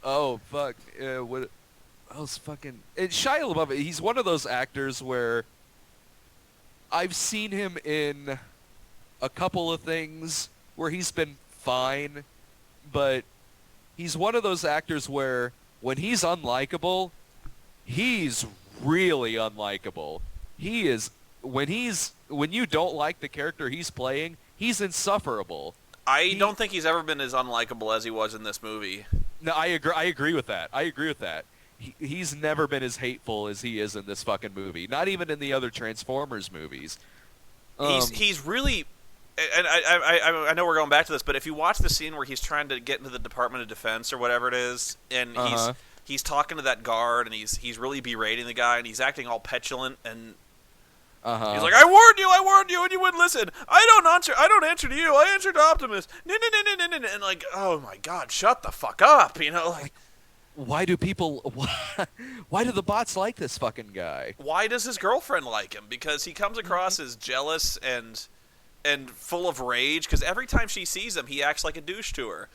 C: Oh, fuck. What else fucking... Shia LaBeouf, he's one of those actors where I've seen him in a couple of things where he's been fine, but he's one of those actors where when he's unlikable, he's really unlikable. He is... When you don't like the character he's playing, he's insufferable.
A: I don't think he's ever been as unlikable as he was in this movie.
C: No, I agree with that. He's never been as hateful as he is in this fucking movie. Not even in the other Transformers movies.
A: He's really... And I know we're going back to this, but if you watch the scene where he's trying to get into the Department of Defense or whatever it is, and he's talking to that guard, and he's really berating the guy, and he's acting all petulant, and he's like, I warned you, and you wouldn't listen. I don't answer to you. I answer to Optimus. No. And like, oh my God, shut the fuck up, you know? Like,
C: why do the bots like this fucking guy?
A: Why does his girlfriend like him? Because he comes across as jealous and full of rage. Because every time she sees him, he acts like a douche to her.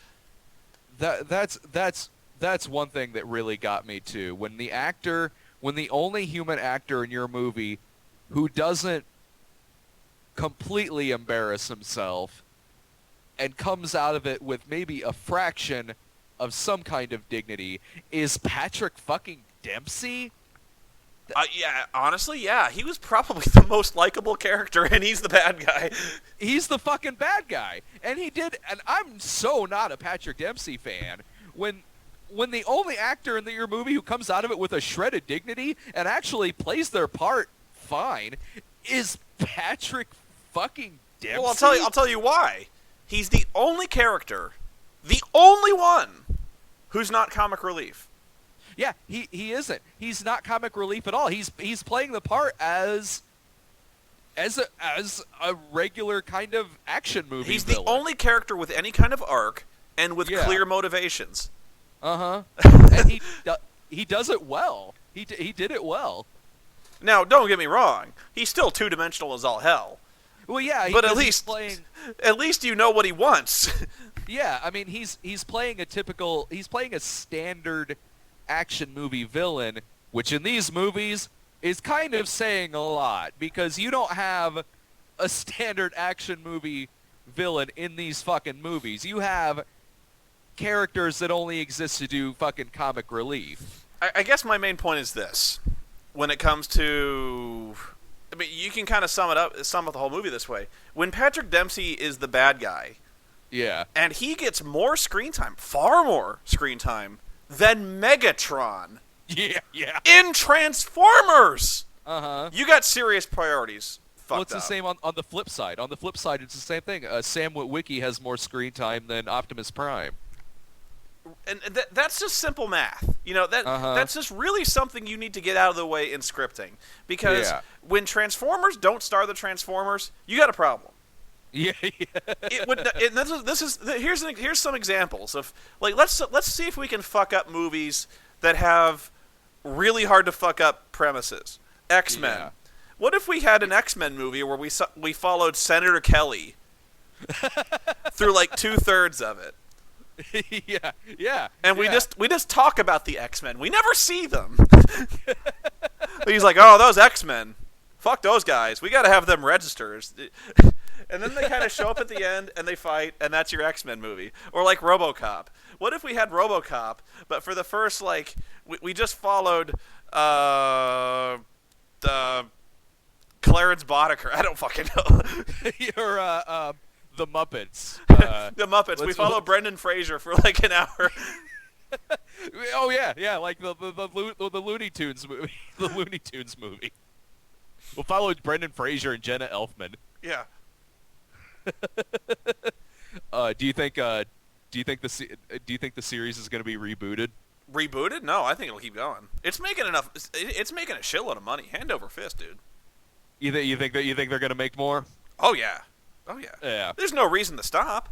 C: That's one thing that really got me too. When the only human actor in your movie who doesn't completely embarrass himself and comes out of it with maybe a fraction of some kind of dignity is Patrick fucking Dempsey.
A: Yeah, honestly, yeah. He was probably the most likable character, and he's the bad guy.
C: He's the fucking bad guy. And I'm so not a Patrick Dempsey fan. When the only actor in your movie who comes out of it with a shred of dignity and actually plays their part fine is Patrick fucking Dempsey.
A: Well, I'll tell you why. He's the only character, the only one, who's not comic relief.
C: Yeah, he isn't. He's not comic relief at all. He's playing the part as a regular kind of action movie.
A: He's
C: villain.
A: the only character with any kind of arc and with clear motivations.
C: And he does it well. He did it well.
A: Now, don't get me wrong. He's still two-dimensional as all hell.
C: Well, yeah,
A: But
C: he's playing.
A: at least you know what he wants.
C: Yeah, I mean, he's playing a standard action movie villain, which in these movies is kind of saying a lot, because you don't have a standard action movie villain in these fucking movies. You have characters that only exist to do fucking comic relief.
A: I guess my main point is this. When it comes to... I mean, you can kind of sum up the whole movie this way. When Patrick Dempsey is the bad guy...
C: Yeah.
A: And he gets more screen time, far more screen time, than Megatron.
C: Yeah.
A: In Transformers!
C: Uh-huh.
A: You got serious priorities.
C: Well, it's the same on the flip side. On the flip side, it's the same thing. Sam Witwicky has more screen time than Optimus Prime.
A: And that's just simple math. You know, that's just really something you need to get out of the way in scripting. Because when Transformers don't star the Transformers, you got a problem.
C: Yeah.
A: Here's some examples of, like, let's see if we can fuck up movies that have really hard to fuck up premises. X-Men.
C: Yeah.
A: What if we had an X-Men movie where we followed Senator Kelly through like 2/3 of it?
C: Yeah.
A: And we just talk about the X-Men. We never see them. He's like, oh, those X-Men. Fuck those guys. We got to have them registers. And then they kind of show up at the end, and they fight, and that's your X-Men movie. Or like RoboCop. What if we had RoboCop, but for the first, like, we just followed the Clarence Boddicker. I don't fucking know.
C: You're, the Muppets.
A: The Muppets. We followed Brendan Fraser for like an hour.
C: Oh, yeah, like the Looney Tunes movie. The Looney Tunes movie. We'll follow Brendan Fraser and Jenna Elfman.
A: Yeah.
C: Do you think the series is going to be rebooted?
A: Rebooted? No, I think it'll keep going. It's making enough. It's making a shitload of money, hand over fist, dude.
C: You think they're going to make more?
A: Oh yeah.
C: Yeah.
A: There's no reason to stop.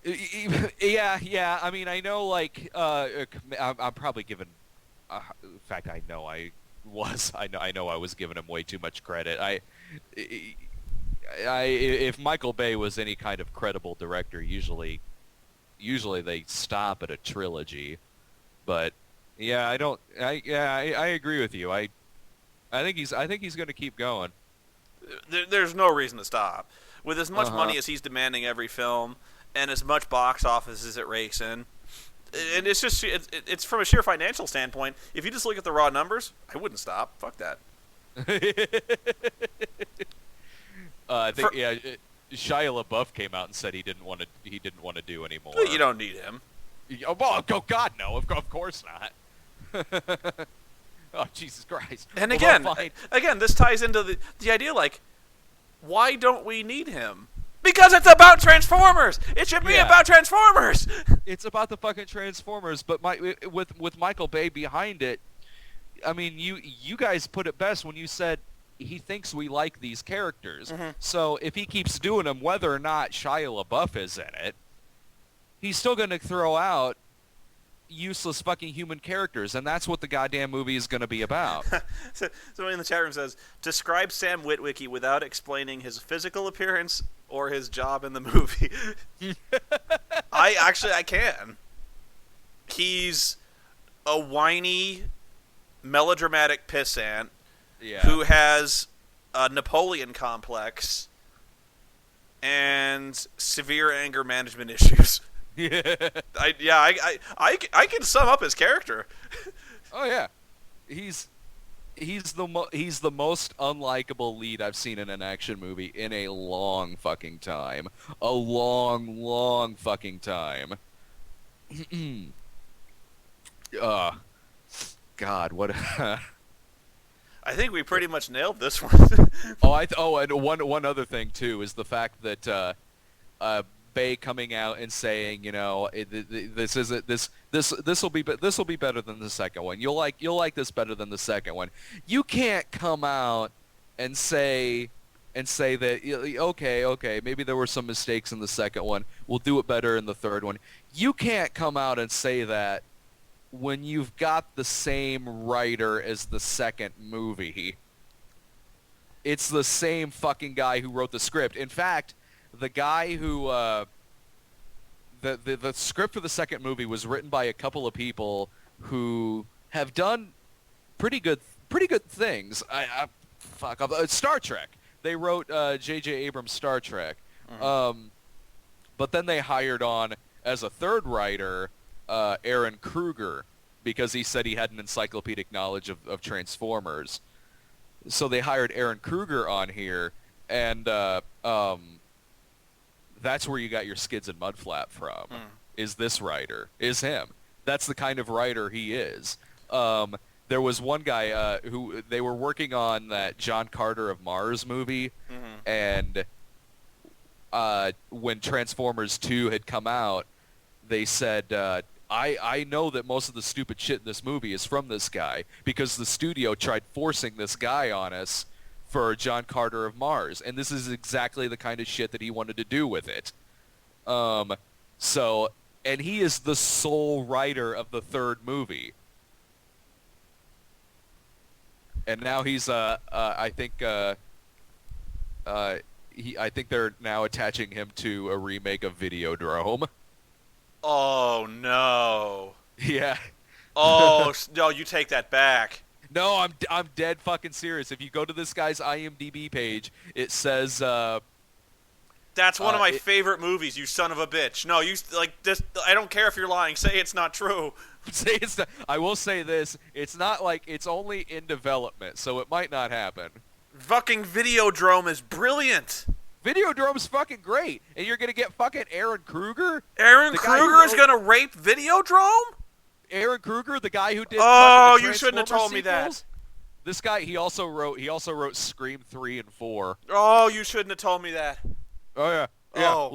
C: Yeah. I mean, I know, like, I'm probably giving. In fact, I know I was giving him way too much credit. If Michael Bay was any kind of credible director, usually they stop at a trilogy. But yeah, I agree with you. I think he's going to keep going.
A: There's no reason to stop. With as much money as he's demanding every film, and as much box office as it rakes in, and it's just it's from a sheer financial standpoint. If you just look at the raw numbers, I wouldn't stop. Fuck that.
C: I think Shia LaBeouf came out and said he didn't want to do anymore.
A: Well, you don't need him.
C: Oh God, no! Of course not. Oh, Jesus Christ!
A: And again, this ties into the idea, like, why don't we need him? Because it's about Transformers. It should be about Transformers.
C: It's about the fucking Transformers, but with Michael Bay behind it. I mean, you guys put it best when you said he thinks we like these characters. Mm-hmm. So if he keeps doing them, whether or not Shia LaBeouf is in it, he's still going to throw out useless fucking human characters, and that's what the goddamn movie is going to be about.
A: Somebody in the chat room says, describe Sam Witwicky without explaining his physical appearance or his job in the movie. I can. He's a whiny, melodramatic pissant who has a Napoleon complex and severe anger management issues. I can sum up his character.
C: Oh yeah, he's the most unlikable lead I've seen in an action movie in a long fucking time. A long fucking time. God, what?
A: I think we pretty much nailed this one.
C: And one other thing too is the fact that Bay coming out and saying, you know, this will be better than the second one. You'll like this better than the second one. You can't come out and say that okay, maybe there were some mistakes in the second one. We'll do it better in the third one. You can't come out and say that when you've got the same writer as the second movie. It's the same fucking guy who wrote the script. In fact, the guy who the script for the second movie was written by a couple of people who have done pretty good things. Star Trek. They wrote J.J. Abrams' Star Trek. But then they hired on as a third writer Aaron Kruger because he said he had an encyclopedic knowledge of Transformers. So they hired Aaron Kruger on here, and that's where you got your Skids and Mudflap from, is this writer, is him. That's the kind of writer he is. There was one guy who they were working on that John Carter of Mars movie, and when Transformers 2 had come out, they said, I know that most of the stupid shit in this movie is from this guy because the studio tried forcing this guy on us for John Carter of Mars, and this is exactly the kind of shit that he wanted to do with it. And he is the sole writer of the third movie. And now he's, I think they're now attaching him to a remake of Videodrome.
A: Oh, no.
C: Yeah.
A: Oh, no, you take that back.
C: No, I'm dead fucking serious. If you go to this guy's IMDb page, it says...
A: That's one of my favorite movies, you son of a bitch. No, you, like, this. I don't care if you're lying. Say it's not true.
C: Say it's not, I will say this. It's not like it's only in development, so it might not happen.
A: Fucking Videodrome is brilliant.
C: Videodrome's fucking great, and you're gonna get fucking Aaron Kruger?
A: Aaron Kruger is gonna rape Videodrome?
C: Aaron Kruger, the guy who did
A: you shouldn't have told me that.
C: This guy, he also wrote Scream 3 and 4.
A: Oh, you shouldn't have told me that.
C: Oh yeah. Yeah.
A: Oh.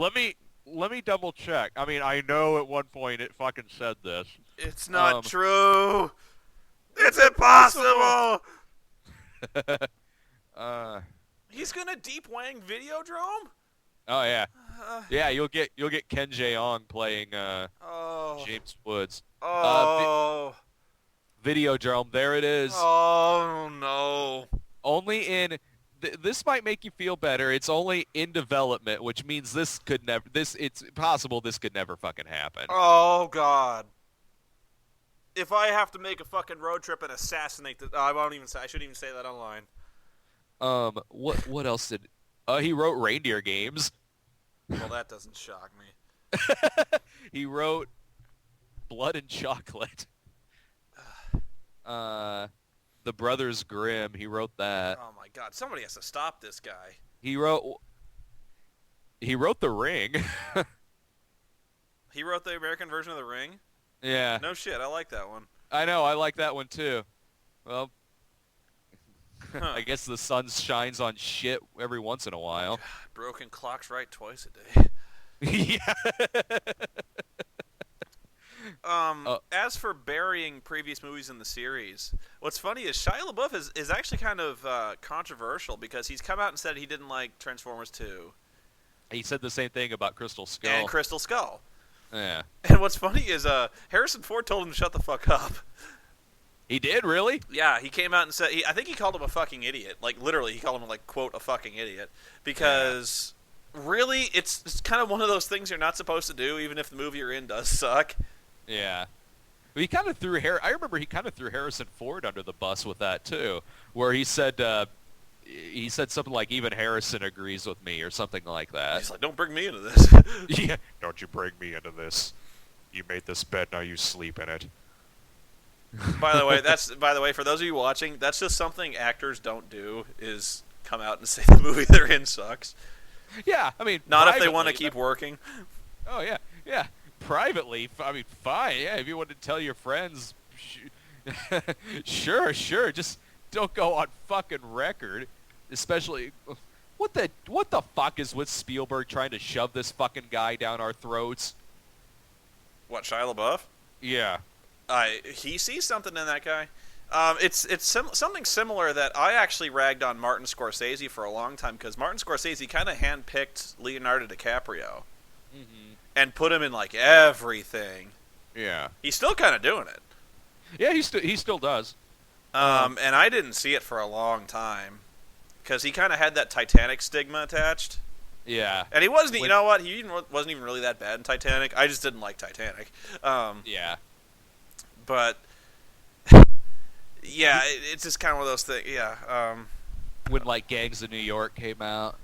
C: Let me double check. I mean, I know at one point it fucking said this.
A: It's not true. It's impossible. He's gonna deep wang Videodrome?
C: Oh yeah. Yeah, you'll get Ken Jeong playing James Woods. Videodrome, there it is.
A: Oh no.
C: Only in this might make you feel better. It's only in development, which means it's possible this could never fucking happen.
A: Oh god. If I have to make a fucking road trip and assassinate I shouldn't even say that online.
C: What else did he wrote Reindeer Games.
A: Well, that doesn't shock me.
C: He wrote Blood and Chocolate. The Brothers Grimm, he wrote that.
A: Oh my god, somebody has to stop this guy.
C: He wrote The Ring.
A: He wrote the American version of The Ring?
C: Yeah.
A: No shit, I like that one.
C: I know, I like that one too. Well, I guess the sun shines on shit every once in a while.
A: God, broken clocks right twice a day.
C: Yeah.
A: As for burying previous movies in the series, what's funny is Shia LaBeouf is actually kind of controversial because he's come out and said he didn't like Transformers 2.
C: He said the same thing about Crystal Skull.
A: And Crystal Skull.
C: Yeah.
A: And what's funny is Harrison Ford told him to shut the fuck up.
C: He did, really?
A: Yeah, he came out and said, I think he called him a fucking idiot. Like, literally, he called him, like, quote, a fucking idiot. Because, really, it's kind of one of those things you're not supposed to do, even if the movie you're in does suck.
C: Yeah. He kind of threw I remember he kind of threw Harrison Ford under the bus with that, too, where he said something like, even Harrison agrees with me, or something like that.
A: He's like, don't bring me into this.
C: Yeah. Don't you bring me into this. You made this bed, now you sleep in it.
A: By the way, for those of you watching, that's just something actors don't do, is come out and say the movie they're in sucks.
C: Yeah, I mean,
A: not if they want to keep working.
C: Oh yeah, yeah. Privately, I mean, fine. Yeah, if you want to tell your friends, sure. Just don't go on fucking record. Especially, what the fuck is with Spielberg trying to shove this fucking guy down our throats?
A: What, Shia LaBeouf?
C: Yeah.
A: He sees something in that guy. It's something similar that I actually ragged on Martin Scorsese for a long time, because Martin Scorsese kind of handpicked Leonardo DiCaprio and put him in like everything.
C: Yeah.
A: He's still kind of doing it.
C: Yeah, he still does.
A: And I didn't see it for a long time because he kind of had that Titanic stigma attached.
C: Yeah.
A: And he wasn't. You know what? Wasn't even really that bad in Titanic. I just didn't like Titanic.
C: Yeah.
A: But yeah, it's just kind of one of those things. Yeah.
C: When like Gangs of New York came out.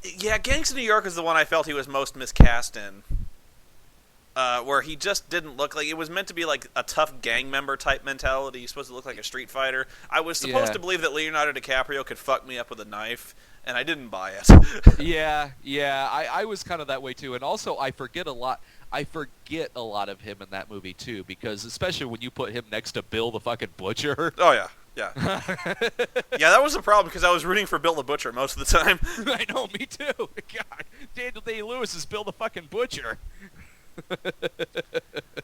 A: Yeah, Gangs of New York is the one I felt he was most miscast in. Where he just didn't look like... It was meant to be like a tough gang member type mentality. He's supposed to look like a street fighter. I was supposed to believe that Leonardo DiCaprio could fuck me up with a knife, and I didn't buy it.
C: Yeah. I was kind of that way too. And also, I forget a lot of him in that movie too, because especially when you put him next to Bill the fucking Butcher.
A: Oh, yeah. Yeah. Yeah, that was the problem, because I was rooting for Bill the Butcher most of the time.
C: I know, me too. God, Daniel Day-Lewis is Bill the fucking Butcher.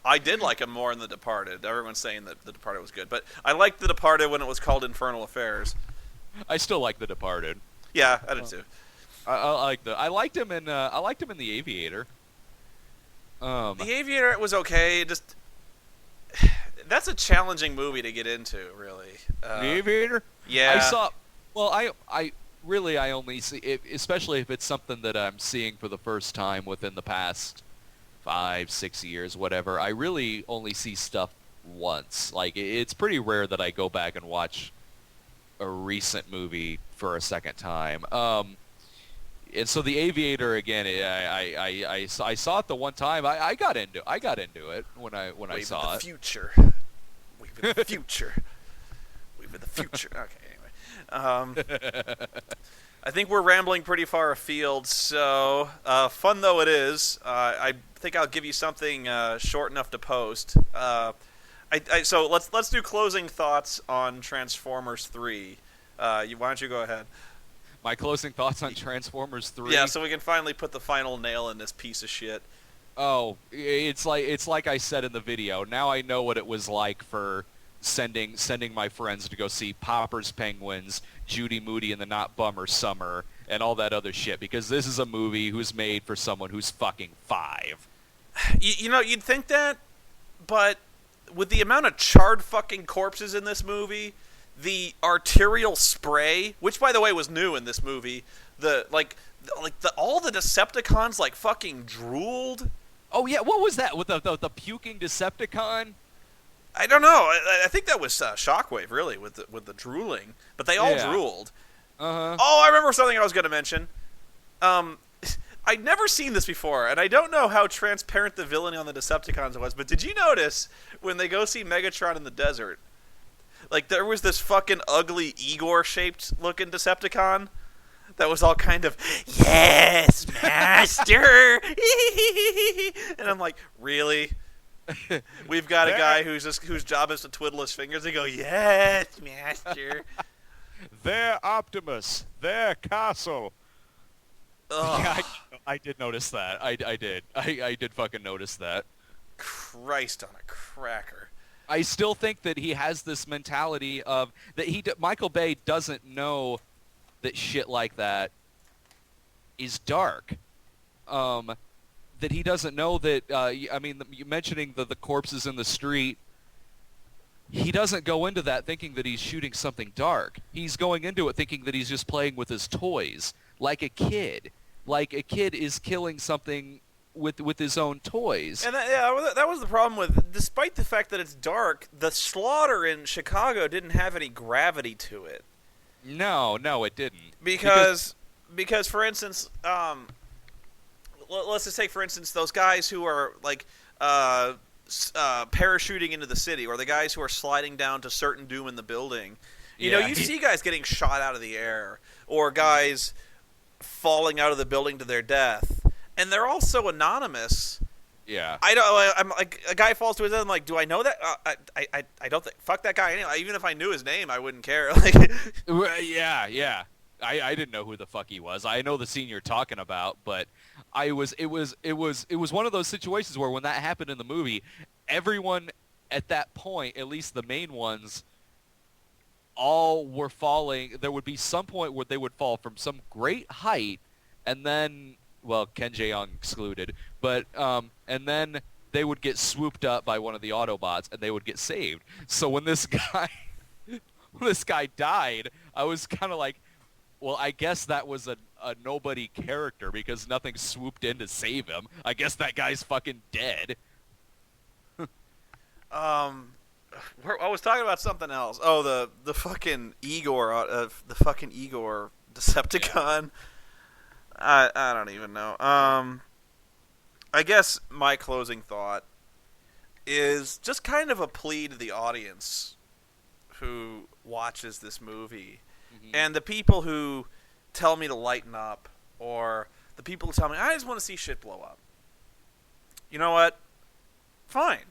A: I did like him more in The Departed. Everyone's saying that The Departed was good, but I liked The Departed when it was called Infernal Affairs.
C: I still like The Departed.
A: Yeah, I did too.
C: I liked him in The Aviator.
A: The Aviator was okay. Just that's a challenging movie to get into, really.
C: The Aviator?
A: Yeah.
C: I only see it, especially if it's something that I'm seeing for the first time within the past 5-6 years, whatever. I really only see stuff once. Like, it's pretty rare that I go back and watch a recent movie for a second time. And so The Aviator, again, I saw it the one time. I got into it when I saw it.
A: Future. We've in the future. We've in the future. Okay, anyway. I think we're rambling pretty far afield, so fun though it is, I think I'll give you something short enough to post. So let's do closing thoughts on Transformers 3. Why don't you go ahead?
C: My closing thoughts on Transformers 3?
A: Yeah, so we can finally put the final nail in this piece of shit.
C: Oh, it's like I said in the video. Now I know what it was like for sending my friends to go see Popper's Penguins, Judy Moody and the Not Bummer Summer, and all that other shit, because this is a movie who's made for someone who's fucking 5.
A: You know, you'd think that, but with the amount of charred fucking corpses in this movie, the arterial spray, which by the way was new in this movie, all the Decepticons like fucking drooled.
C: Oh yeah, what was that with the puking Decepticon?
A: I don't know. I think that was Shockwave, really, with the drooling. But they all drooled.
C: Uh-huh.
A: Oh, I remember something I was going to mention. I'd never seen this before, and I don't know how transparent the villainy on the Decepticons was, but did you notice when they go see Megatron in the desert, like, there was this fucking ugly Igor-shaped looking Decepticon that was all kind of, yes, master! And I'm like, really? We've got a guy whose job is to twiddle his fingers and go, yes, master.
C: They're Optimus. They're Castle. Yeah, I did notice that. I did. I did fucking notice that.
A: Christ on a cracker.
C: I still think that he has this mentality of that Michael Bay doesn't know that shit like that is dark. That he doesn't know that, I mean, you mentioning the corpses in the street, he doesn't go into that thinking that he's shooting something dark. He's going into it thinking that he's just playing with his toys, like a kid. Like a kid is killing something with his own toys.
A: And that was the problem with, despite the fact that it's dark, the slaughter in Chicago didn't have any gravity to it.
C: No, it didn't.
A: Because for instance, let's just take, for instance, those guys who are, like, parachuting into the city, or the guys who are sliding down to certain doom in the building. You know, you see guys getting shot out of the air, or guys falling out of the building to their death, and they're all so anonymous.
C: Yeah.
A: I'm like, a guy falls to his death, I'm like, do I know that? I don't think, fuck that guy anyway. Even if I knew his name, I wouldn't care. Like,
C: yeah. I didn't know who the fuck he was. I know the scene you're talking about, but it was one of those situations where when that happened in the movie, everyone at that point, at least the main ones, all were falling. There would be some point where they would fall from some great height, and then, well, Ken Jeong excluded, but and then they would get swooped up by one of the Autobots and they would get saved. So when this guy died, I was kind of like, well, I guess that was a nobody character because nothing swooped in to save him. I guess that guy's fucking dead.
A: I was talking about something else. Oh, the fucking Igor, the fucking Igor Decepticon. Yeah. I don't even know. I guess my closing thought is just kind of a plea to the audience who watches this movie, and the people who tell me to lighten up, or the people who tell me I just want to see shit blow up. You know what? Fine.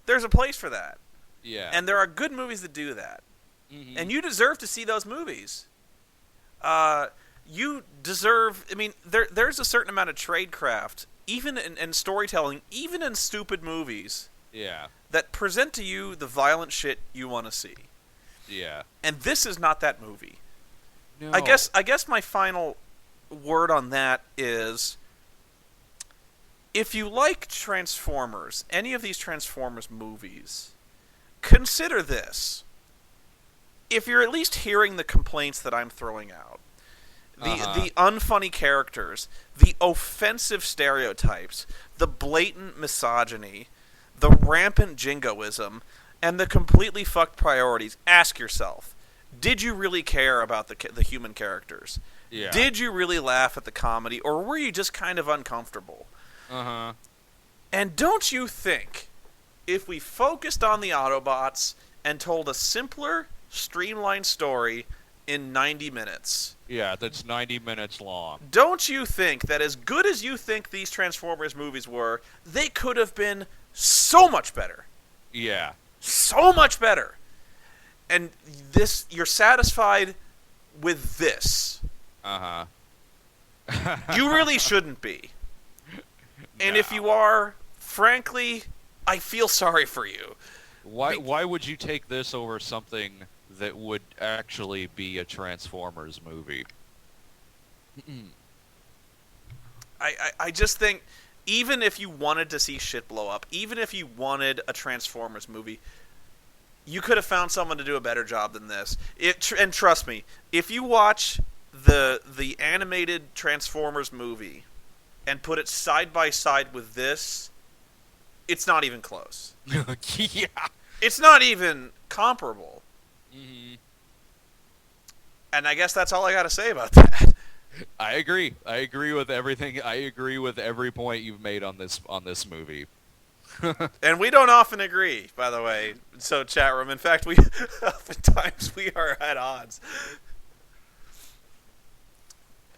A: There's a place for that.
C: Yeah.
A: And there are good movies that do that.
C: Mm-hmm.
A: And you deserve to see those movies. You deserve... I mean, there's a certain amount of tradecraft, even in storytelling, even in stupid movies, that present to you the violent shit you want to see.
C: Yeah. And
A: this is not that movie.
C: No.
A: I guess my final word on that is, if you like Transformers, any of these Transformers movies, consider this. If you're at least hearing the complaints that I'm throwing out, the unfunny characters, the offensive stereotypes, the blatant misogyny, the rampant jingoism, and the completely fucked priorities, ask yourself, did you really care about the human characters?
C: Yeah.
A: Did you really laugh at the comedy, or were you just kind of uncomfortable? And don't you think, if we focused on the Autobots and told a simpler, streamlined story in 90 minutes...
C: Yeah, that's 90 minutes long.
A: Don't you think that as good as you think these Transformers movies were, they could have been so much better?
C: Yeah.
A: So much better. And this, you're satisfied with this. You really shouldn't be. And if you are, frankly, I feel sorry for you.
C: Why would you take this over something that would actually be a Transformers movie?
A: I just think, even if you wanted to see shit blow up, even if you wanted a Transformers movie, you could have found someone to do a better job than this. And trust me, if you watch the animated Transformers movie and put it side by side with this, it's not even close.
C: Yeah.
A: It's not even comparable.
C: Mm-hmm.
A: And I guess that's all I got to say about that.
C: I agree. I agree with everything. I agree with every point you've made on this movie.
A: And we don't often agree, by the way. So, chat room. In fact, oftentimes we are at odds.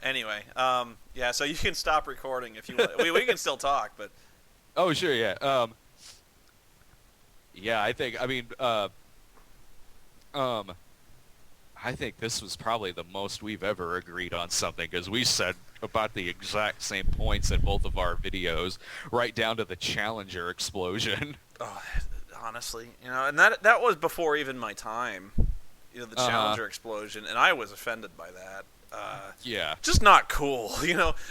A: Anyway, yeah. So you can stop recording if you want. We can still talk, but.
C: Oh sure, yeah. Yeah, I think. I mean, I think this was probably the most we've ever agreed on something, because we said about the exact same points in both of our videos, right down to the Challenger explosion.
A: Oh, honestly, and that was before even my time. The Challenger explosion, and I was offended by that.
C: Yeah.
A: Just not cool,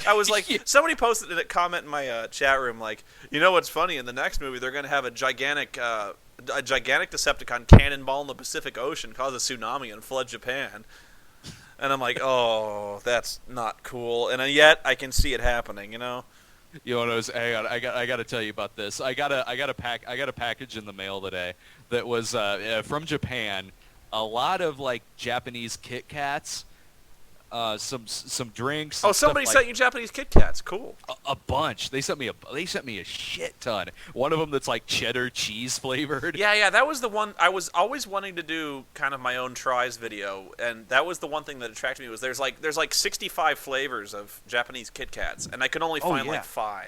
A: I was like, somebody posted a comment in my chat room, like, what's funny, in the next movie, they're going to have a gigantic Decepticon cannonball in the Pacific Ocean, cause a tsunami, and flood Japan. And I'm like, oh, that's not cool. And yet, I can see it happening,
C: You know what I got to tell you about this. I got a package in the mail today that was from Japan. A lot of Japanese Kit Kats, some drinks.
A: Oh, somebody sent you Japanese Kit Kats. Cool.
C: A bunch. They sent me a shit ton. One of them that's cheddar cheese flavored.
A: Yeah, that was the one I was always wanting to do, kind of my own tries video, and that was the one thing that attracted me. Was there's 65 flavors of Japanese Kit Kats, and I could only find 5.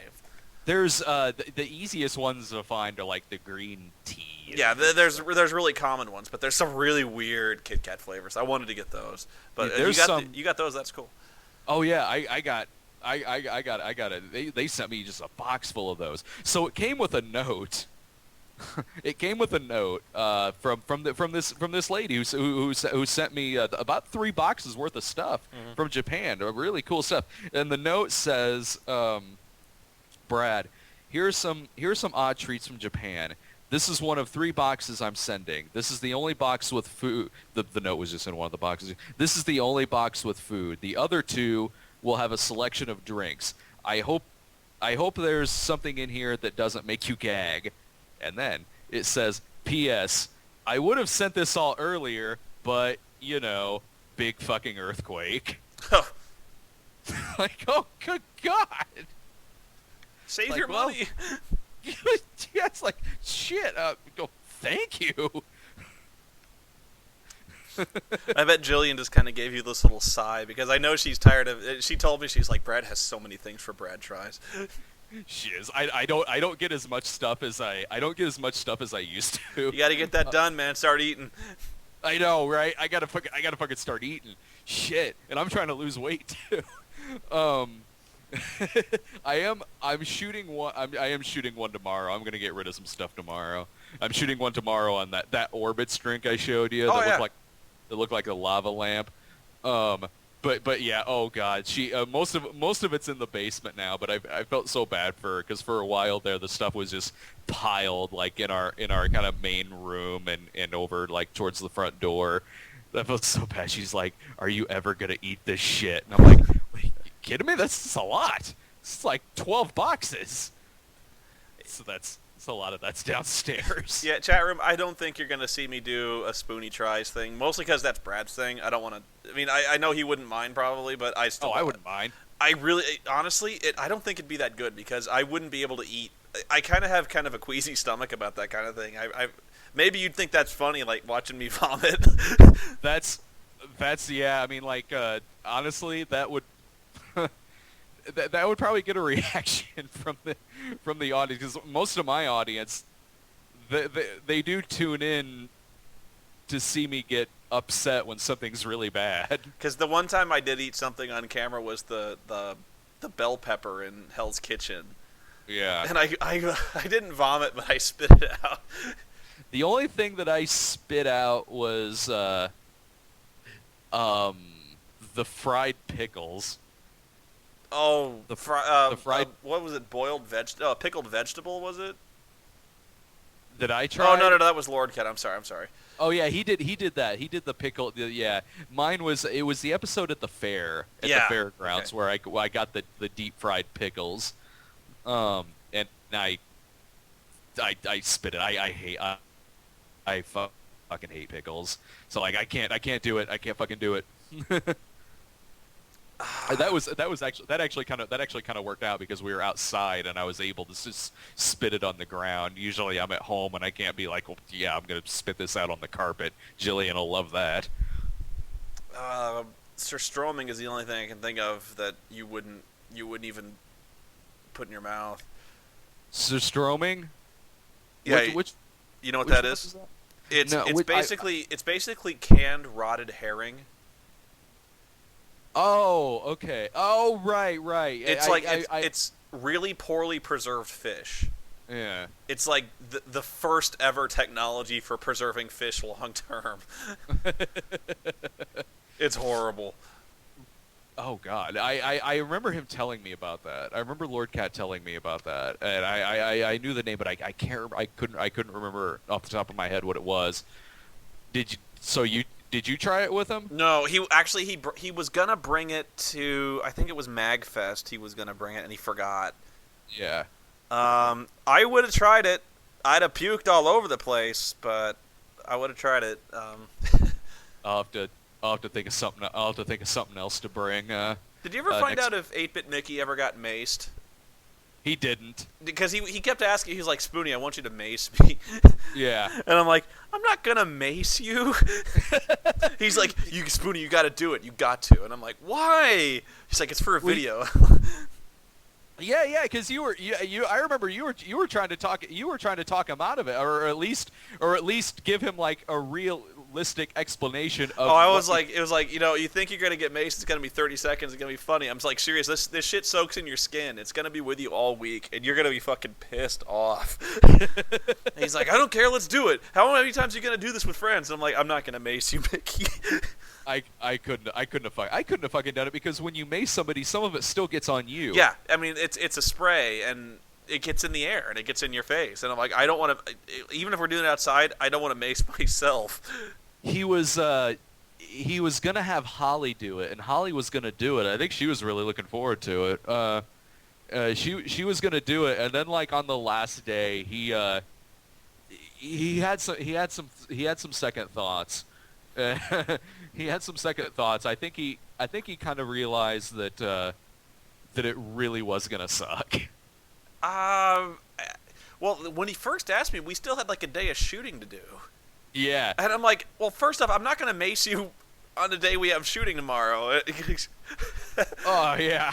C: There's the easiest ones to find are the green tea.
A: Yeah, there's really common ones, but there's some really weird Kit Kat flavors. I wanted to get those, but you got those. That's cool.
C: Oh yeah, I got it. They sent me just a box full of those. So it came with a note. It came with a note from this lady who sent me about 3 boxes worth of stuff from Japan. Really cool stuff. And the note says, Brad, here's some odd treats from Japan. This is one of 3 boxes I'm sending. This is the only box with food. The note was just in one of the boxes. This is the only box with food. The other 2 will have a selection of drinks. I hope there's something in here that doesn't make you gag. And then it says, P.S. I would have sent this all earlier, but, you know, big fucking earthquake.
A: Oh.
C: Like, oh, good God.
A: Save
C: Like,
A: your
C: well,
A: money.
C: Yeah, it's like, shit, go, thank you.
A: I bet Jillian just kind of gave you this little sigh, because I know she's tired of it. She told me, she's like, Brad has so many things for Brad tries.
C: She is. I don't get as much stuff as I used to.
A: You got to get that done, man. Start eating.
C: I know, right? I gotta fucking start eating. Shit, and I'm trying to lose weight too. I'm shooting one. I am shooting one tomorrow. I'm gonna get rid of some stuff tomorrow. I'm shooting one tomorrow on that Orbits drink I showed you. That looked like a lava lamp. But yeah, oh god, she most of it's in the basement now. But I felt so bad for her, because for a while there the stuff was just piled like in our kind of main room and over like towards the front door. I felt so bad. She's like, "Are you ever gonna eat this shit?" And I'm like, "Are you kidding me? That's a lot. It's like 12 boxes." So that's a lot of that's downstairs.
A: Yeah, chat room, I don't think you're going to see me do a Spoony Tries thing, mostly because that's Brad's thing. I don't want to... I mean, I know he wouldn't mind probably, but I still...
C: Oh, I wouldn't mind.
A: I really... Honestly, I don't think it'd be that good, because I wouldn't be able to eat... I kind of have kind of a queasy stomach about that kind of thing. Maybe you'd think that's funny, like, watching me vomit.
C: That's yeah, I mean, like, honestly, that would... that would probably get a reaction from the audience, because most of my audience, they do tune in to see me get upset when something's really bad.
A: Because the one time I did eat something on camera was the bell pepper in Hell's Kitchen.
C: Yeah.
A: And I didn't vomit, but I spit it out.
C: The only thing that I spit out was the fried pickles.
A: Oh,
C: the fried.
A: What was it? Pickled vegetable, was it?
C: Did I try?
A: Oh no, that was Lord Cat. I'm sorry.
C: Oh yeah, he did that. He did the pickle. Yeah, mine was the episode at the fair the fairgrounds where I got the deep fried pickles, and I spit it. I fucking hate pickles. So like I can't do it. I can't fucking do it. That actually kind of worked out, because we were outside and I was able to just spit it on the ground. Usually I'm at home and I can't be like, well, yeah, I'm gonna spit this out on the carpet. Jillian will love that.
A: Surstroming is the only thing I can think of that you wouldn't even put in your mouth.
C: Surstroming?
A: Yeah,
C: which
A: you know what that is?
C: That?
A: It's basically canned rotted herring.
C: Oh, okay. Oh, right.
A: It's it's really poorly preserved fish.
C: Yeah.
A: It's like the first ever technology for preserving fish long term. It's horrible.
C: Oh God, I remember him telling me about that. I remember Lord Cat telling me about that, and I knew the name, but I couldn't remember off the top of my head what it was. Did you try it with him?
A: No, he was gonna bring it to, I think it was MagFest. He was gonna bring it and he forgot.
C: Yeah.
A: I would have tried it. I'd have puked all over the place, but I would have tried it.
C: I'll have to think of something. I'll have to think of something else to bring.
A: Did you ever find out if 8-Bit Mickey ever got maced?
C: He didn't.
A: Because he kept asking, he's like, Spoony, I want you to mace me.
C: Yeah.
A: And I'm like, I'm not gonna mace you. He's like, Spoony, you gotta do it. You got to. And I'm like, why? He's like, it's for a video.
C: Yeah, because I remember you were trying to talk him out of it, or at least give him like a realistic explanation of.
A: Oh, it was like, you think you're gonna get maced, it's gonna be 30 seconds, it's gonna be funny. I'm like, serious, this shit soaks in your skin. It's gonna be with you all week, and you're gonna be fucking pissed off. He's like, I don't care, let's do it. How many times are you gonna do this with friends? And I'm like, I'm not gonna mace you, Mickey.
C: I couldn't have fucking done it, because when you mace somebody, some of it still gets on you.
A: Yeah, I mean it's a spray, and it gets in the air and it gets in your face, and I'm like, I don't want to. Even if we're doing it outside, I don't want to mace myself.
C: He was gonna have Holly do it, and Holly was gonna do it. I think she was really looking forward to it. She was gonna do it, and then like on the last day, he had some second thoughts. He had some second thoughts. I think he kind of realized that it really was gonna suck.
A: Well, when he first asked me, we still had like a day of shooting to do.
C: Yeah.
A: And I'm like, well, first off, I'm not going to mace you on the day we have shooting tomorrow.
C: Oh, yeah.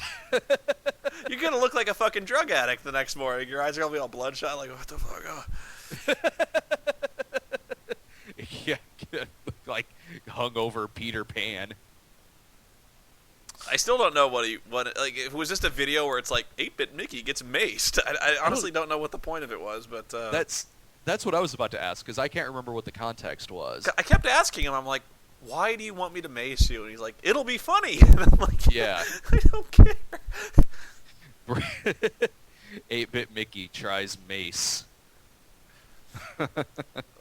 A: You're going to look like a fucking drug addict the next morning. Your eyes are going to be all bloodshot, like, what the fuck? Oh.
C: Yeah, like hungover Peter Pan.
A: I still don't know what like, if it was just a video where it's like 8-bit Mickey gets maced. I honestly don't know what the point of it was, but
C: that's what I was about to ask, because I can't remember what the context was.
A: I kept asking him, I'm like, why do you want me to mace you? And he's like, it'll be funny. And I'm like,
C: yeah.
A: I don't care.
C: 8-bit Mickey tries mace.
A: I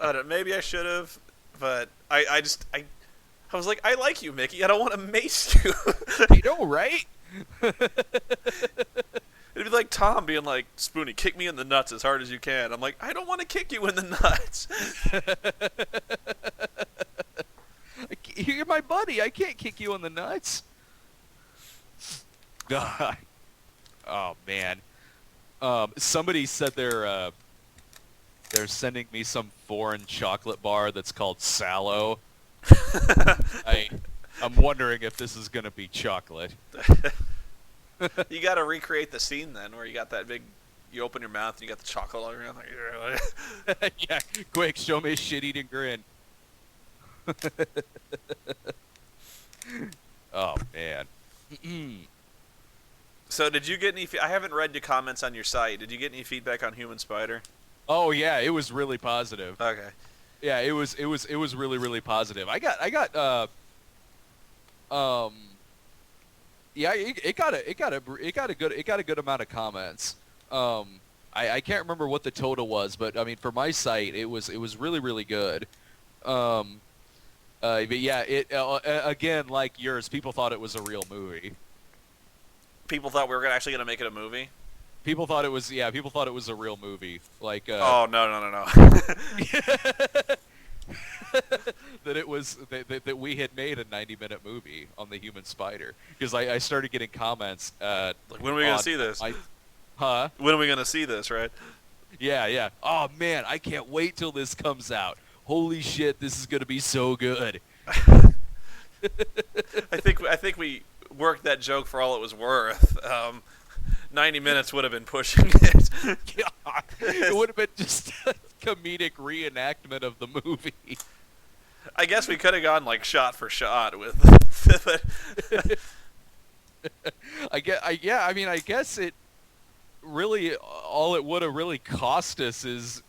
A: don't know, maybe I should have, but I was like, I like you, Mickey. I don't want to mace you.
C: You know, right?
A: It'd be like Tom being like, Spoony, kick me in the nuts as hard as you can. I'm like, I don't want to kick you in the nuts.
C: You're my buddy. I can't kick you in the nuts. God. Oh, man. Somebody said they're sending me some foreign chocolate bar that's called Sallow. I'm wondering if this is going to be chocolate.
A: You got to recreate the scene then, where you got that big, you open your mouth and you got the chocolate all around. Like,
C: Yeah, quick, show me a shit-eating grin. Oh, man.
A: So did you get any, I haven't read your comments on your site. Did you get any feedback on Human Spider?
C: Oh, yeah, it was really positive.
A: Okay.
C: Yeah, it was really, really positive. I got yeah, it got a good amount of comments. I can't remember what the total was, but I mean, for my site, it was really, really good. But yeah, again, like yours, people thought it was a real movie.
A: People thought we were actually gonna make it a movie.
C: People thought it was a real movie. Like
A: oh no.
C: That it was that we had made a 90-minute movie on the Human Spider, because I started getting comments.
A: Like, when are we gonna see this?
C: Huh?
A: When are we gonna see this? Right?
C: Yeah. Oh man, I can't wait till this comes out. Holy shit, this is gonna be so good.
A: I think we worked that joke for all it was worth. 90 minutes would have been pushing it.
C: God, it would have been just a comedic reenactment of the movie.
A: I guess we could have gone like shot for shot with.
C: I guess it really, all it would have really cost us is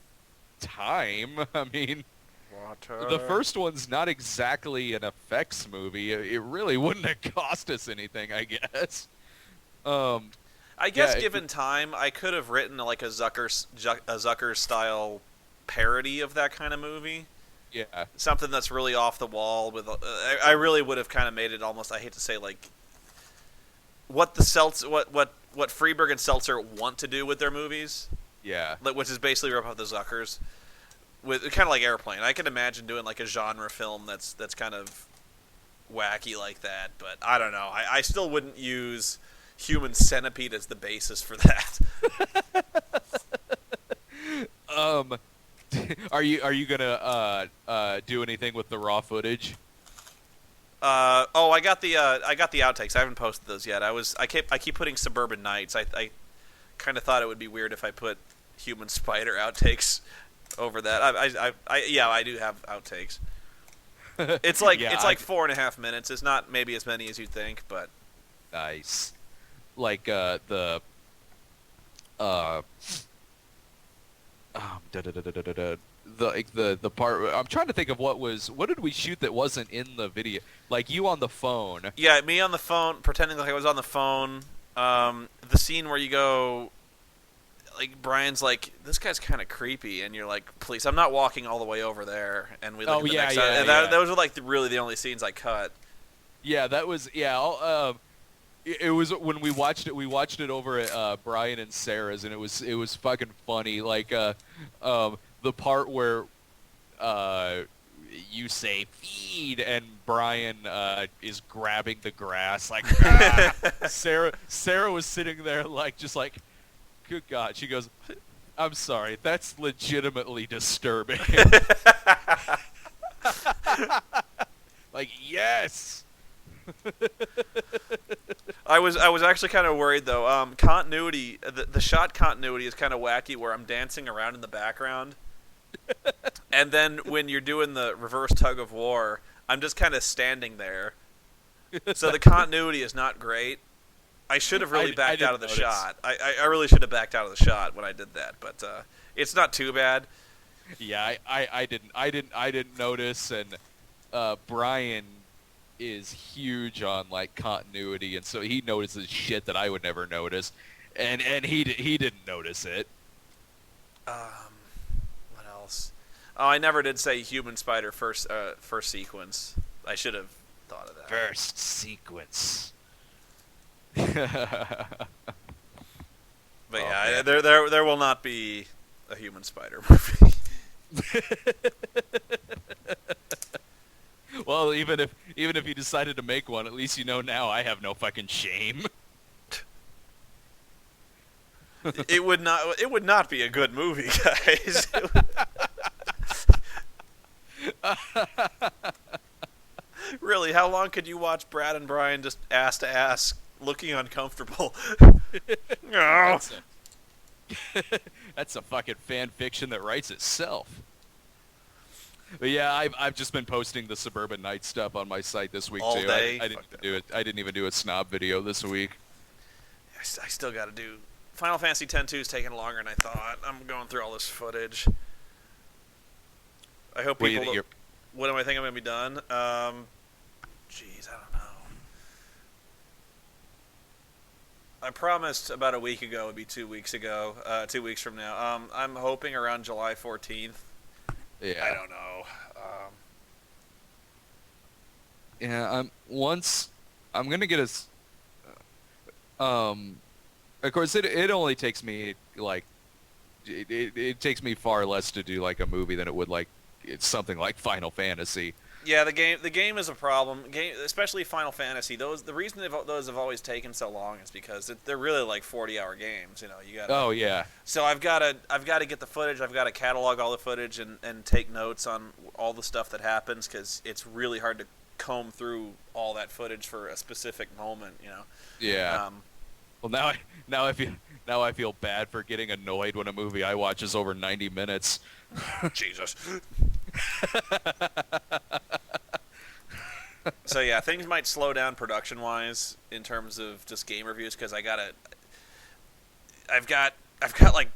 C: time. I mean, the first one's not exactly an effects movie. It really wouldn't have cost us anything, I guess.
A: I guess given time, I could have written like a Zucker style parody of that kind of movie.
C: Yeah,
A: something that's really off the wall. With I really would have kind of made it almost. I hate to say like what Freeberg and Seltzer want to do with their movies.
C: Yeah,
A: which is basically rip off the Zuckers. With kind of like Airplane. I can imagine doing like a genre film that's kind of wacky like that. But I don't know. I still wouldn't use Human Centipede as the basis for that.
C: Are you gonna do anything with the raw footage?
A: I got the outtakes. I haven't posted those yet. I keep putting Suburban Nights. I kind of thought it would be weird if I put Human Spider outtakes over that. I do have outtakes. It's like it's like 4.5 minutes. It's not maybe as many as you'd think, but
C: nice. Like the part. I'm trying to think of what did we shoot that wasn't in the video? Like you on the phone.
A: Yeah, me on the phone, pretending like I was on the phone. The scene where you go, like Brian's like, this guy's kind of creepy, and you're like, please, I'm not walking all the way over there. And we look at the next side, and those were like really the only scenes I cut.
C: Yeah, that was it was when we watched it. We watched it over at Brian and Sarah's, and it was fucking funny. Like the part where you say feed, and Brian is grabbing the grass like Sarah was sitting there like just like, good God. She goes, I'm sorry, that's legitimately disturbing. Like, yes.
A: I was actually kind of worried though. Continuity, the shot continuity is kind of wacky, where I'm dancing around in the background, and then when you're doing the reverse tug of war, I'm just kind of standing there. So the continuity is not great. I should have really backed out of the shot. I really should have backed out of the shot when I did that, but it's not too bad.
C: Yeah, I didn't notice, and Brian is huge on like continuity, and so he notices shit that I would never notice, and he didn't notice it.
A: What else? Oh, I never did say human spider first sequence. I should have thought of that.
C: First sequence.
A: But yeah,
C: man.
A: there will not be a human spider movie.
C: Well, even if you decided to make one, at least you know now I have no fucking shame.
A: It would not be a good movie, guys. Really, how long could you watch Brad and Brian just ass to ass, looking uncomfortable? No.
C: That's a fucking fan fiction that writes itself. But yeah, I've just been posting the Suburban Night stuff on my site this week
A: all
C: too.
A: Day?
C: I didn't do it. I didn't even do a Snob video this week.
A: I still got to do. Final Fantasy X-2 is taking longer than I thought. I'm going through all this footage. I hope people. What do I think I'm gonna be done? Jeez, I don't know. I promised about a week ago. It'd be 2 weeks ago. 2 weeks from now. I'm hoping around July 14th.
C: Yeah.
A: I don't know.
C: Yeah, I'm gonna get of course it only takes me like it takes me far less to do like a movie than it would like it's something like Final Fantasy.
A: Yeah, the game is a problem. Especially Final Fantasy. The reason those have always taken so long is because they're really like 40-hour games. You know, you got.
C: Oh yeah.
A: So I've got to get the footage. I've got to catalog all the footage and take notes on all the stuff that happens, because it's really hard to comb through all that footage for a specific moment. You know.
C: Yeah. Well, now I feel bad for getting annoyed when a movie I watch is over 90 minutes.
A: Jesus. So yeah, things might slow down production-wise in terms of just game reviews, because I've got like,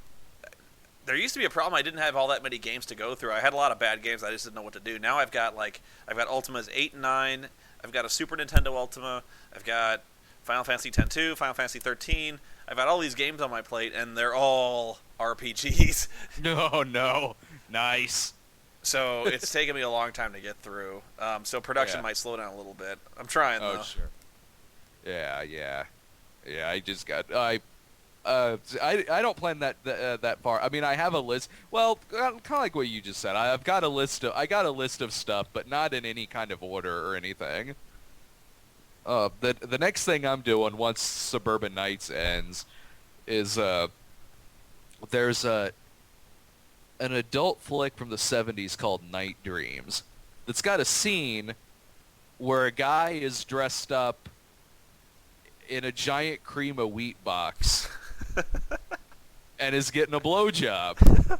A: there used to be a problem. I didn't have all that many games to go through. I had a lot of bad games. I just didn't know what to do. Now I've got Ultimas 8 and 9. I've got a Super Nintendo Ultima. I've got Final Fantasy X-2, Final Fantasy 13. I've got all these games on my plate, and they're all RPGs.
C: No. Nice.
A: So it's taken me a long time to get through. So production might slow down a little bit. I'm trying, though.
C: Oh, sure. Yeah. I just got I don't plan that far. I mean, I have a list. Well, kind of like what you just said. I got a list of stuff, but not in any kind of order or anything. The next thing I'm doing once Suburban Nights ends is there's an adult flick from the 70s called Night Dreams that's got a scene where a guy is dressed up in a giant cream of wheat box and is getting a blowjob.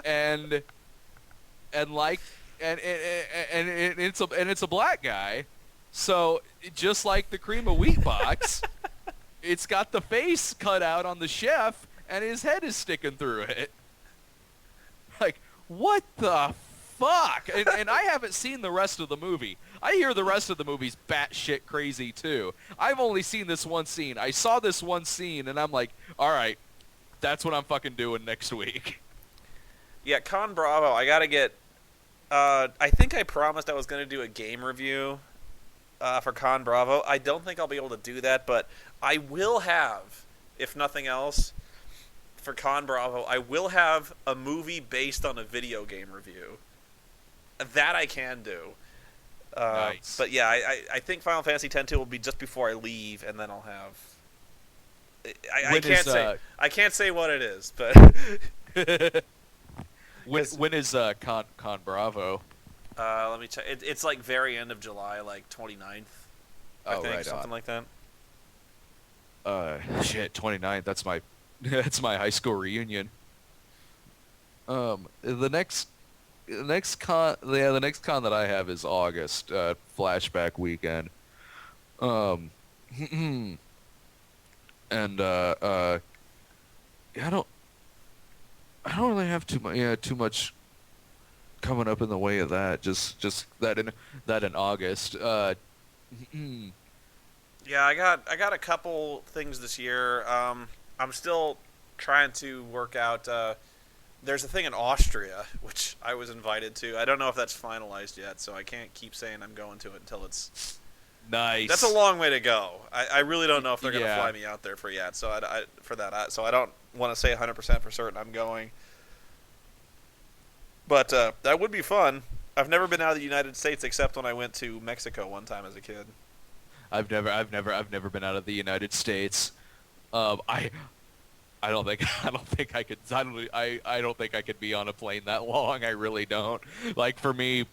C: and it's a black guy. So just like the cream of wheat box, it's got the face cut out on the chef and his head is sticking through it. Like, what the fuck? And I haven't seen the rest of the movie. I hear the rest of the movie's batshit crazy too. I've only seen this one scene. I saw this one scene and I'm like, all right, That's what I'm fucking doing next week.
A: Yeah, Con Bravo. I gotta get. I think I promised I was gonna do a game review for Con Bravo. I don't think I'll be able to do that, but I will have, if nothing else, for Con Bravo, I will have a movie based on a video game review. That I can do.
C: Nice.
A: But yeah, I think Final Fantasy X-2 will be just before I leave, and then I'll have. I can't say what it is, but
C: when is Con Bravo?
A: let me check. It's like very end of July, like 29th. I think
C: right
A: something
C: on.
A: like that.
C: Shit, 29th. That's my high school reunion. The next con that I have is August, flashback weekend. And I don't really have too much coming up in the way of that. Just that in August.
A: Yeah, I got a couple things this year. I'm still trying to work out. There's a thing in Austria which I was invited to. I don't know if that's finalized yet, so I can't keep saying I'm going to it until it's.
C: Nice.
A: That's a long way to go. I really don't know if they're going to
C: Yeah.
A: fly me out there for yet. So so I don't want to say 100% for certain I'm going. But that would be fun. I've never been out of the United States except when I went to Mexico one time as a kid.
C: I've never been out of the United States. I don't think I could. I don't think I could be on a plane that long. I really don't. Like for me,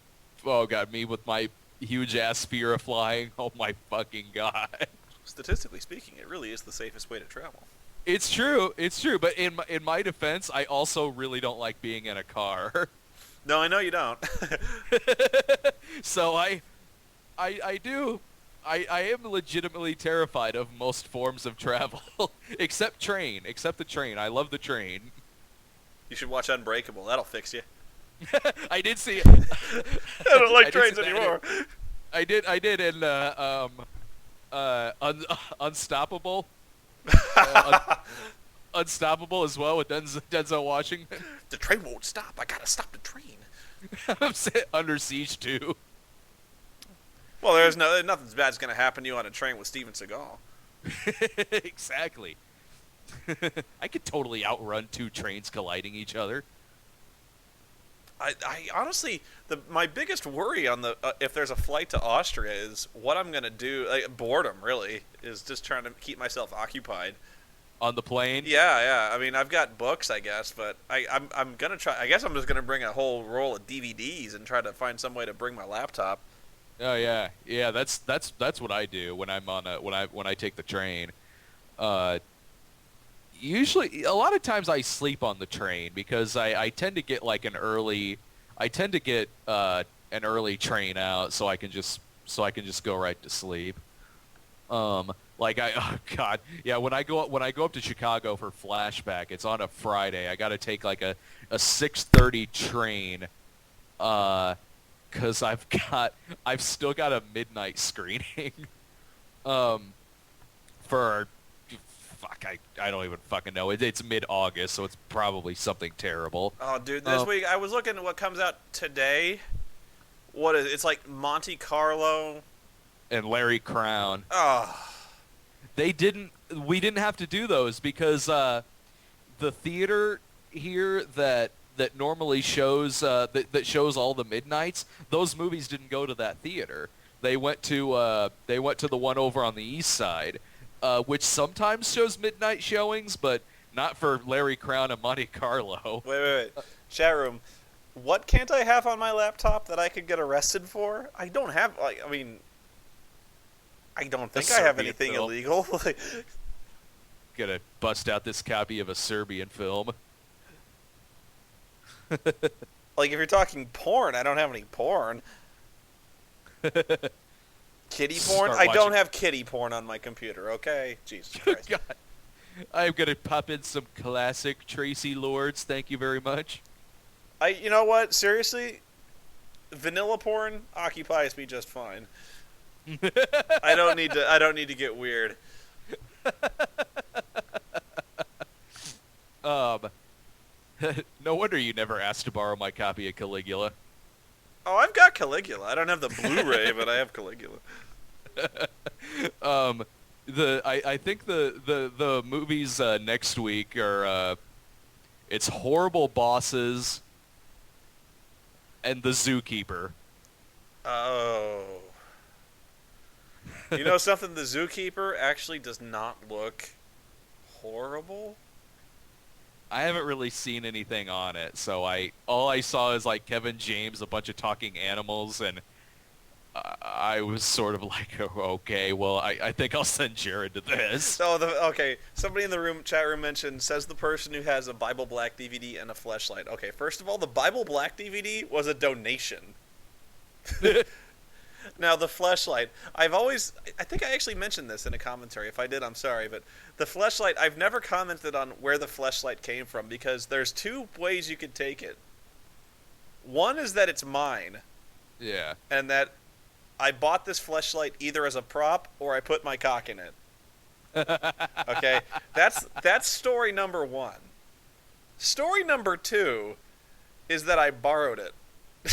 C: oh god, me with my huge ass fear of flying. Oh my fucking god.
A: Statistically speaking, it really is the safest way to travel.
C: It's true. But in my defense, I also really don't like being in a car.
A: No, I know you don't.
C: So I do. I am legitimately terrified of most forms of travel, except the train. I love the train.
A: You should watch Unbreakable. That'll fix you.
C: I did see.
A: I don't like trains anymore.
C: I did in Unstoppable. Unstoppable as well with Denzel Washington.
A: The train won't stop. I gotta stop the train.
C: I'm Under Siege too.
A: Well, there's nothing bad's gonna happen to you on a train with Steven Seagal.
C: Exactly. I could totally outrun two trains colliding each other.
A: I honestly, my biggest worry on the if there's a flight to Austria is what I'm gonna do. Like, boredom, really, is just trying to keep myself occupied.
C: On the plane?
A: Yeah. I mean, I've got books, I guess, but I'm gonna try. I guess I'm just gonna bring a whole roll of DVDs and try to find some way to bring my laptop.
C: Oh yeah. That's what I do when I'm on when I take the train. Usually, a lot of times I sleep on the train because I tend to get like an early train out, so I can just go right to sleep. Like oh god, yeah. When I go up to Chicago for flashback, it's on a Friday. I got to take like a 6:30 train, because I've still got a midnight screening, for. Fuck, I don't even fucking know. It's mid-August, so it's probably something terrible.
A: Oh, dude, this week I was looking at what comes out today. What is it's like Monte Carlo
C: And Larry Crown.
A: Oh,
C: We didn't have to do those because the theater here that normally shows that shows all the midnights, those movies didn't go to that theater. They went to the one over on the east side. Which sometimes shows midnight showings, but not for Larry Crown and Monte Carlo.
A: wait. Chat room. What can't I have on my laptop that I could get arrested for? I don't have, I don't think I have
C: Serbian
A: anything
C: film.
A: illegal.
C: Gonna bust out this copy of a Serbian film.
A: Like, if you're talking porn, I don't have any porn. Kitty porn?
C: Start
A: I don't
C: watching-
A: have kitty porn on my computer, okay? Jesus Christ.
C: God. I'm gonna pop in some classic Tracy Lords. Thank you very much.
A: You know what? Seriously? Vanilla porn occupies me just fine. I don't need to get weird.
C: No wonder you never asked to borrow my copy of Caligula.
A: Oh, I've got Caligula. I don't have the Blu-ray, but I have Caligula.
C: I think the movies next week are it's Horrible Bosses and The Zookeeper.
A: Oh. You know something? The Zookeeper actually does not look horrible.
C: I haven't really seen anything on it, so all I saw is like Kevin James, a bunch of talking animals, and I was sort of like, oh, okay, well, I think I'll send Jared to this.
A: Okay, somebody in the chat room mentioned, says the person who has a Bible Black DVD and a fleshlight. Okay, first of all, the Bible Black DVD was a donation. Now, the fleshlight, I think I actually mentioned this in a commentary. If I did, I'm sorry, but the fleshlight, I've never commented on where the fleshlight came from, because there's two ways you could take it. One is that it's mine.
C: Yeah.
A: And that I bought this fleshlight either as a prop or I put my cock in it. Okay? That's story number one. Story number two is that I borrowed it.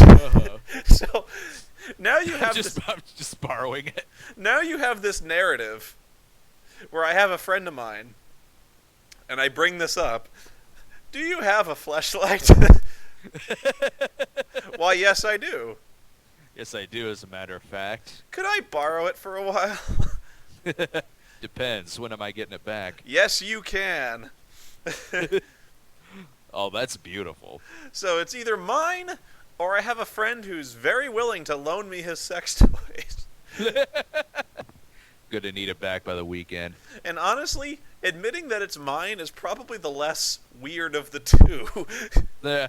C: Uh-huh.
A: So now you have
C: I'm just borrowing it.
A: Now you have this narrative where I have a friend of mine and I bring this up. Do you have a fleshlight? Why, yes, I do.
C: Yes, I do, as a matter of fact.
A: Could I borrow it for a while?
C: Depends. When am I getting it back?
A: Yes, you can.
C: Oh, that's beautiful.
A: So it's either mine, or I have a friend who's very willing to loan me his sex toys.
C: Gonna need it back by the weekend.
A: And honestly, admitting that it's mine is probably the less weird of the two.
C: Yeah.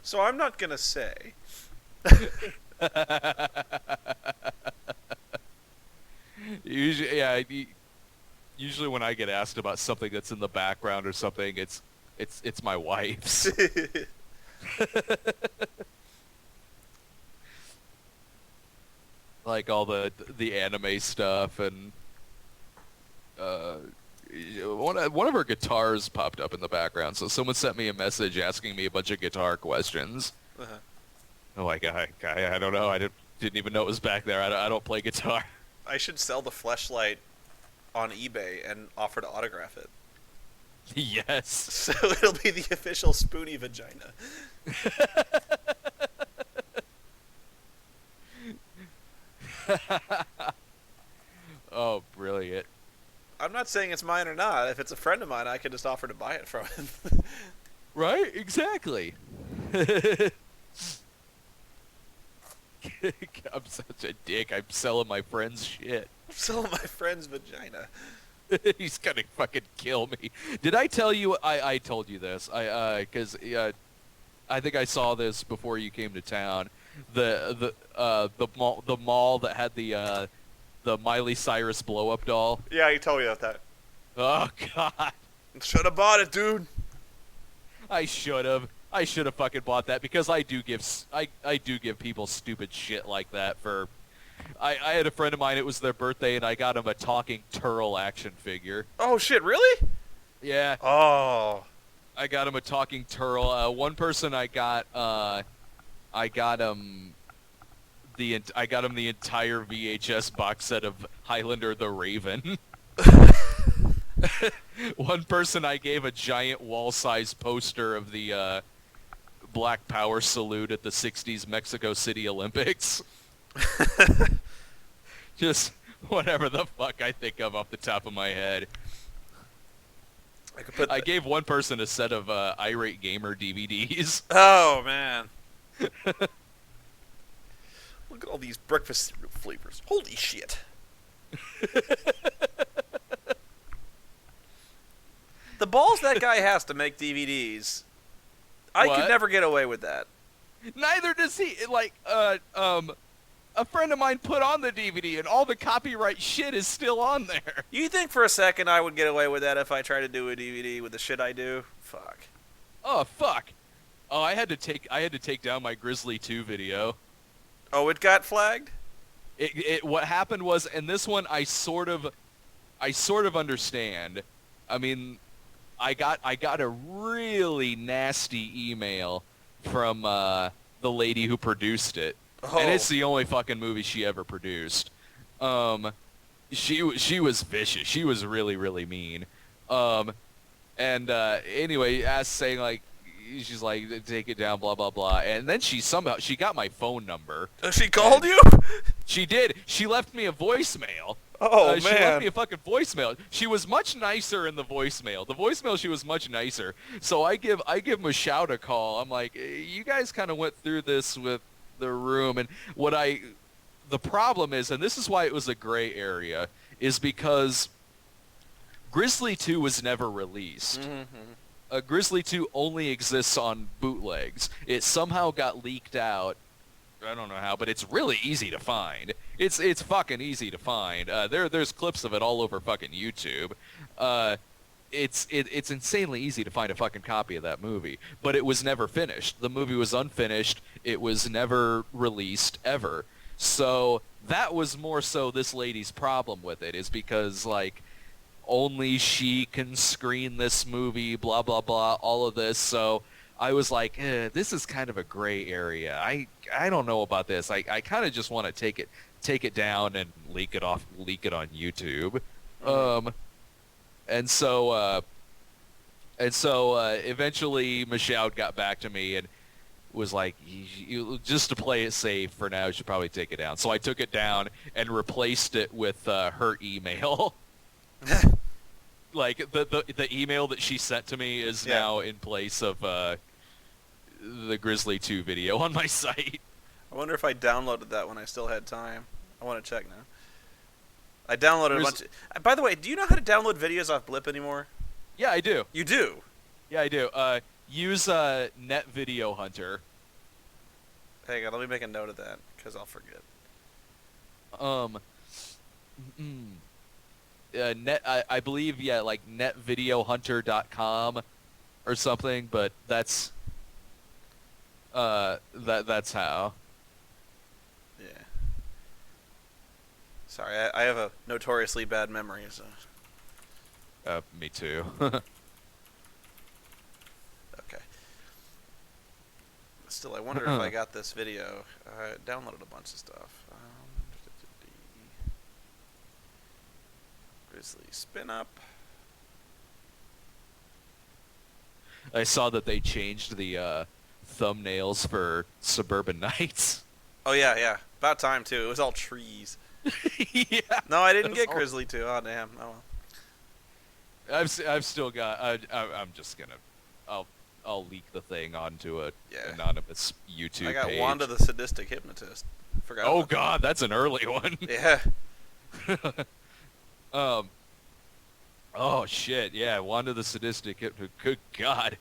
A: So I'm not gonna say.
C: Usually when I get asked about something that's in the background or something, it's my wife's. Like all the anime stuff, and one of her guitars popped up in the background, so someone sent me a message asking me a bunch of guitar questions.
A: Uh-huh.
C: I'm like, I don't know. I didn't even know it was back there. I don't play guitar.
A: I should sell the fleshlight on eBay and offer to autograph it.
C: Yes.
A: So it'll be the official Spoony vagina.
C: Oh, brilliant.
A: I'm not saying it's mine or not. If it's a friend of mine, I could just offer to buy it from him.
C: Right? Exactly. I'm such a dick. I'm selling my friend's shit.
A: I'm selling my friend's vagina.
C: He's gonna fucking kill me. Did I tell you? I told you this. Because I think I saw this before you came to town. The mall that had the Miley Cyrus blow up doll.
A: Yeah, you told me about that.
C: Oh God.
A: Should have bought it, dude.
C: I should have fucking bought that, because I do give people stupid shit like that for. I had a friend of mine, it was their birthday, and I got him a talking turtle action figure.
A: Oh shit, really?
C: Yeah.
A: Oh.
C: I got him a talking turtle. One person I got him the entire VHS box set of Highlander the Raven. One person I gave a giant wall-sized poster of the Black Power salute at the 60s Mexico City Olympics. Just whatever the fuck I think of off the top of my head. I gave one person a set of Irate Gamer DVDs.
A: Oh, man. Look at all these breakfast cereal flavors. Holy shit. The balls that guy has to make DVDs. I could never get away with that.
C: Neither does he. Like, a friend of mine put on the DVD, and all the copyright shit is still on there.
A: You think for a second I would get away with that if I tried to do a DVD with the shit I do? Fuck.
C: Oh, fuck. Oh, I had to take down my Grizzly 2 video.
A: Oh, it got flagged?
C: What happened was, and this one I sort of understand. I mean, I got a really nasty email from the lady who produced it, and it's the only fucking movie she ever produced. She was vicious. She was really, really mean. Anyway, saying like, she's like, take it down, blah blah blah, and then she got my phone number.
A: She called you?
C: She did. She left me a voicemail.
A: Oh man!
C: She left me a fucking voicemail. She was much nicer in the voicemail. The voicemail, she was much nicer. So I give Michelle a call. I'm like, you guys kind of went through this with the room, and the problem is, and this is why it was a gray area, is because Grizzly 2 was never released. Mm-hmm. Grizzly 2 only exists on bootlegs. It somehow got leaked out. I don't know how, but it's really easy to find. It's fucking easy to find. There's clips of it all over fucking YouTube. It's insanely easy to find a fucking copy of that movie, but it was never finished. The movie was unfinished. It was never released ever. So that was more so this lady's problem with it, is because like only she can screen this movie, blah blah blah, all of this. So I was like, this is kind of a gray area. I don't know about this. I kind of just want to take it down and leak it on YouTube. And so eventually Michelle got back to me and was like, just to play it safe for now, you should probably take it down. So I took it down and replaced it with her email. Like the email that she sent to me is now in place of the Grizzly 2 video on my site.
A: I wonder if I downloaded that when I still had time. I want to check now. I downloaded a bunch of... By the way, do you know how to download videos off Blip anymore?
C: Yeah, I do.
A: You do?
C: Yeah, I do. Use Net Video Hunter.
A: Hang on, let me make a note of that, because I'll forget.
C: I believe, like netvideohunter.com or something, but that's that's how.
A: Yeah. Sorry, I have a notoriously bad memory, so.
C: Me too.
A: Okay. Still, I wonder if I got this video. I downloaded a bunch of stuff. Grizzly spin up.
C: I saw that they changed the thumbnails for Suburban Nights.
A: Oh yeah. About time too. It was all trees.
C: Yeah.
A: No, I didn't get Grizzly 2. Oh damn. Oh well.
C: I've still got. I'm just gonna. I'll leak the thing onto a anonymous YouTube
A: I got
C: page.
A: Wanda the Sadistic Hypnotist. Forgot.
C: Oh god, that's an early one.
A: Yeah.
C: Oh shit, yeah, Wanda the Sadistic. Good god.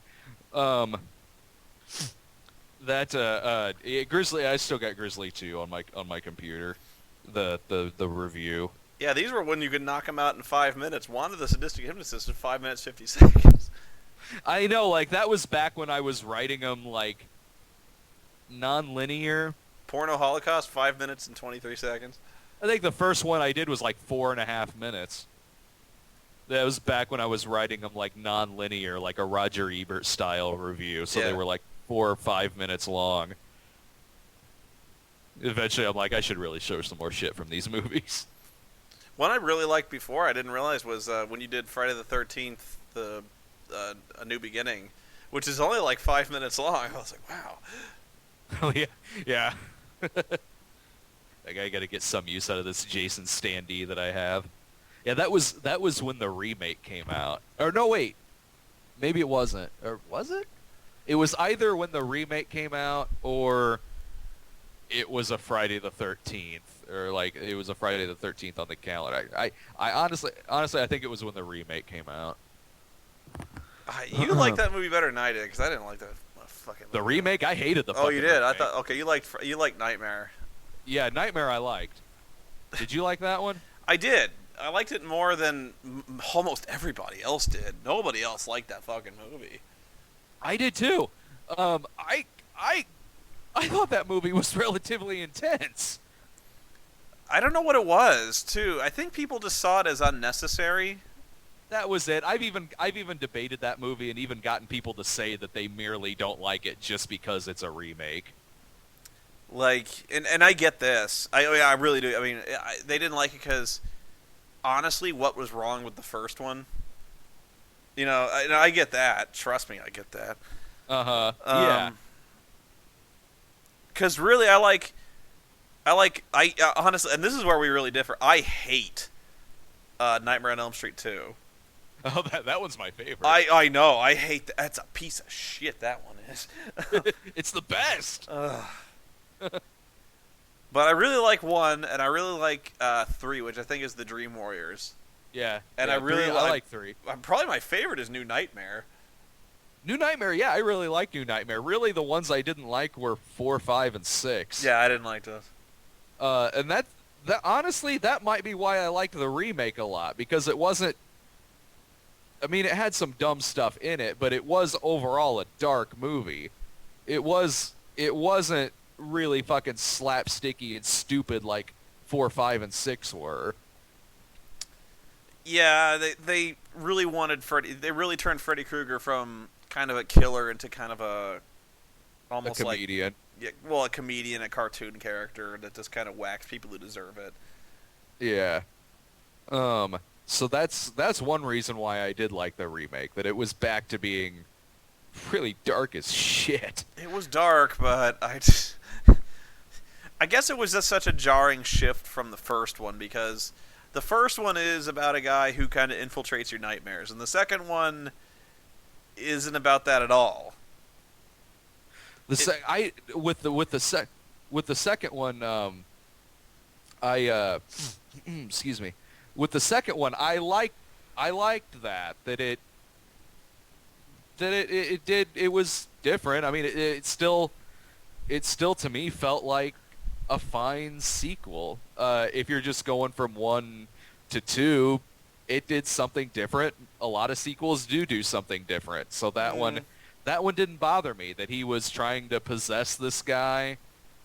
C: Grizzly. I still got Grizzly 2 on my computer. The review.
A: Yeah, these were when you could knock them out in 5 minutes. Wanda the Sadistic Hypnotist in 5 minutes 50 seconds.
C: I know, like that was back when I was writing them like non-linear.
A: Porno Holocaust 5 minutes and 23 seconds.
C: I think the first one I did was like 4.5 minutes. That was back when I was writing them like non-linear, like a Roger Ebert style review. So they were like 4 or 5 minutes long. Eventually, I'm like, I should really show some more shit from these movies.
A: One I really liked before, I didn't realize, was when you did Friday the 13th, A New Beginning, which is only like 5 minutes long. I was like, wow.
C: Oh yeah. I gotta get some use out of this Jason standee that I have. Yeah, that was when the remake came out. Or no, wait, maybe it wasn't. Or was it? It was either when the remake came out or it was a Friday the 13th, or like it was a Friday the 13th on the calendar. I honestly, I think it was when the remake came out.
A: You like that movie better than I did, because I didn't like that fucking movie.
C: The remake? I hated the fucking
A: remake. Oh, you did?
C: remake.
A: I thought, okay, you liked Nightmare.
C: Yeah, Nightmare I liked. Did you like that one?
A: I did. I liked it more than almost everybody else did. Nobody else liked that fucking movie.
C: I did too. I thought that movie was relatively intense.
A: I don't know what it was, too. I think people just saw it as unnecessary.
C: That was it. I've even debated that movie and even gotten people to say that they merely don't like it just because it's a remake.
A: Like, and I get this. I really do. I mean, they didn't like it because, honestly, what was wrong with the first one? You know, I get that. Trust me, I get that.
C: Yeah.
A: Because really, I honestly, and this is where we really differ. I hate Nightmare on Elm Street 2.
C: Oh, that one's my favorite.
A: I know. I hate that. That's a piece of shit, that one is.
C: It's the best.
A: But I really like 1, and I really like 3, which I think is the Dream Warriors.
C: Yeah.
A: And
C: yeah,
A: I really
C: I like 3.
A: Probably my favorite is New Nightmare.
C: New Nightmare, yeah, I really like New Nightmare. Really, the ones I didn't like were 4, 5, and 6.
A: Yeah, I didn't like those.
C: And that honestly, that might be why I liked the remake a lot, because it wasn't. I mean, it had some dumb stuff in it, but it was overall a dark movie. It wasn't really fucking slapsticky and stupid like 4, 5, and 6 were.
A: Yeah, they really wanted Freddy. They really turned Freddy Krueger from kind of a killer into kind of almost
C: a comedian.
A: A comedian, a cartoon character that just kind of whacks people who deserve it.
C: Yeah. So that's one reason why I did like the remake, that it was back to being really dark as shit.
A: It was dark, but I guess it was just such a jarring shift from the first one, because the first one is about a guy who kind of infiltrates your nightmares, and the second one isn't about that at all.
C: With the second one, excuse me. With the second one, I liked that it was different. I mean, it still to me felt like a fine sequel. If you're just going from 1 to 2, it did something different. A lot of sequels do something different. So that one didn't bother me, that he was trying to possess this guy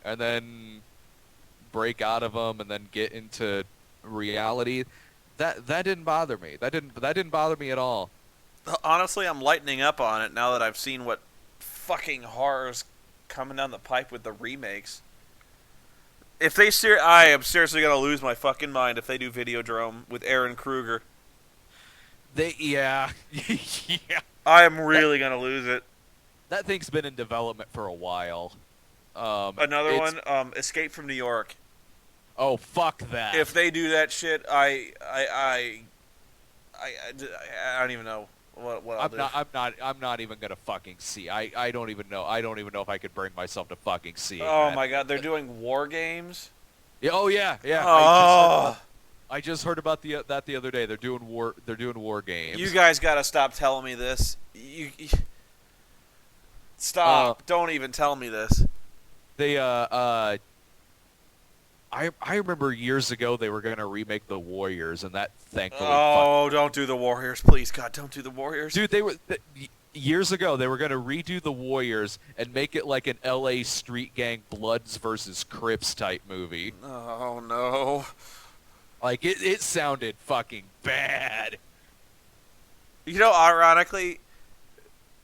C: and then break out of him and then get into reality. That didn't bother me. That didn't bother me at all.
A: Honestly, I'm lightening up on it now that I've seen what fucking horror's coming down the pipe with the remakes. If they I am seriously gonna lose my fucking mind if they do Videodrome with Aaron Kruger.
C: Yeah.
A: I am really gonna lose it.
C: That thing's been in development for a while.
A: Another one, Escape from New York.
C: Oh, fuck that!
A: If they do that shit, I don't even know what I'll do.
C: I'm not even gonna fucking see. I don't even know. I don't even know if I could bring myself to fucking see.
A: Oh my god, they're doing war games.
C: Yeah. Oh yeah.
A: Oh.
C: I just heard about that the other day. They're doing war games.
A: You guys gotta stop telling me this. Stop! Don't even tell me this.
C: They I remember years ago they were going to remake The Warriors, and that thankfully.
A: Oh, don't do The Warriors, please, God! Don't do The Warriors,
C: dude. Years ago they were going to redo The Warriors and make it like an L.A. street gang Bloods versus Crips type movie.
A: Oh no!
C: Like it sounded fucking bad.
A: You know, ironically,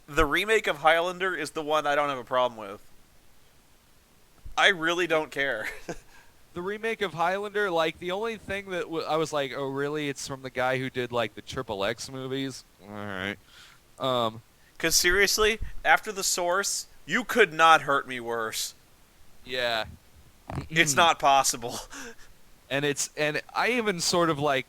A: the remake of Highlander is the one I don't have a problem with. I really don't care.
C: The remake of Highlander, like, the only thing that I was like, oh, really? It's from the guy who did, like, the XXX movies? Alright.
A: Because, seriously, after The Source, you could not hurt me worse.
C: Yeah.
A: It's not possible.
C: And I even sort of, like,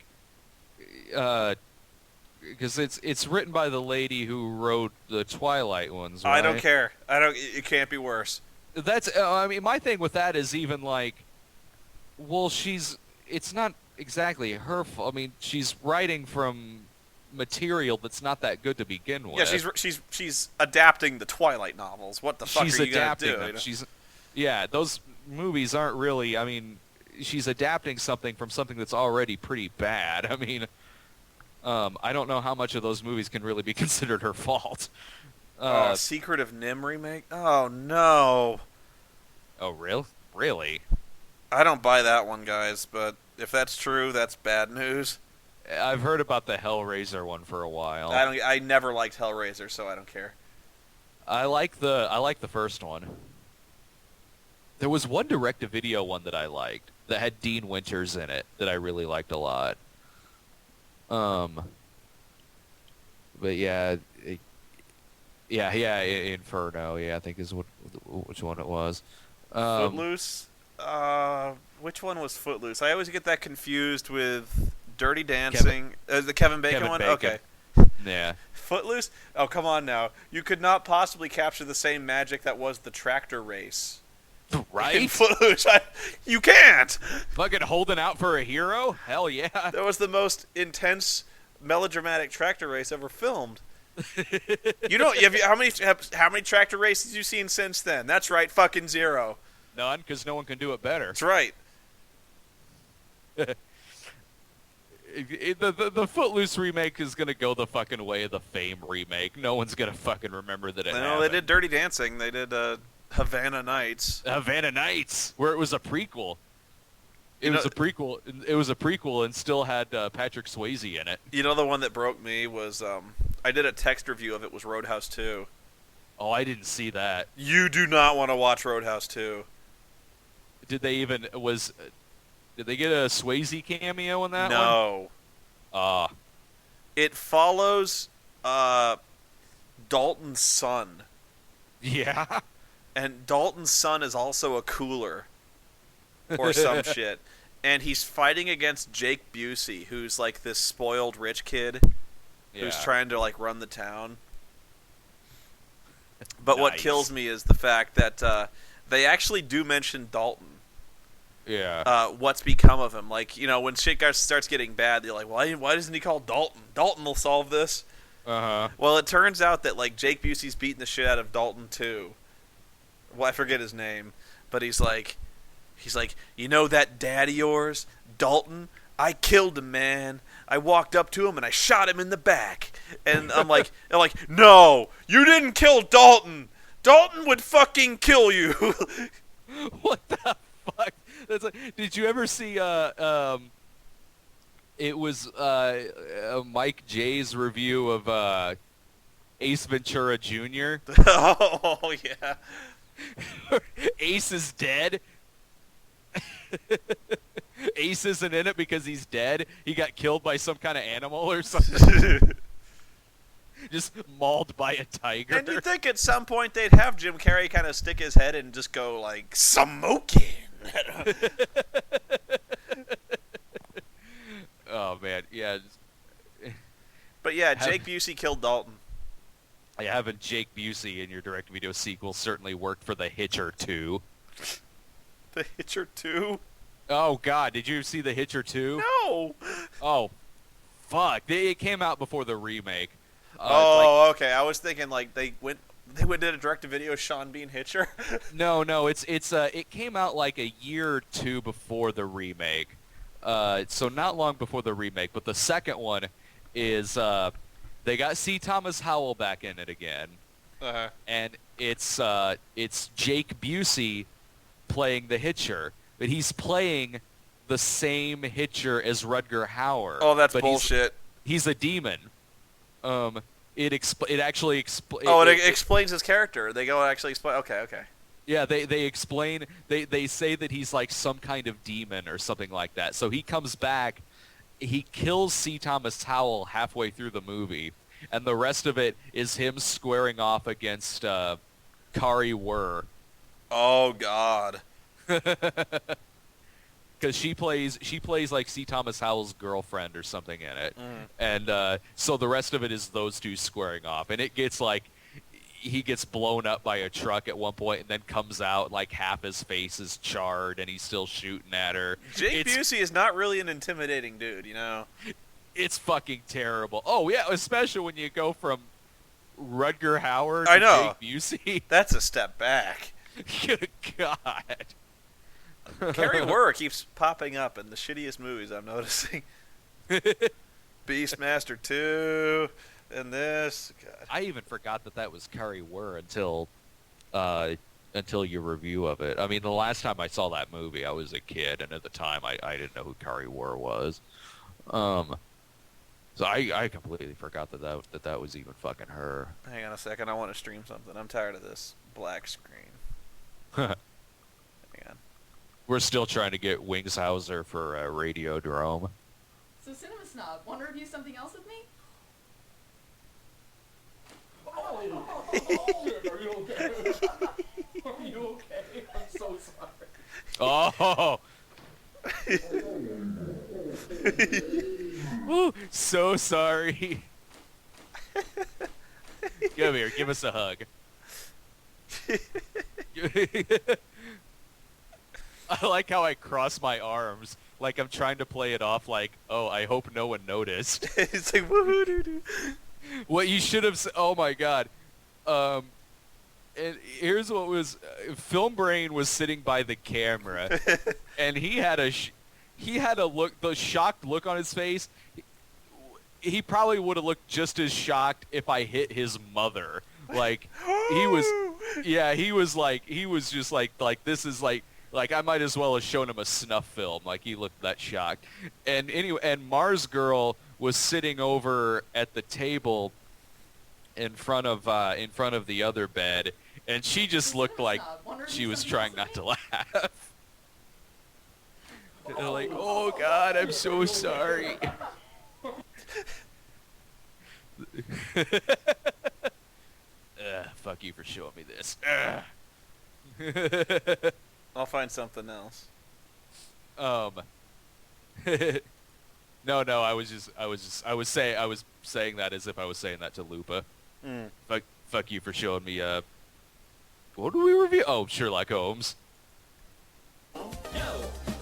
C: because it's written by the lady who wrote the Twilight ones, right?
A: I don't care. It can't be worse.
C: That's, I mean, my thing with that is even, like, well, it's not exactly her fault. I mean, she's writing from material that's not that good to begin with.
A: Yeah, she's adapting the Twilight novels. What the fuck are you going to do?
C: Them. Yeah, those movies aren't really, I mean, she's adapting something from something that's already pretty bad. I mean, I don't know how much of those movies can really be considered her fault.
A: Secret of Nim remake? Oh, no.
C: Oh, Really?
A: I don't buy that one, guys, but if that's true, that's bad news.
C: I've heard about the Hellraiser one for a while.
A: I never liked Hellraiser, so I don't care.
C: I like the first one. There was one direct-to-video one that I liked that had Dean Winters in it that I really liked a lot. But yeah, Inferno. Yeah, I think is which one it was.
A: Footloose. Which one was Footloose? I always get that confused with Dirty Dancing. The Kevin Bacon one.
C: Bacon.
A: Okay.
C: Yeah.
A: Footloose. Oh, come on now. You could not possibly capture the same magic that was the tractor race.
C: Right?
A: In Footloose, you can't.
C: Fucking holding out for a hero? Hell yeah.
A: That was the most intense melodramatic tractor race ever filmed. You don't. How many tractor races you seen since then? That's right, fucking zero.
C: None, because no one can do it better.
A: That's right.
C: The Footloose remake is gonna go the fucking way of the Fame remake. No one's gonna fucking remember that it happened.
A: They did Dirty Dancing. They did Havana Nights.
C: Havana Nights, where it was a prequel. It was a prequel. It was a prequel and still had Patrick Swayze in it.
A: You know, the one that broke me was I did a text review of it. Was Roadhouse 2.
C: Oh, I didn't see that.
A: You do not want to watch Roadhouse 2.
C: Did they get a Swayze cameo in that one?
A: No. It follows Dalton's son.
C: Yeah.
A: And Dalton's son is also a cooler. Or some shit. And he's fighting against Jake Busey, who's like this spoiled rich kid who's trying to like run the town. But what kills me is the fact that they actually do mention Dalton.
C: Yeah.
A: What's become of him? Like, you know, when shit starts getting bad, they're like, why doesn't he call Dalton? Dalton will solve this.
C: Uh-huh.
A: Well, it turns out that like Jake Busey's beating the shit out of Dalton too. Well, I forget his name, but he's like, you know that dad of yours, Dalton? I killed him, man. I walked up to him and I shot him in the back. And I'm like, no, you didn't kill Dalton. Dalton would fucking kill you.
C: What the fuck? That's like, did you ever see it was Mike J's review of Ace Ventura Jr.
A: Oh yeah.
C: Ace is dead. Ace isn't in it because he's dead. He got killed by some kind of animal or something. Just mauled by a tiger.
A: And you'd think at some point they'd have Jim Carrey kind of stick his head and just go like, smoking.
C: Oh man, yeah.
A: But yeah, Jake Busey killed Dalton.
C: Having Jake Busey in your direct-to-video sequel certainly worked for The Hitcher 2.
A: The Hitcher 2?
C: Oh god, did you see The Hitcher 2?
A: No!
C: Oh, fuck. It came out before the remake.
A: Okay. I was thinking like they went did a direct-to-video Sean Bean Hitcher?
C: No, it came out like a year or two before the remake. So not long before the remake, but the second one is they got C. Thomas Howell back in it again.
A: Uh-huh.
C: And it's Jake Busey playing the Hitcher, but he's playing the same Hitcher as Rutger Hauer.
A: Oh, that's bullshit.
C: He's a demon. It
A: explains his character. They go actually explain. Okay.
C: Yeah, they explain. They say that he's like some kind of demon or something like that. So he comes back. He kills C. Thomas Howell halfway through the movie, and the rest of it is him squaring off against Kari Wurr.
A: Oh God.
C: Because she plays like C. Thomas Howell's girlfriend or something in it, and so the rest of it is those two squaring off, and it gets like he gets blown up by a truck at one point, and then comes out like half his face is charred, and he's still shooting at her.
A: Jake Busey is not really an intimidating dude, you know.
C: It's fucking terrible. Oh yeah, especially when you go from Rutger Hauer to Jake Busey.
A: That's a step back.
C: Good God.
A: Kari Wurr keeps popping up in the shittiest movies I'm noticing. Beastmaster 2 and this. God.
C: I even forgot that was Kari Wurr until your review of it. I mean, the last time I saw that movie, I was a kid, and at the time I didn't know who Kari Wurr was. So I completely forgot that was even fucking her.
A: Hang on a second. I want to stream something. I'm tired of this black screen.
C: We're
A: Hang on.
C: still trying to get Wingshauser for Radiodrome.
D: So Cinema Snob, want to review something else with me?
E: Oh, are you okay? Are you okay? I'm so sorry.
C: Oh. Woo, so sorry. Come here, give us a hug. I like how I cross my arms, like I'm trying to play it off like, oh, I hope no one noticed.
A: It's like woohoo doo doo.
C: What you should have said, oh my god. And here's what was, Film Brain was sitting by the camera, and he had a look, the shocked look on his face. He probably would have looked just as shocked if I hit his mother. Like, he was just like this is like I might as well have shown him a snuff film. Like, he looked that shocked. And anyway, and Mars Girl was sitting over at the table in front of the other bed, and she just looked like she was trying not to laugh. Like, oh god, I'm so sorry. Fuck you for showing me this.
A: I'll find something else.
C: No, I was saying that as if I was saying that to Lupa. Fuck you for showing me. What do we review? Oh, Sherlock Holmes.
E: Yo,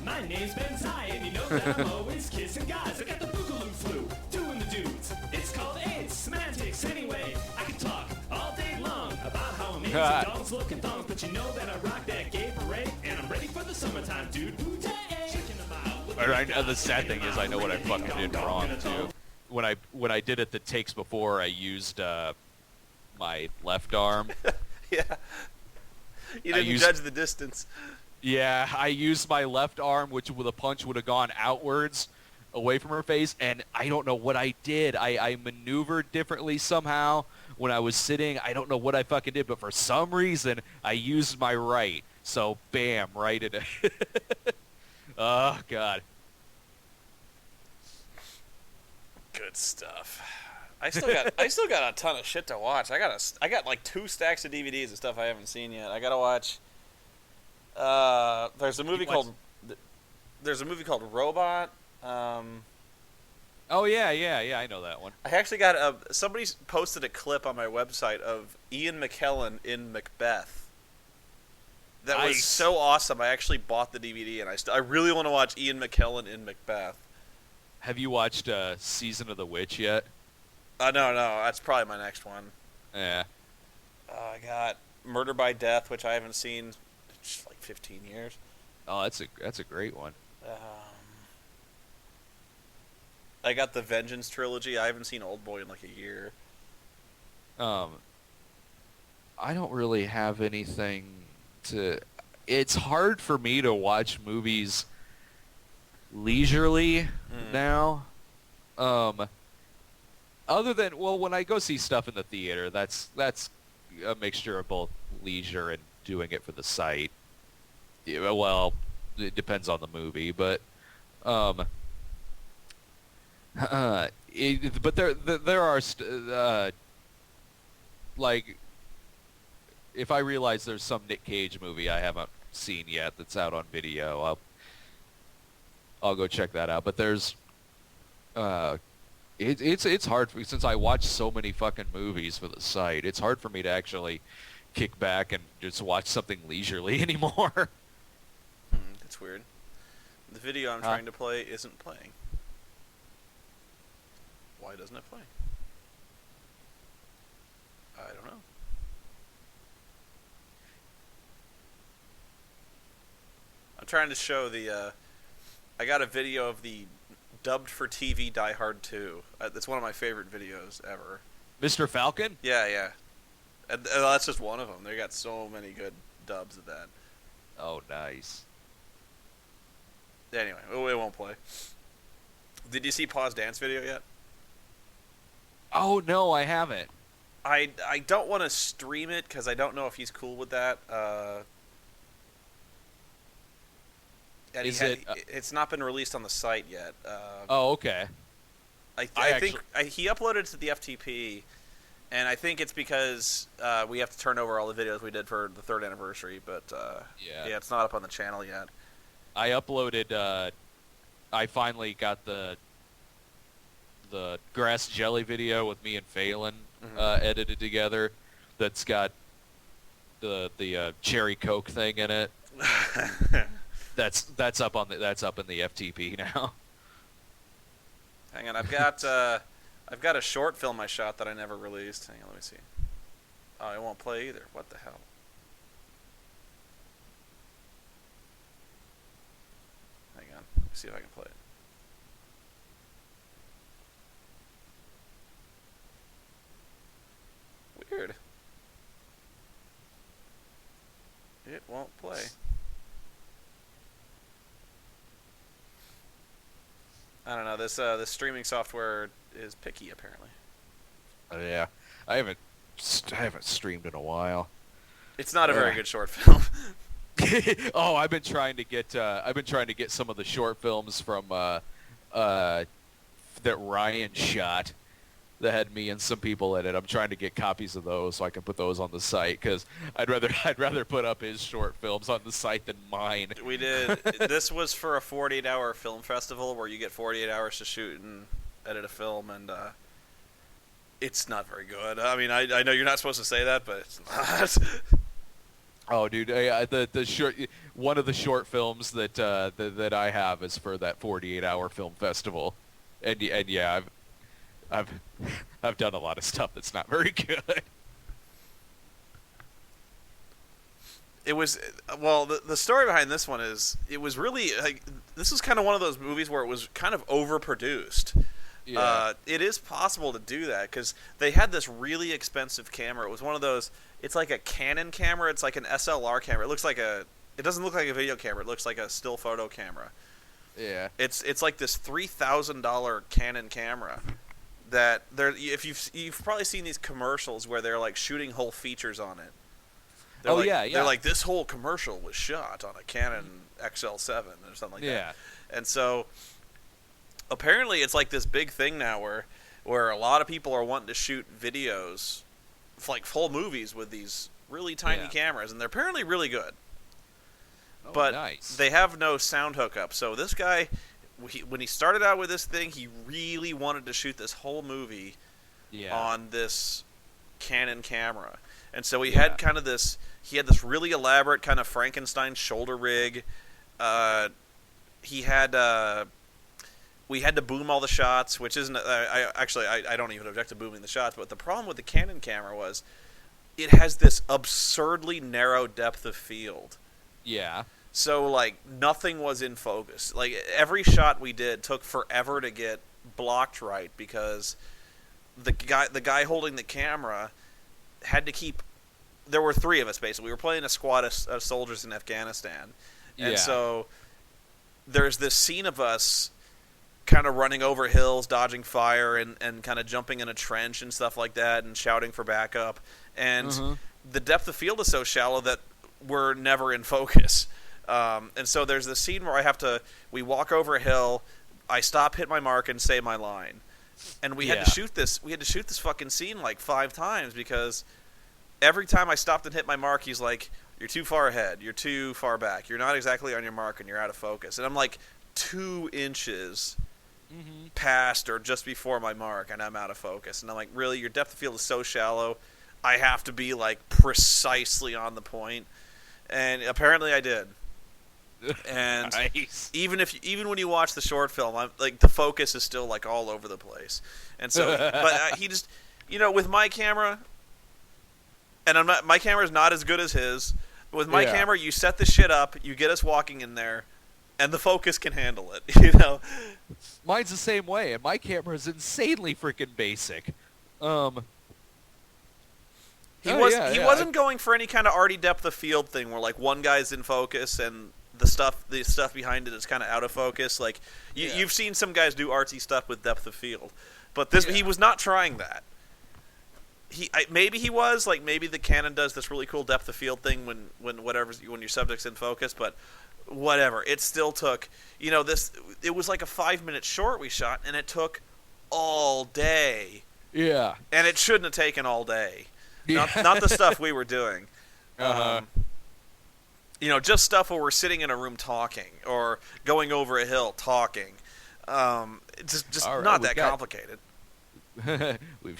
E: my name's Ben Zai, and you know that I'm always kissing guys. I got the boogaloo flu, doing the dudes. It's called AIDS, semantics. Anyway, I can talk all day long about how amazing dogs look and thongs, but you know that I rock that gay parade, and I'm ready for the summertime, dude. Checking them out.
C: The sad thing is, I know what I fucking did wrong too. When I did it the takes before, I used my left arm.
A: Yeah. You didn't judge the distance.
C: Yeah, I used my left arm, which with a punch would have gone outwards, away from her face, and I don't know what I did. I maneuvered differently somehow when I was sitting. I don't know what I fucking did, but for some reason, I used my right. So, bam, right at it. Oh, God.
A: Good stuff. I still got a ton of shit to watch. I got like 2 stacks of DVDs of stuff I haven't seen yet. I gotta watch. There's a movie called Robot.
C: Oh yeah, I know that one.
A: I actually got somebody posted a clip on my website of Ian McKellen in Macbeth. That
C: Nice.
A: was so awesome. I actually bought the DVD, and I really want to watch Ian McKellen in Macbeth.
C: Have you watched Season of the Witch yet?
A: No, that's probably my next one.
C: Yeah.
A: I got Murder by Death, which I haven't seen in just like 15 years.
C: Oh, that's a great one.
A: I got the Vengeance trilogy. I haven't seen Oldboy in like a year.
C: I don't really have anything to... It's hard for me to watch movies leisurely now. Other than, well, when I go see stuff in the theater, that's a mixture of both leisure and doing it for the site. Yeah, well, it depends on the movie, but but there are like, if I realize there's some Nick Cage movie I haven't seen yet that's out on video, I'll go check that out. But there's it's hard for, since I watch so many fucking movies for the site. It's hard for me to actually kick back and just watch something leisurely anymore.
A: That's weird. The video I'm trying to play isn't playing. Why doesn't it play? I don't know. I'm trying to show the, I got a video of the dubbed for TV Die Hard 2. That's one of my favorite videos ever.
C: Mr. Falcon?
A: Yeah. And that's just one of them. They got so many good dubs of that.
C: Oh, nice.
A: Anyway, it won't play. Did you see Paw's dance video yet?
C: Oh no, I haven't.
A: I don't want to stream it because I don't know if he's cool with that. And it's not been released on the site yet.
C: Oh, okay.
A: I think he uploaded it to the FTP, and I think it's because we have to turn over all the videos we did for the 3rd anniversary. But yeah, it's not up on the channel yet.
C: I uploaded. I finally got the grass jelly video with me and Phelan edited together. That's got the cherry Coke thing in it. That's up in the FTP now.
A: Hang on, I've got a short film I shot that I never released. Hang on, let me see. Oh, it won't play either. What the hell? Hang on, let me see if I can play it. Weird. It won't play. I don't know. This streaming software is picky, apparently.
C: Yeah, I haven't streamed in a while.
A: It's not a very good short film.
C: Oh, I've been trying to get some of the short films from that Ryan shot that had me and some people in it. I'm trying to get copies of those so I can put those on the site because I'd rather put up his short films on the site than mine.
A: We did. This was for a 48-hour film festival where you get 48 hours to shoot and edit a film, and it's not very good. I mean, I know you're not supposed to say that, but it's not.
C: Oh, dude, the short one of the short films that I have is for that 48-hour film festival, and yeah, I've done a lot of stuff that's not very good.
A: It was the story behind this one is it was really like this was kind of one of those movies where it was kind of overproduced.
C: Yeah.
A: It is possible to do that because they had this really expensive camera. It was one of those. It's like a Canon camera. It's like an SLR camera. It doesn't look like a video camera. It looks like a still photo camera.
C: Yeah.
A: It's like this $3,000 Canon camera. That if you've probably seen these commercials where they're like shooting whole features on it. They're like this whole commercial was shot on a Canon XL7 or something like that. And so apparently it's like this big thing now where a lot of people are wanting to shoot videos, like full movies with these really tiny cameras, and they're apparently really good. But
C: nice.
A: They have no sound hookup. So this guy, when he started out with this thing, he really wanted to shoot this whole movie on this Canon camera. And so he had kind of this really elaborate kind of Frankenstein shoulder rig. We had to boom all the shots, which isn't I don't even object to booming the shots, but the problem with the Canon camera was it has this absurdly narrow depth of field.
C: Yeah.
A: So, like, nothing was in focus. Like, every shot we did took forever to get blocked right because the guy holding the camera had to keep... There were 3 of us, basically. We were playing a squad of soldiers in Afghanistan. And so there's this scene of us kind of running over hills, dodging fire, and kind of jumping in a trench and stuff like that and shouting for backup. And the depth of field is so shallow that we're never in focus. And so there's this scene where we walk over a hill, I stop, hit my mark, and say my line. And we had to shoot this. We had to shoot this fucking scene like 5 times because every time I stopped and hit my mark, he's like, "You're too far ahead. You're too far back. You're not exactly on your mark, and you're out of focus." And I'm like 2 inches past or just before my mark, and I'm out of focus. And I'm like, "Really? Your depth of field is so shallow. I have to be like precisely on the point." And apparently I did. And
C: nice.
A: even when you watch the short film, I'm like the focus is still like all over the place. And so, but he just, with my camera, and my camera's not as good as his. But with my camera, you set the shit up, you get us walking in there, and the focus can handle it.
C: Mine's the same way, and my camera is insanely freaking basic. He
A: wasn't going for any kind of arty depth of field thing where like one guy's in focus and the stuff behind it is kind of out of focus. Like you've seen some guys do artsy stuff with depth of field, but he was not trying that. Maybe he was, like, maybe the canon does this really cool depth of field thing when your subject's in focus, but whatever. It still took, it was like a 5-minute short we shot, and it took all day.
C: Yeah.
A: And it shouldn't have taken all day.
C: Yeah.
A: Not the stuff we were doing.
C: Uh-huh.
A: Just stuff where we're sitting in a room talking or going over a hill talking. Just right, not that complicated.
C: We've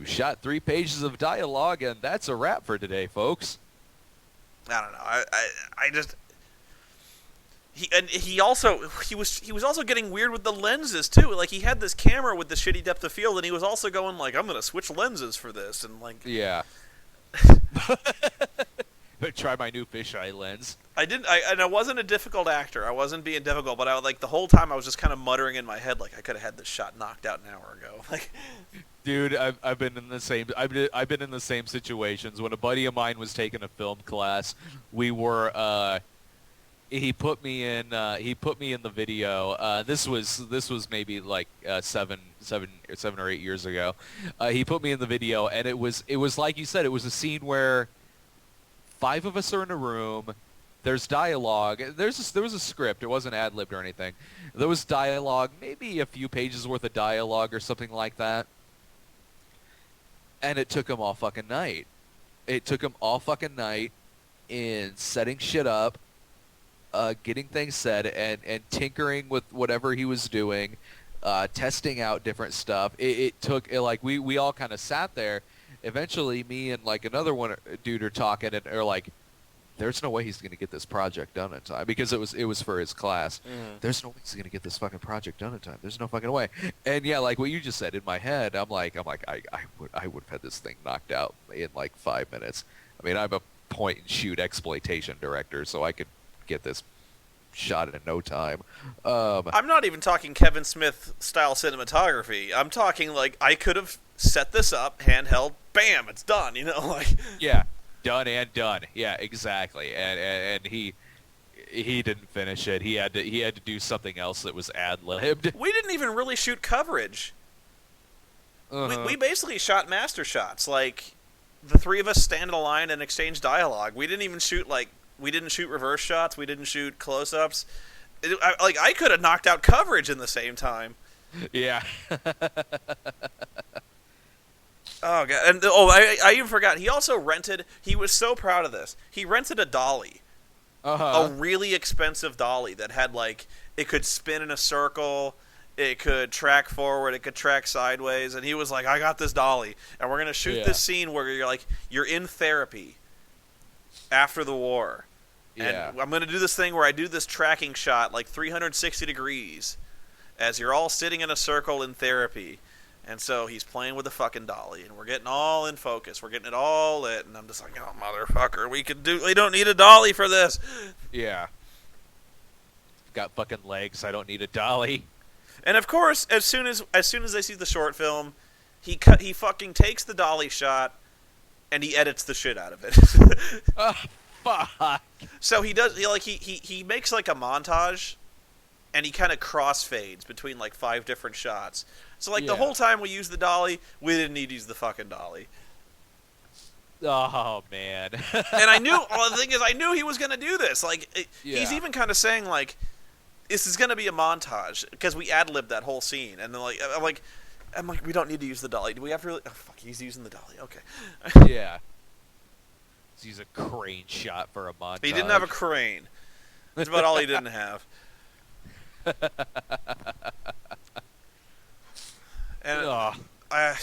C: shot 3 pages of dialogue, and that's a wrap for today, folks.
A: I don't know. He was also getting weird with the lenses too. Like, he had this camera with the shitty depth of field, and he was also going like, I'm gonna switch lenses for this, and like,
C: yeah. But try my new fisheye lens.
A: I wasn't a difficult actor. I wasn't being difficult, but the whole time I was just kind of muttering in my head like, I could have had this shot knocked out an hour ago. Like,
C: dude, I've been in the same situations. When a buddy of mine was taking a film class, we were he put me in the video. This was maybe like 7 or 8 years ago. He put me in the video, and it was like you said. It was a scene where 5 of us are in a room. There's dialogue. There was a script. It wasn't ad-libbed or anything. There was dialogue, maybe a few pages worth of dialogue or something like that. And it took him all fucking night. In setting shit up, getting things said, and tinkering with whatever he was doing, testing out different stuff. It took, like, we all kind of sat there. Eventually, me and, like, another dude are talking, and are like, there's no way he's going to get this project done in time, because it was for his class. There's no way he's going to get this fucking project done in time. There's no fucking way. And yeah, like what you just said, in my head, I'm like, I would have had this thing knocked out in like 5 minutes. I mean, I'm a point and shoot exploitation director, so I could get this shot in no time.
A: I'm not even talking Kevin Smith style cinematography. I'm talking like I could have set this up, handheld, bam, it's done. Like,
C: yeah. Done and done. Yeah, exactly. And he didn't finish it. He had to do something else that was ad-libbed.
A: We didn't even really shoot coverage.
C: Uh-huh.
A: We basically shot master shots. Like, the 3 of us stand in a line and exchange dialogue. We didn't even shoot reverse shots. We didn't shoot close-ups. I could have knocked out coverage in the same time.
C: Yeah.
A: Oh, God. And, I even forgot. He also rented... He was so proud of this. He rented a dolly.
C: Uh-huh.
A: A really expensive dolly that had, like... It could spin in a circle. It could track forward. It could track sideways. And he was like, I got this dolly. And we're going to shoot this scene where you're in therapy after the war.
C: Yeah.
A: And I'm going to do this thing where I do this tracking shot, like 360 degrees, as you're all sitting in a circle in therapy. And so he's playing with the fucking dolly, and we're getting all in focus. We're getting it all lit, and I'm just like, oh, motherfucker, we don't need a dolly for this.
C: Yeah. Got fucking legs, I don't need a dolly.
A: And of course, as soon as they see the short film, he fucking takes the dolly shot, and he edits the shit out of it.
C: Oh, fuck.
A: So he makes like a montage, and he kind of crossfades between like 5 different shots. So, like, the whole time we used the dolly, we didn't need to use the fucking dolly.
C: Oh, man.
A: And the thing is, I knew he was going to do this. Like, he's even kind of saying, like, this is going to be a montage, because we ad-libbed that whole scene. And then, like, I'm like, we don't need to use the dolly. Do we have to really? Oh, fuck, he's using the dolly. Okay.
C: Yeah. Let's use a crane shot for a montage.
A: He didn't have a crane. That's about all he didn't have. And I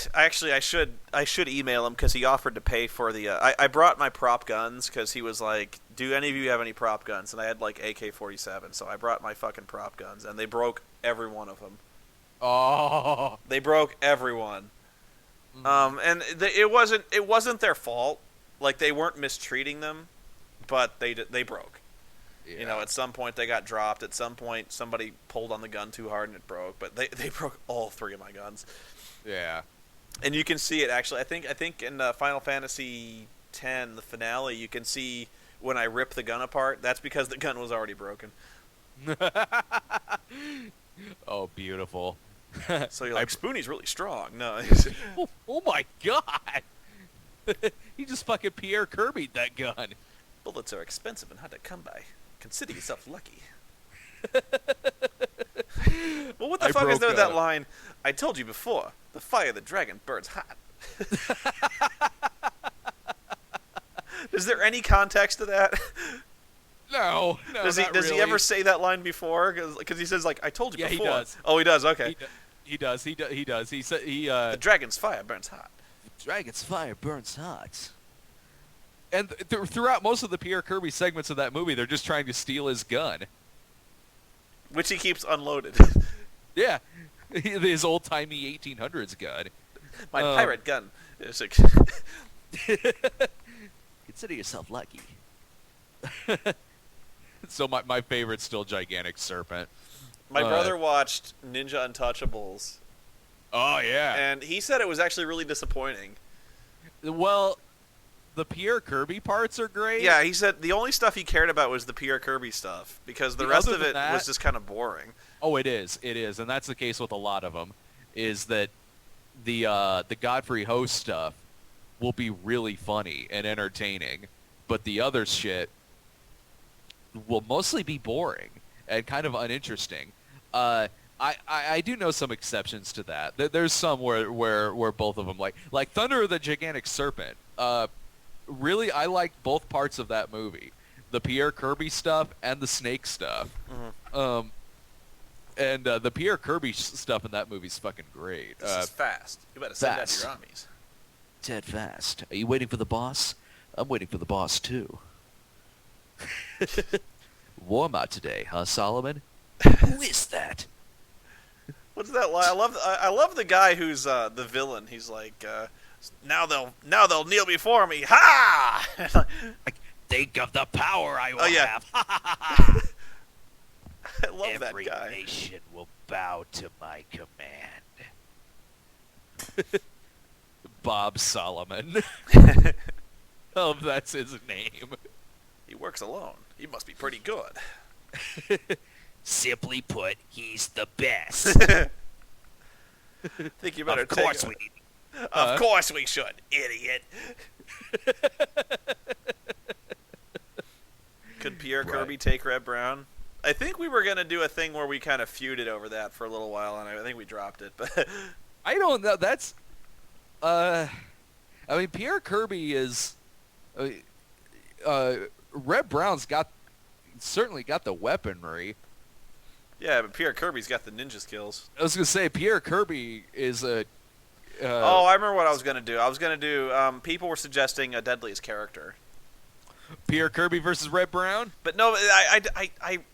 A: should email him, because he offered to pay for the. I brought my prop guns, because he was like, "Do any of you have any prop guns?" And I had like AK-47, so I brought my fucking prop guns, and they broke every one of them.
C: Oh,
A: they broke everyone. And it wasn't their fault. Like, they weren't mistreating them, but they broke. Yeah. At some point they got dropped. At some point somebody pulled on the gun too hard and it broke. But they broke all 3 of my guns.
C: Yeah.
A: And you can see it, actually. I think in Final Fantasy X, the finale, you can see when I rip the gun apart, that's because the gun was already broken.
C: Oh, beautiful.
A: So you're like, Spoony's really strong. No.
C: Oh my god! He just fucking Pierre Kirby'd that gun.
A: Bullets are expensive and hard to come by. Consider yourself lucky. Well, what the fuck is there with that line? I told you before, the fire of the dragon burns hot. Is there any context to that?
C: No,
A: Does he ever say that line before? Because he says, like, I told you before.
C: Yeah, he does.
A: Oh, he does. Okay.
C: He does. He said
A: the dragon's fire burns hot.
C: The dragon's fire burns hot. And throughout most of the Pierre Kirby segments of that movie, they're just trying to steal his gun.
A: Which he keeps unloaded.
C: Yeah, his old-timey 1800s gun.
A: My pirate gun. It's like
C: Consider yourself lucky. So my favorite's still Gigantic Serpent.
A: My brother watched Ninja Untouchables.
C: Oh, yeah.
A: And he said it was actually really disappointing.
C: Well, the Pierre Kirby parts are great.
A: Yeah, he said the only stuff he cared about was the Pierre Kirby stuff, because the rest of it was just kind of boring.
C: Oh, it is, and that's the case with a lot of them, is that the Godfrey Ho stuff will be really funny and entertaining, but the other shit will mostly be boring and kind of uninteresting. I do know some exceptions to that. There's some where both of them, like Thunder of the Gigantic Serpent. Really, I like both parts of that movie, the Pierre Kirby stuff and the Snake stuff. Mm-hmm. And the Pierre Kirby stuff in that movie is fucking great.
A: This is fast. You better send out your armies.
C: Dead fast. Are you waiting for the boss? I'm waiting for the boss too. Warm out today, huh, Solomon? Who is that?
A: What's that line? I love the guy who's the villain. He's like, now they'll kneel before me. Ha!
C: Think of the power I will have.
A: I love that guy.
C: Every nation will bow to my command. Bob Solomon. Oh, that's his name.
A: He works alone. He must be pretty good.
C: Simply put, he's the best.
A: Think you better
C: Of course we.
A: Of course we should, idiot. Could Pierre Kirby take Red Brown? I think we were going to do a thing where we kind of feuded over that for a little while, and I think we dropped it. But
C: I don't know. That's... I mean, Pierre Kirby is... Red Brown's certainly got the weaponry.
A: Yeah, but Pierre Kirby's got the ninja skills.
C: I was going to say, Pierre Kirby is a...
A: I remember what I was going to do. I was going to do... people were suggesting a Deadliest Character.
C: Pierre Kirby versus Red Brown?
A: But no,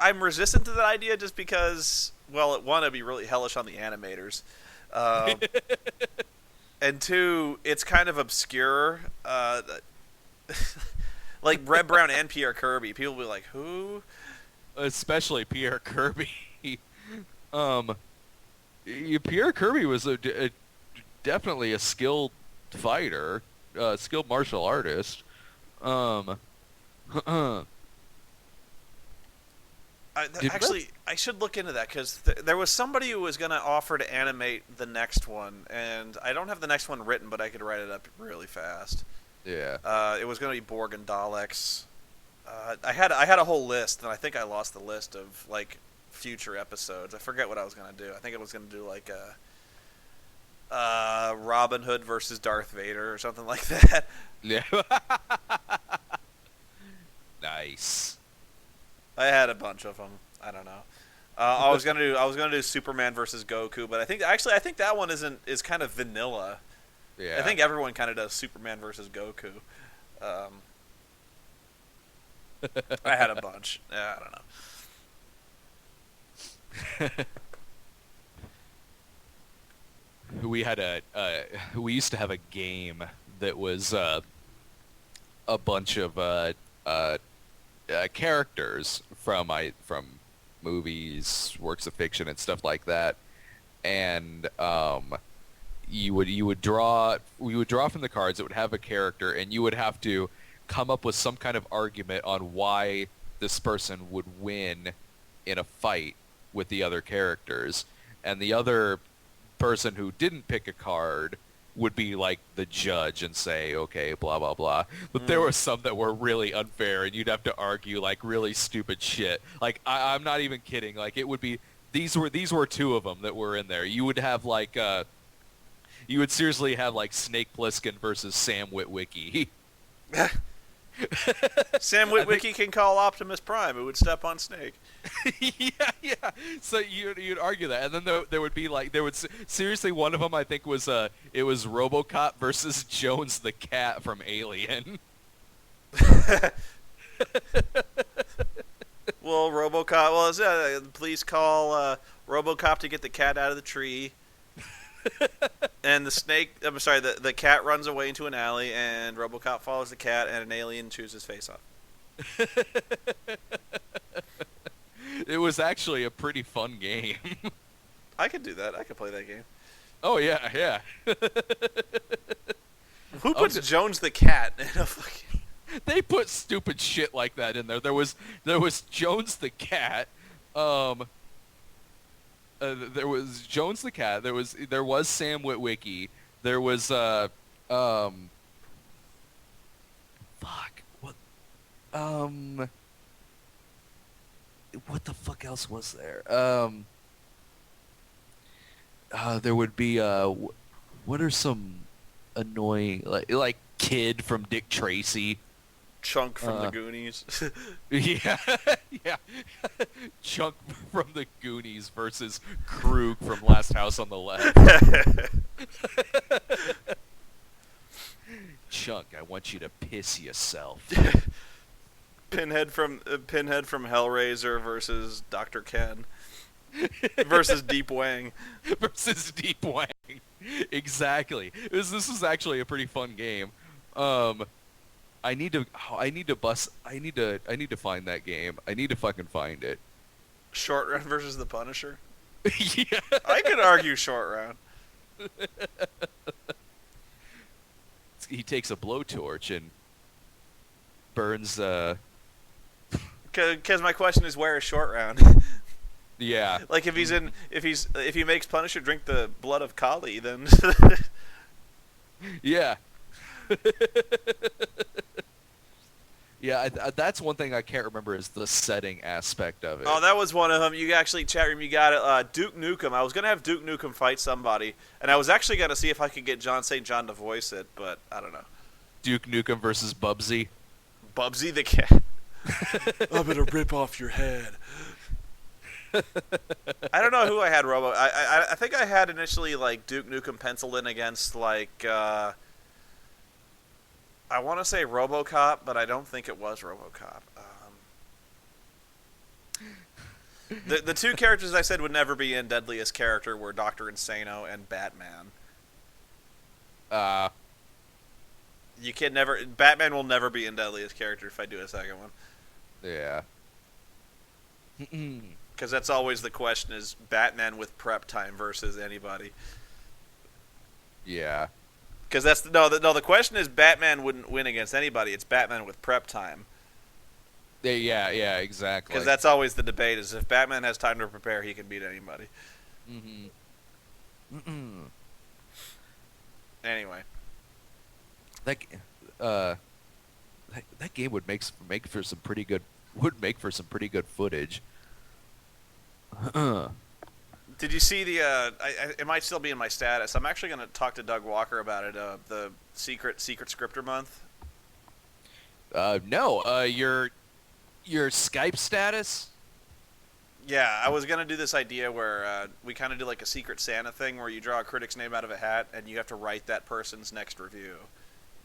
A: I'm resistant to that idea just because, well, one, it'd be really hellish on the animators. And two, it's kind of obscure. Like Red Brown and Pierre Kirby. People will be like, who?
C: Especially Pierre Kirby. Pierre Kirby was definitely a skilled fighter, skilled martial artist.
A: Actually, I should look into that because there was somebody who was going to offer to animate the next one, and I don't have the next one written, but I could write it up really fast.
C: Yeah.
A: It was going to be Borg and Daleks. I had a whole list, and I think I lost the list of like future episodes. I forget what I was going to do. I think I was going to do like Robin Hood versus Darth Vader or something like that.
C: Yeah. Nice.
A: I had a bunch of them. I don't know. I was gonna do Superman versus Goku, but I think that one is kind of vanilla.
C: Yeah.
A: I think everyone kind of does Superman versus Goku. I had a bunch. Yeah, I don't know.
C: We used to have a game that was a bunch of characters from movies, works of fiction, and stuff like that, and we would draw from the cards that would have a character, and you would have to come up with some kind of argument on why this person would win in a fight with the other characters, and the other person who didn't pick a card would be like the judge and say, okay, blah blah blah. But there were some that were really unfair, and you'd have to argue like really stupid shit. Like I'm not even kidding. Like it would be these were two of them that were in there. You would have like you would seriously have like Snake Plissken versus Sam Witwicky.
A: Sam Witwicky can call Optimus Prime. It would step on Snake.
C: yeah. So you'd argue that, and then there would be like seriously one of them I think was it was RoboCop versus Jones the Cat from Alien.
A: Well, RoboCop. Well, please call RoboCop to get the cat out of the tree. And the cat runs away into an alley, and RoboCop follows the cat, and an alien chews his face off.
C: It was actually a pretty fun game.
A: I could do that. I could play that game.
C: Oh yeah.
A: Who puts Jones the cat in a fucking...
C: They put stupid shit like that in there. There was Jones the Cat. There was Jones the Cat. There was Sam Witwicky. There was fuck what what the fuck else was there? There would be what are some annoying like Kid from Dick Tracy.
A: Chunk from the Goonies.
C: Yeah. Chunk from the Goonies versus Krug from Last House on the Left. Chunk, I want you to piss yourself.
A: Pinhead from Hellraiser versus Dr. Ken versus Deep Wang.
C: Versus Deep Wang. Exactly. This is actually a pretty fun game. I need to find that game. I need to fucking find it.
A: Short Round versus the Punisher.
C: Yeah.
A: I could argue Short Round.
C: He takes a blowtorch and burns.
A: Because my question is, where is Short Round?
C: Yeah.
A: Like if he makes Punisher drink the blood of Kali, then.
C: Yeah. Yeah, that's one thing I can't remember is the setting aspect of it.
A: Oh, that was one of them. You actually, chat room, you got it. Duke Nukem. I was going to have Duke Nukem fight somebody, and I was actually going to see if I could get John St. John to voice it, but I don't know.
C: Duke Nukem versus Bubsy.
A: Bubsy the cat. I'm going to rip off your head. I don't know who I had I think I had initially, like, Duke Nukem penciled in against, like, I want to say RoboCop, but I don't think it was RoboCop. The two characters I said would never be in Deadliest Character were Dr. Insano and Batman. You can never... Batman will never be in Deadliest Character if I do a second one.
C: Yeah.
A: Because that's always the question, is Batman with prep time versus anybody.
C: Yeah.
A: Because that's the question is Batman wouldn't win against anybody. It's Batman with prep time.
C: Yeah, exactly.
A: Because that's always the debate: is if Batman has time to prepare, he can beat anybody. Anyway,
C: that game would make for some pretty good footage.
A: did you see the? It might still be in my status. I'm actually going to talk to Doug Walker about it. The secret scripter month.
C: No. Your Skype status.
A: Yeah, I was going to do this idea where we kind of do like a Secret Santa thing where you draw a critic's name out of a hat and you have to write that person's next review.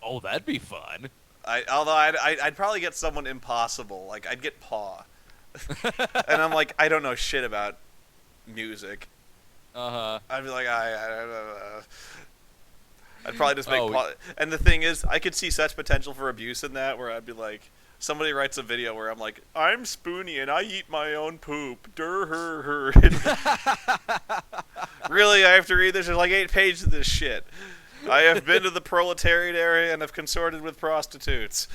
C: Oh, that'd be fun.
A: Although I'd probably get someone impossible. Like, I'd get Paw. And I'm like, I don't know shit about music.
C: Uh-huh.
A: I'd be like, I'd probably just make Paw. And the thing is, I could see such potential for abuse in that where I'd be like, somebody writes a video where I'm like, I'm Spoony and I eat my own poop. Really, I have to read this? There's like 8 pages of this shit. I have been to the proletariat area and have consorted with prostitutes.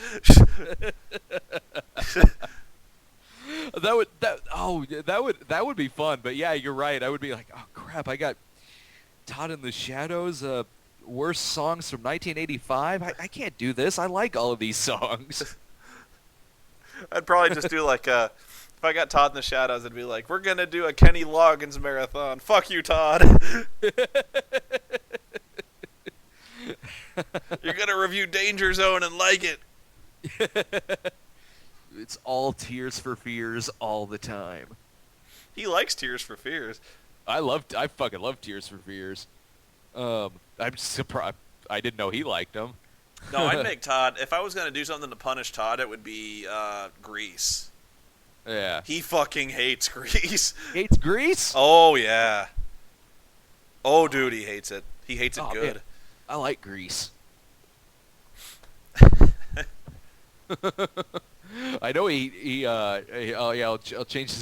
C: That would be fun. But yeah, you're right. I would be like, oh crap, I got Todd in the Shadows. Worst songs from 1985. I can't do this. I like all of these songs.
A: I'd probably just do like if I got Todd in the Shadows, I'd be like, we're gonna do a Kenny Loggins marathon. Fuck you, Todd. You're gonna review Danger Zone and like it.
C: It's all Tears for Fears all the time.
A: He likes Tears for Fears.
C: I fucking love Tears for Fears. I'm surprised. I didn't know he liked them.
A: No, I'd make Todd. If I was gonna do something to punish Todd, it would be Grease.
C: Yeah.
A: He fucking hates Grease.
C: Hates Grease?
A: Oh yeah. Oh dude, he hates it. He hates it good.
C: Man. I like Grease. I know I'll change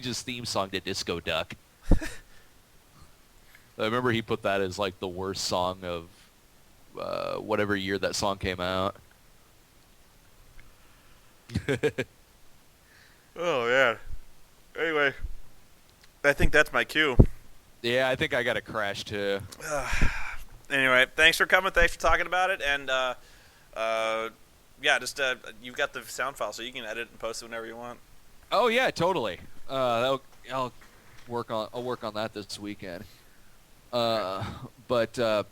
C: his theme song to Disco Duck. I remember he put that as like the worst song of whatever year that song came out.
A: Oh yeah. Anyway, I think that's my cue.
C: Yeah, I think I got a crash too.
A: Anyway, thanks for coming. Thanks for talking about it. And yeah, just you've got the sound file, so you can edit and post it whenever you want.
C: Oh yeah, totally. I'll work on that this weekend. But yeah,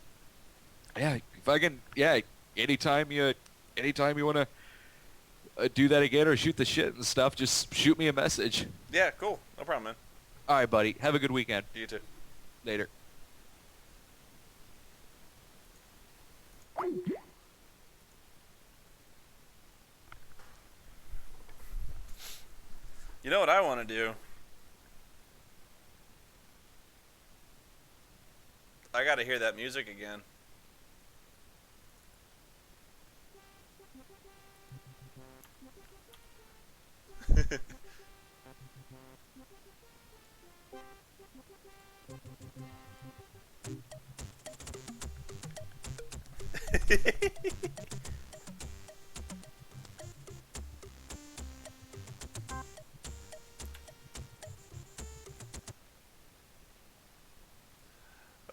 C: if I can, yeah, anytime you want to do that again or shoot the shit and stuff, just shoot me a message.
A: Yeah, cool. No problem, man.
C: All right, buddy. Have a good weekend.
A: You too.
C: Later.
A: You know what I want to do? I got to hear that music again.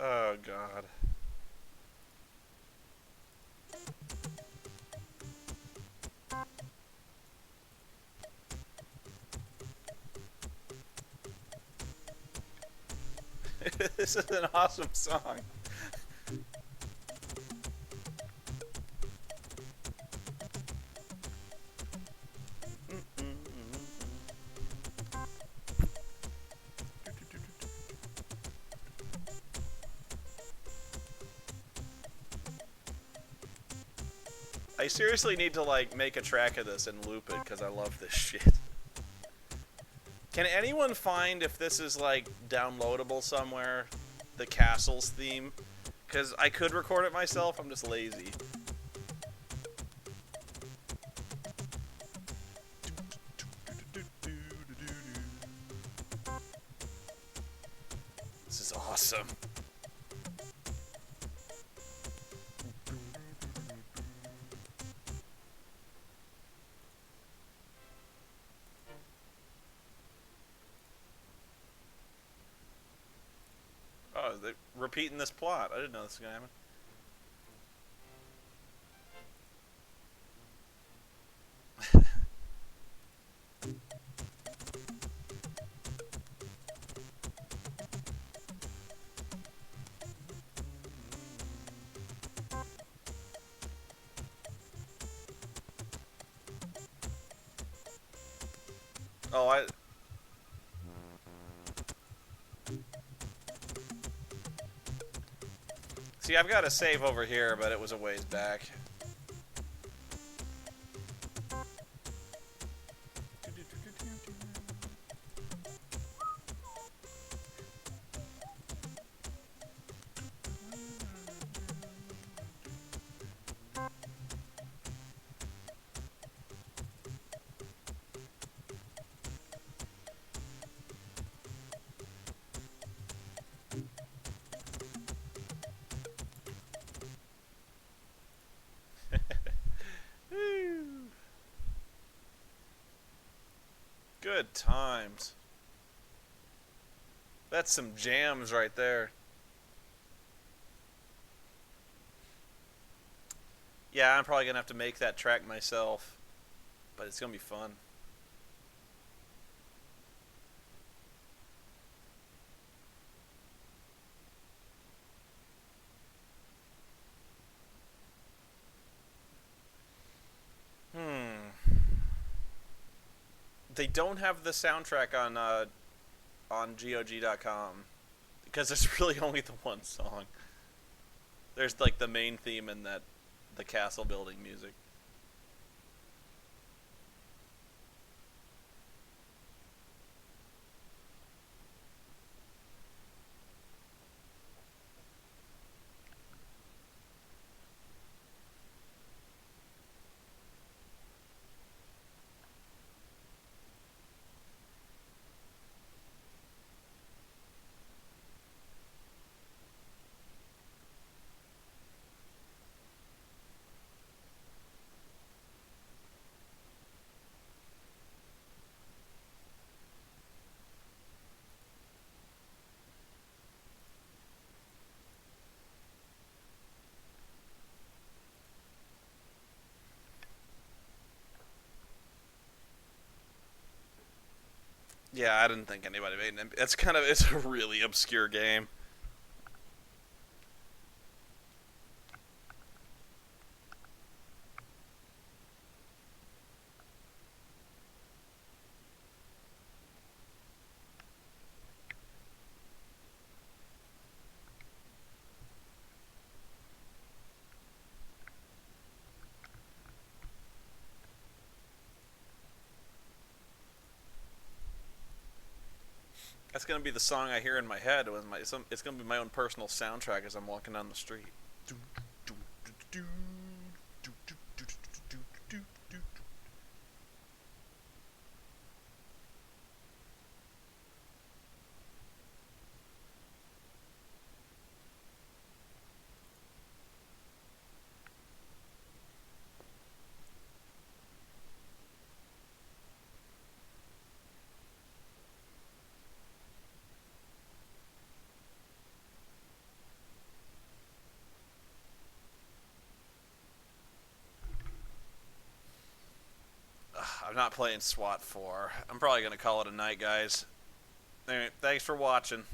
A: Oh, God. This is an awesome song. I seriously need to like make a track of this and loop it because I love this shit. Can anyone find if this is like downloadable somewhere, the Castles theme? Because I could record it myself, I'm just lazy. This is awesome. Oh, they're repeating this plot. I didn't know this was gonna happen. Oh, see, I've got a save over here, but it was a ways back. Good times. That's some jams right there. Yeah, I'm probably gonna have to make that track myself, but it's gonna be fun. They don't have the soundtrack on GOG.com because there's really only the one song. There's like the main theme and the castle building music. Yeah, I didn't think anybody made it. It's a really obscure game. That's gonna be the song I hear in my head. It's gonna be my own personal soundtrack as I'm walking down the street. I'm not playing SWAT 4. I'm probably gonna call it a night, guys. Anyway, thanks for watching.